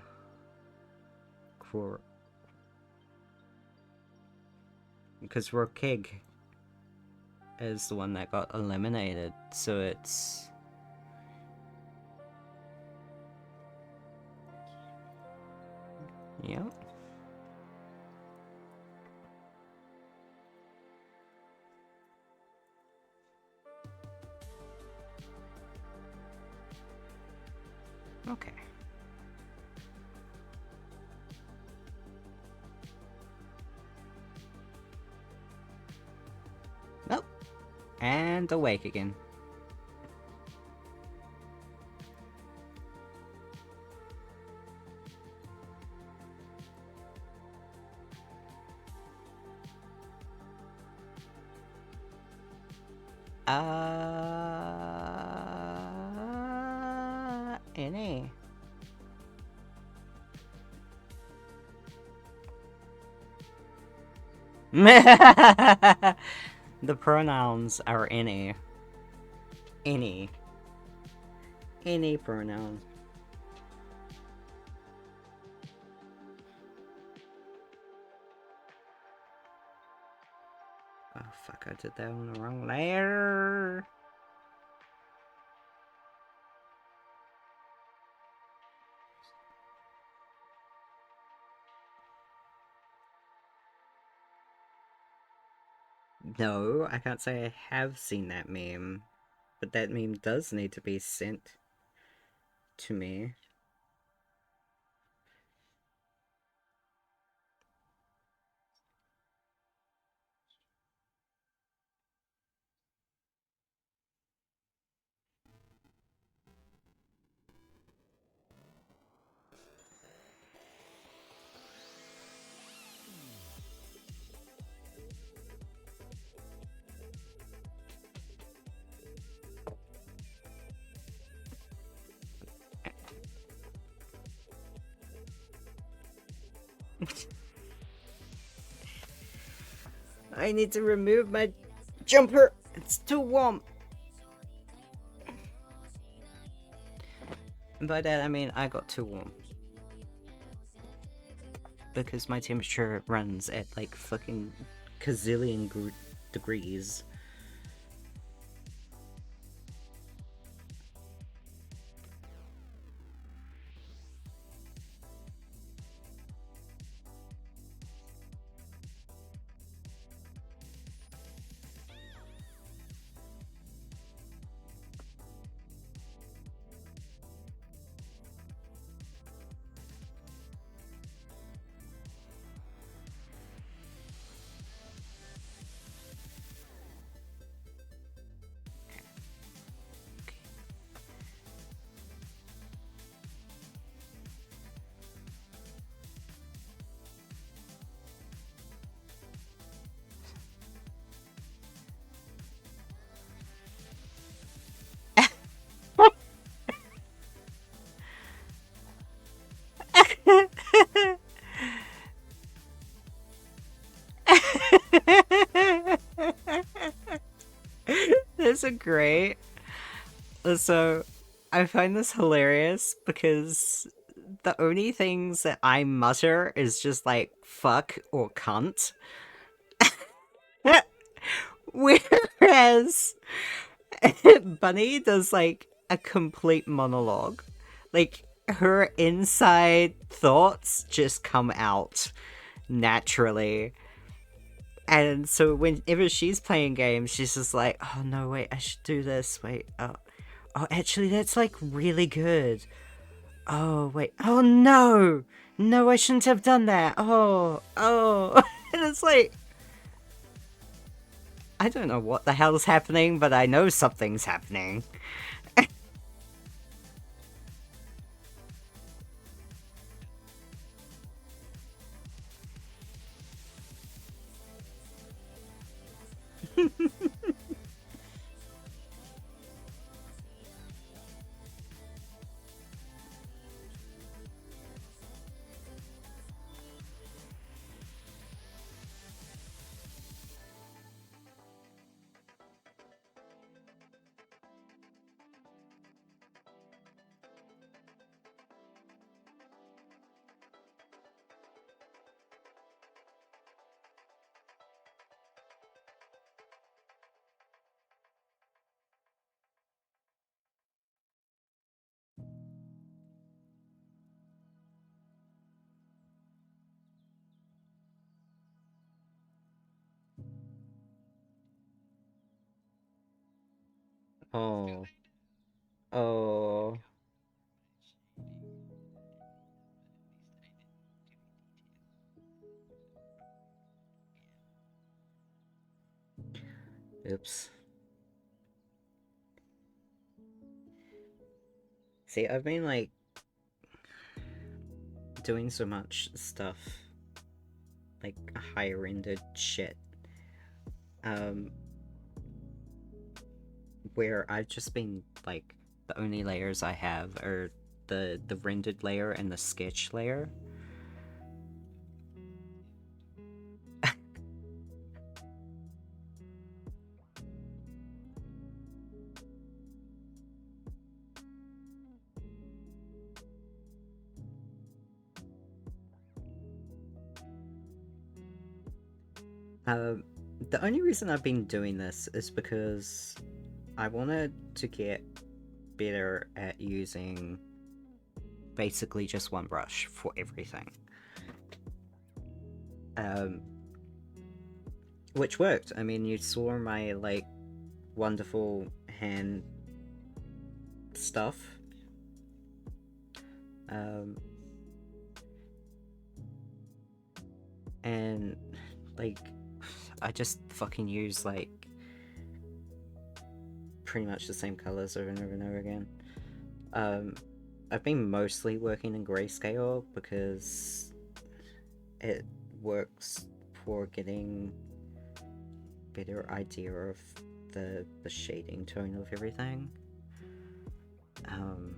Because Rokig is the one that got eliminated, so it's... Yep. Okay. Nope. And awake again. Any. The pronouns are any. Any. Any pronoun. Oh fuck, I did that on the wrong layer. No, I can't say I have seen that meme. But that meme does need to be sent to me. I need to remove my jumper. It's too warm. And by that I mean I got too warm. Because my temperature runs at like fucking gazillion degrees. Those are great. So, I find this hilarious because the only things that I mutter is just like fuck or cunt. Whereas Bunny does like a complete monologue. Like her inside thoughts just come out naturally. And so whenever she's playing games, she's just like, oh no, wait, I should do this. Wait, oh, actually, that's like really good. Oh, wait, oh no, no, I shouldn't have done that. Oh, and it's like, I don't know what the hell's happening, but I know something's happening. Oh. Oh. Oops. See, I've been like doing so much stuff, like higher rendered shit, um, where I've just been like the only layers I have are the rendered layer and the sketch layer. Um, the only reason I've been doing this is because I wanted to get better at using basically just one brush for everything. Um, which worked. I mean, you saw my like wonderful hand stuff. Um, and like I just fucking use like pretty much the same colors over and over and over again. I've been mostly working in grayscale because it works for getting better idea of the shading tone of everything. Um,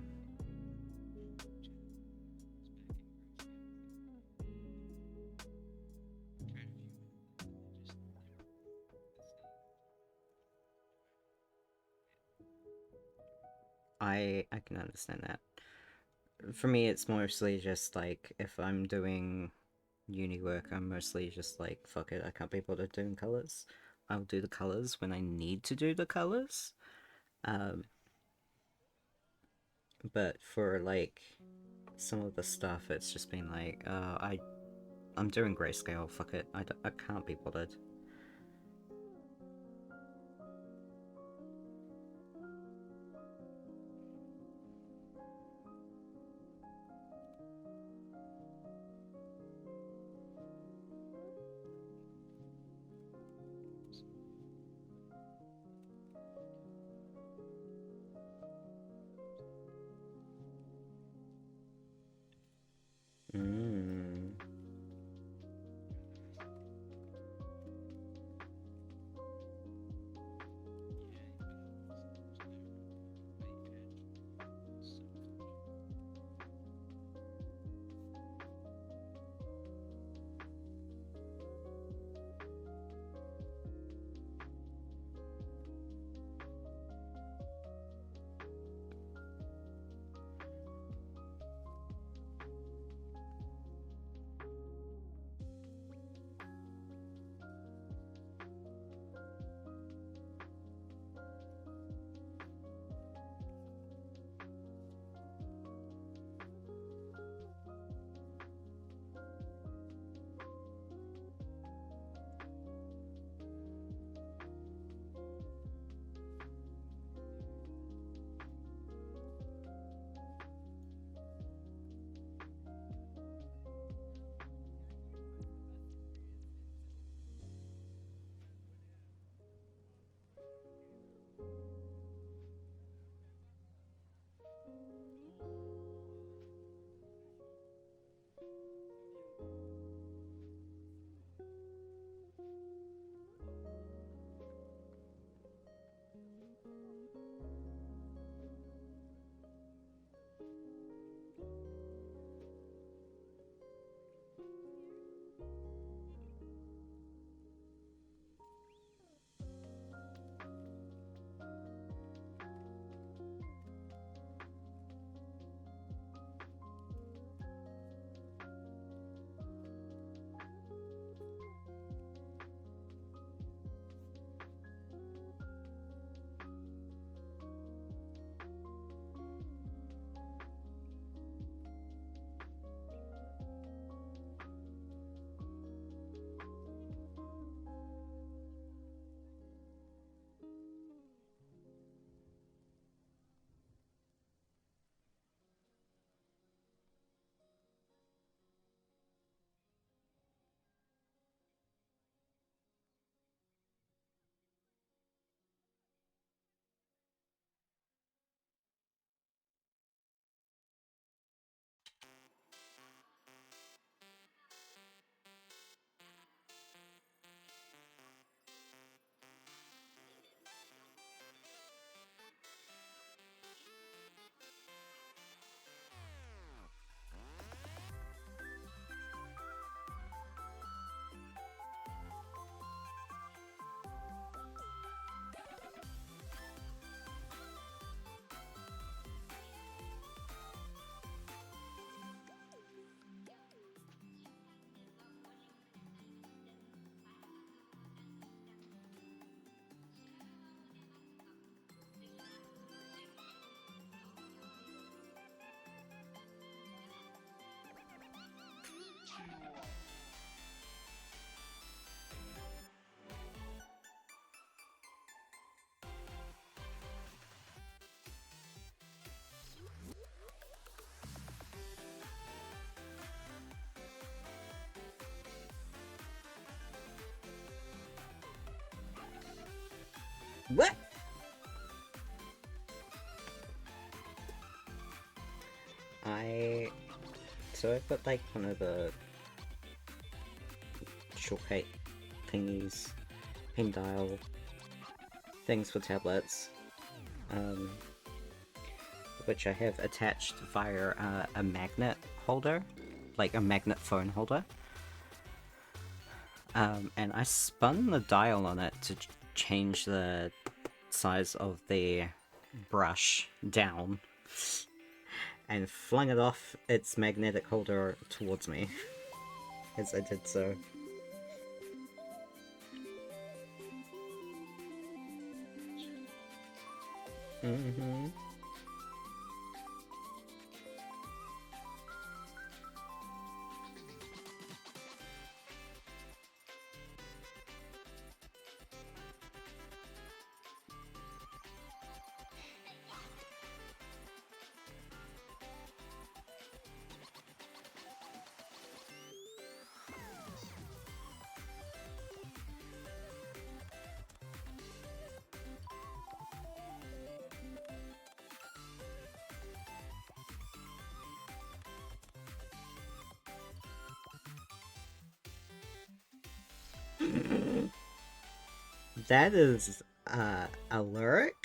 I can understand that. For me, it's mostly just like if I'm doing uni work, I'm mostly just like fuck it. I can't be bothered doing colors. I'll do the colors when I need to do the colors. Um, but for like some of the stuff, it's just been like, I'm doing grayscale. Fuck it. I can't be bothered. Mm. What? So I've got like one of the shortcut thingies, pin dial things for tablets, which I have attached via a magnet holder, like a magnet phone holder. And I spun the dial on it to change the size of the brush down and flung it off its magnetic holder towards me as I did so. Mm-hmm. That is a lyric?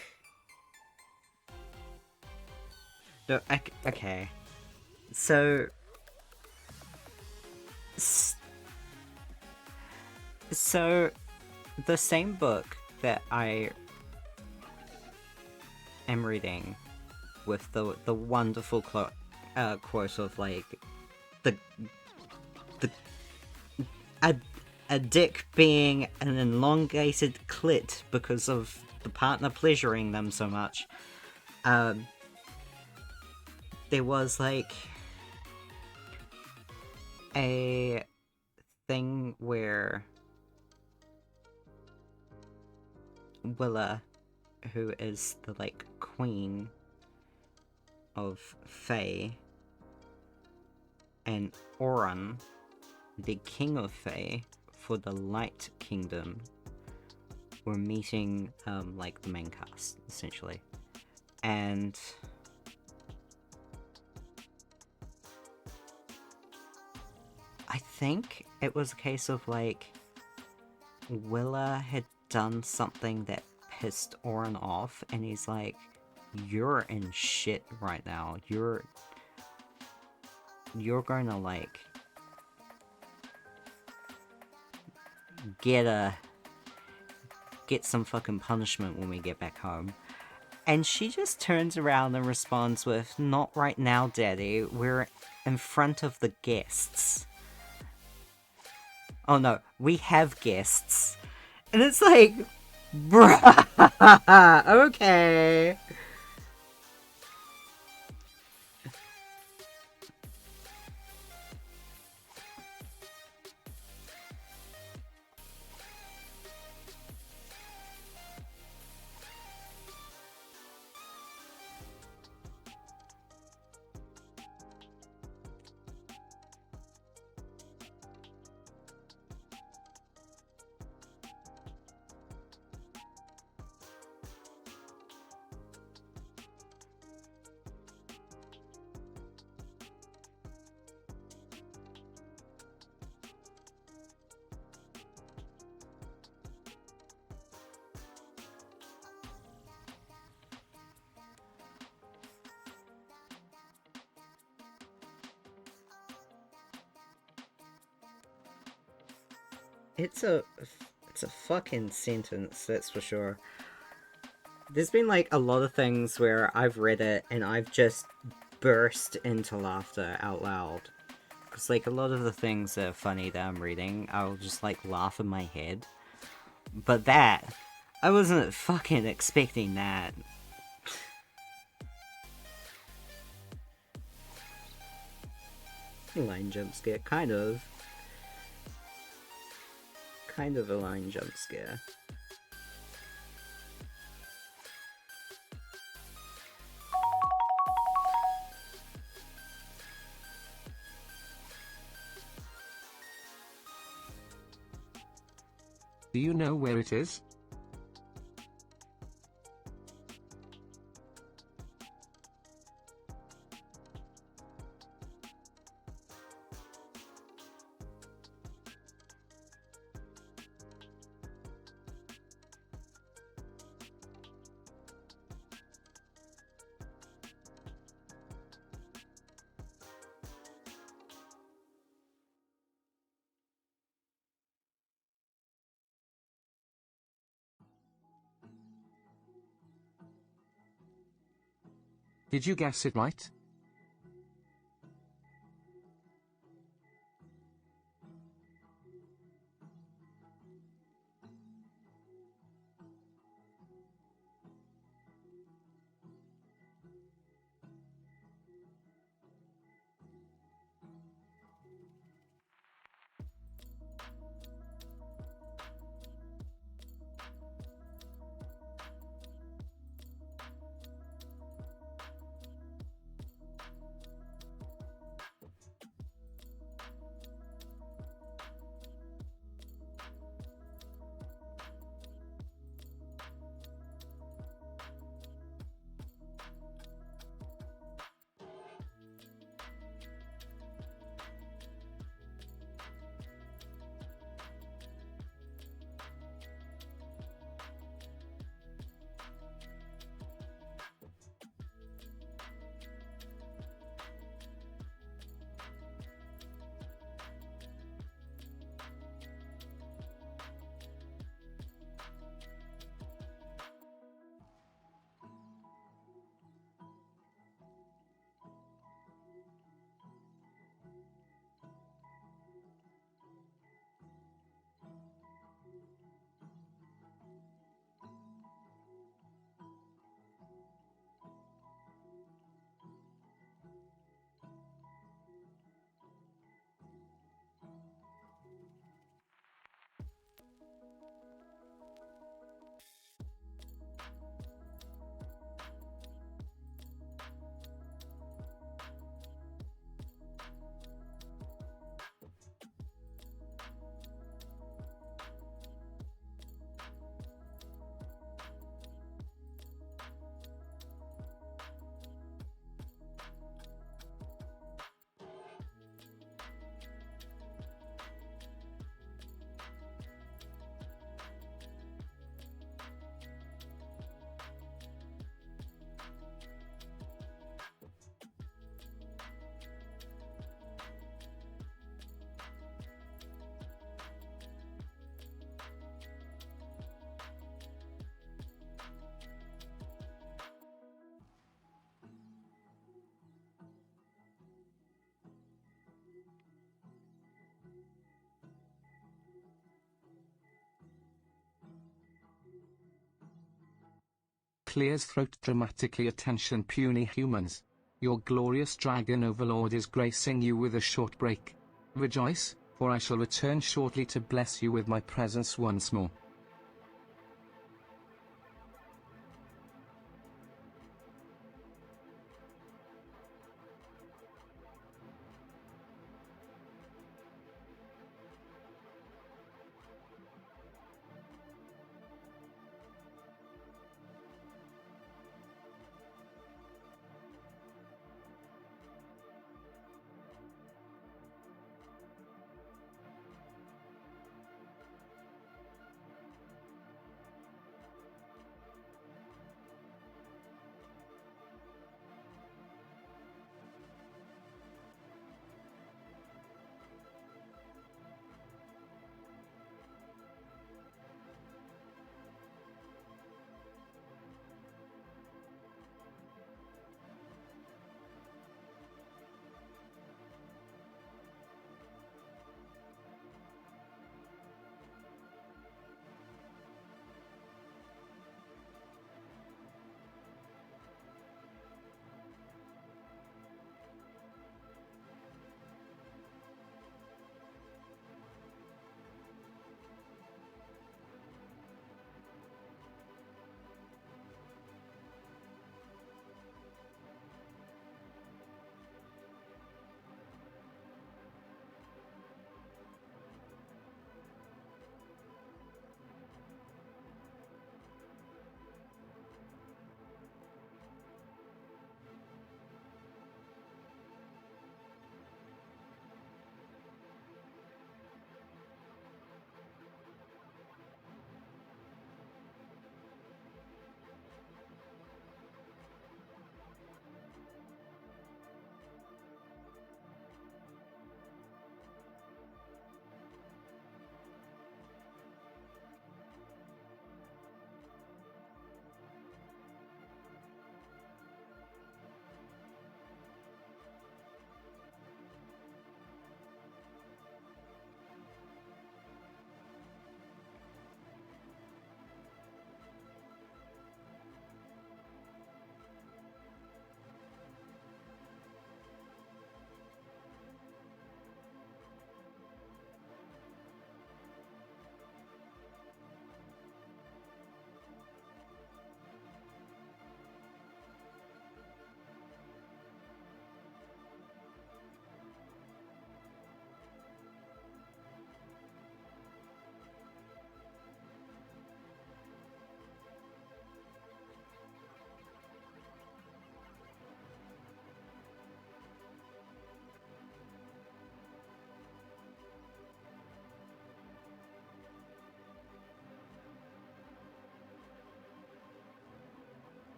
No, okay. So the same book that I am reading with the wonderful quote of like the a dick being an elongated clit because of the partner pleasuring them so much. There was like a thing where Willa, who is the like queen of Fae, and Oran, the king of Fae for the Light Kingdom, were meeting like the main cast essentially, and I think it was a case of like Willa had done something that pissed Orin off, and he's like, "You're in shit right now. You're gonna like get some fucking punishment when we get back home." And she just turns around and responds with, "Not right now, Daddy. We're in front of the guests." Oh no, we have guests. And it's like, bruh, okay. It's a fucking sentence, that's for sure. There's been like a lot of things where I've read it and I've just burst into laughter out loud. Because like a lot of the things that are funny that I'm reading, I'll just like laugh in my head. But that, I wasn't fucking expecting that. Line jump scare, kind of. Kind of a line jump scare. Do you know where it is? Did you guess it right? Clears throat dramatically. Attention puny humans. Your glorious dragon overlord is gracing you with a short break. Rejoice, for I shall return shortly to bless you with my presence once more.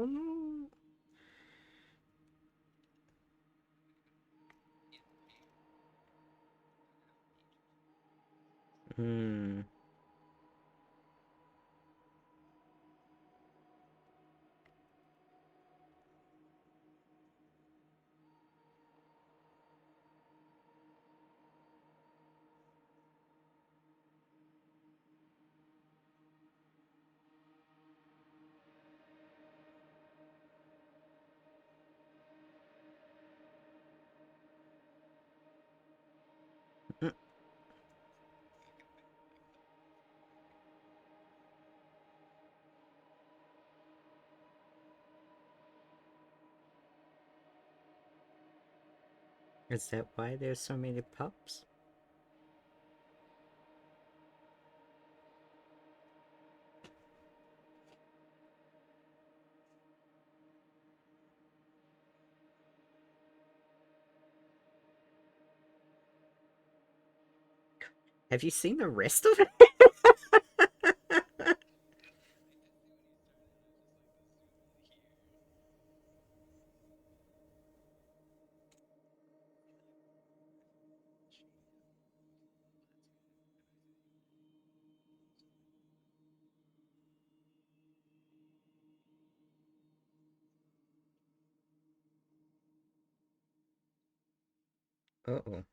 no. Hmm. Is that why there's so many pups? Have you seen the rest of it? Uh-oh.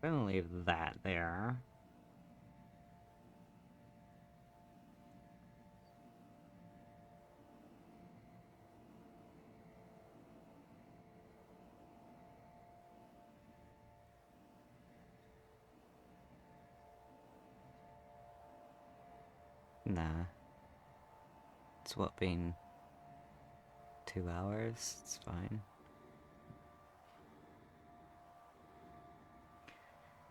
I'm gonna leave that there. Nah. It's what, been 2 hours? It's fine.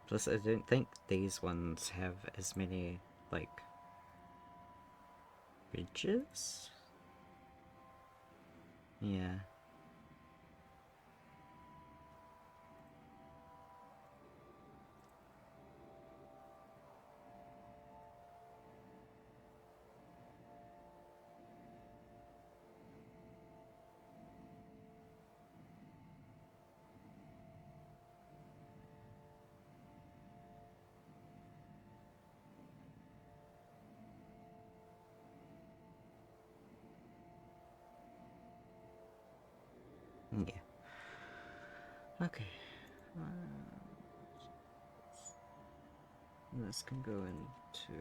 Plus, I don't think these ones have as many, like, ridges? Yeah. Yeah. Okay. This can go into...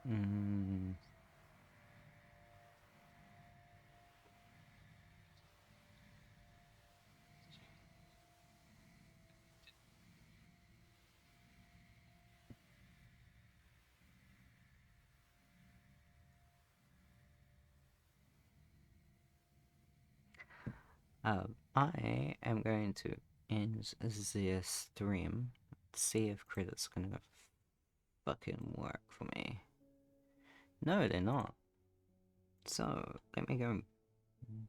Mm. I am going to end the stream. See if credits gonna fucking work for me. No, they're not. So, let me go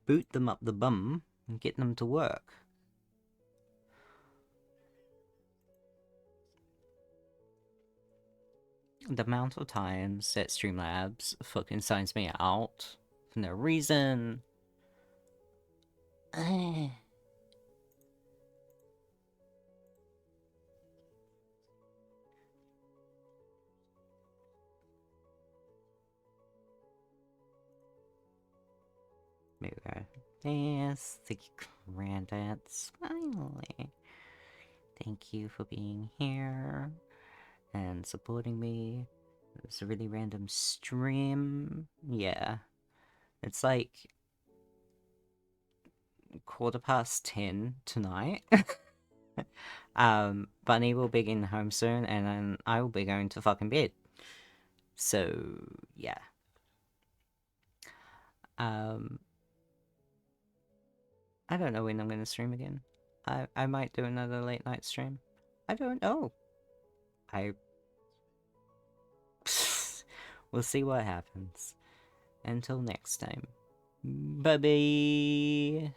boot them up the bum and get them to work. The amount of times that Streamlabs fucking signs me out for no reason. Maybe we go. Yes, the credits. Finally. Thank you for being here and supporting me. It's a really random stream. Yeah. It's like 10:15 tonight. Bunny will be getting home soon, and then I will be going to fucking bed. So, yeah. I don't know when I'm gonna stream again. I might do another late night stream. I don't know. We'll see what happens. Until next time. Bye bye.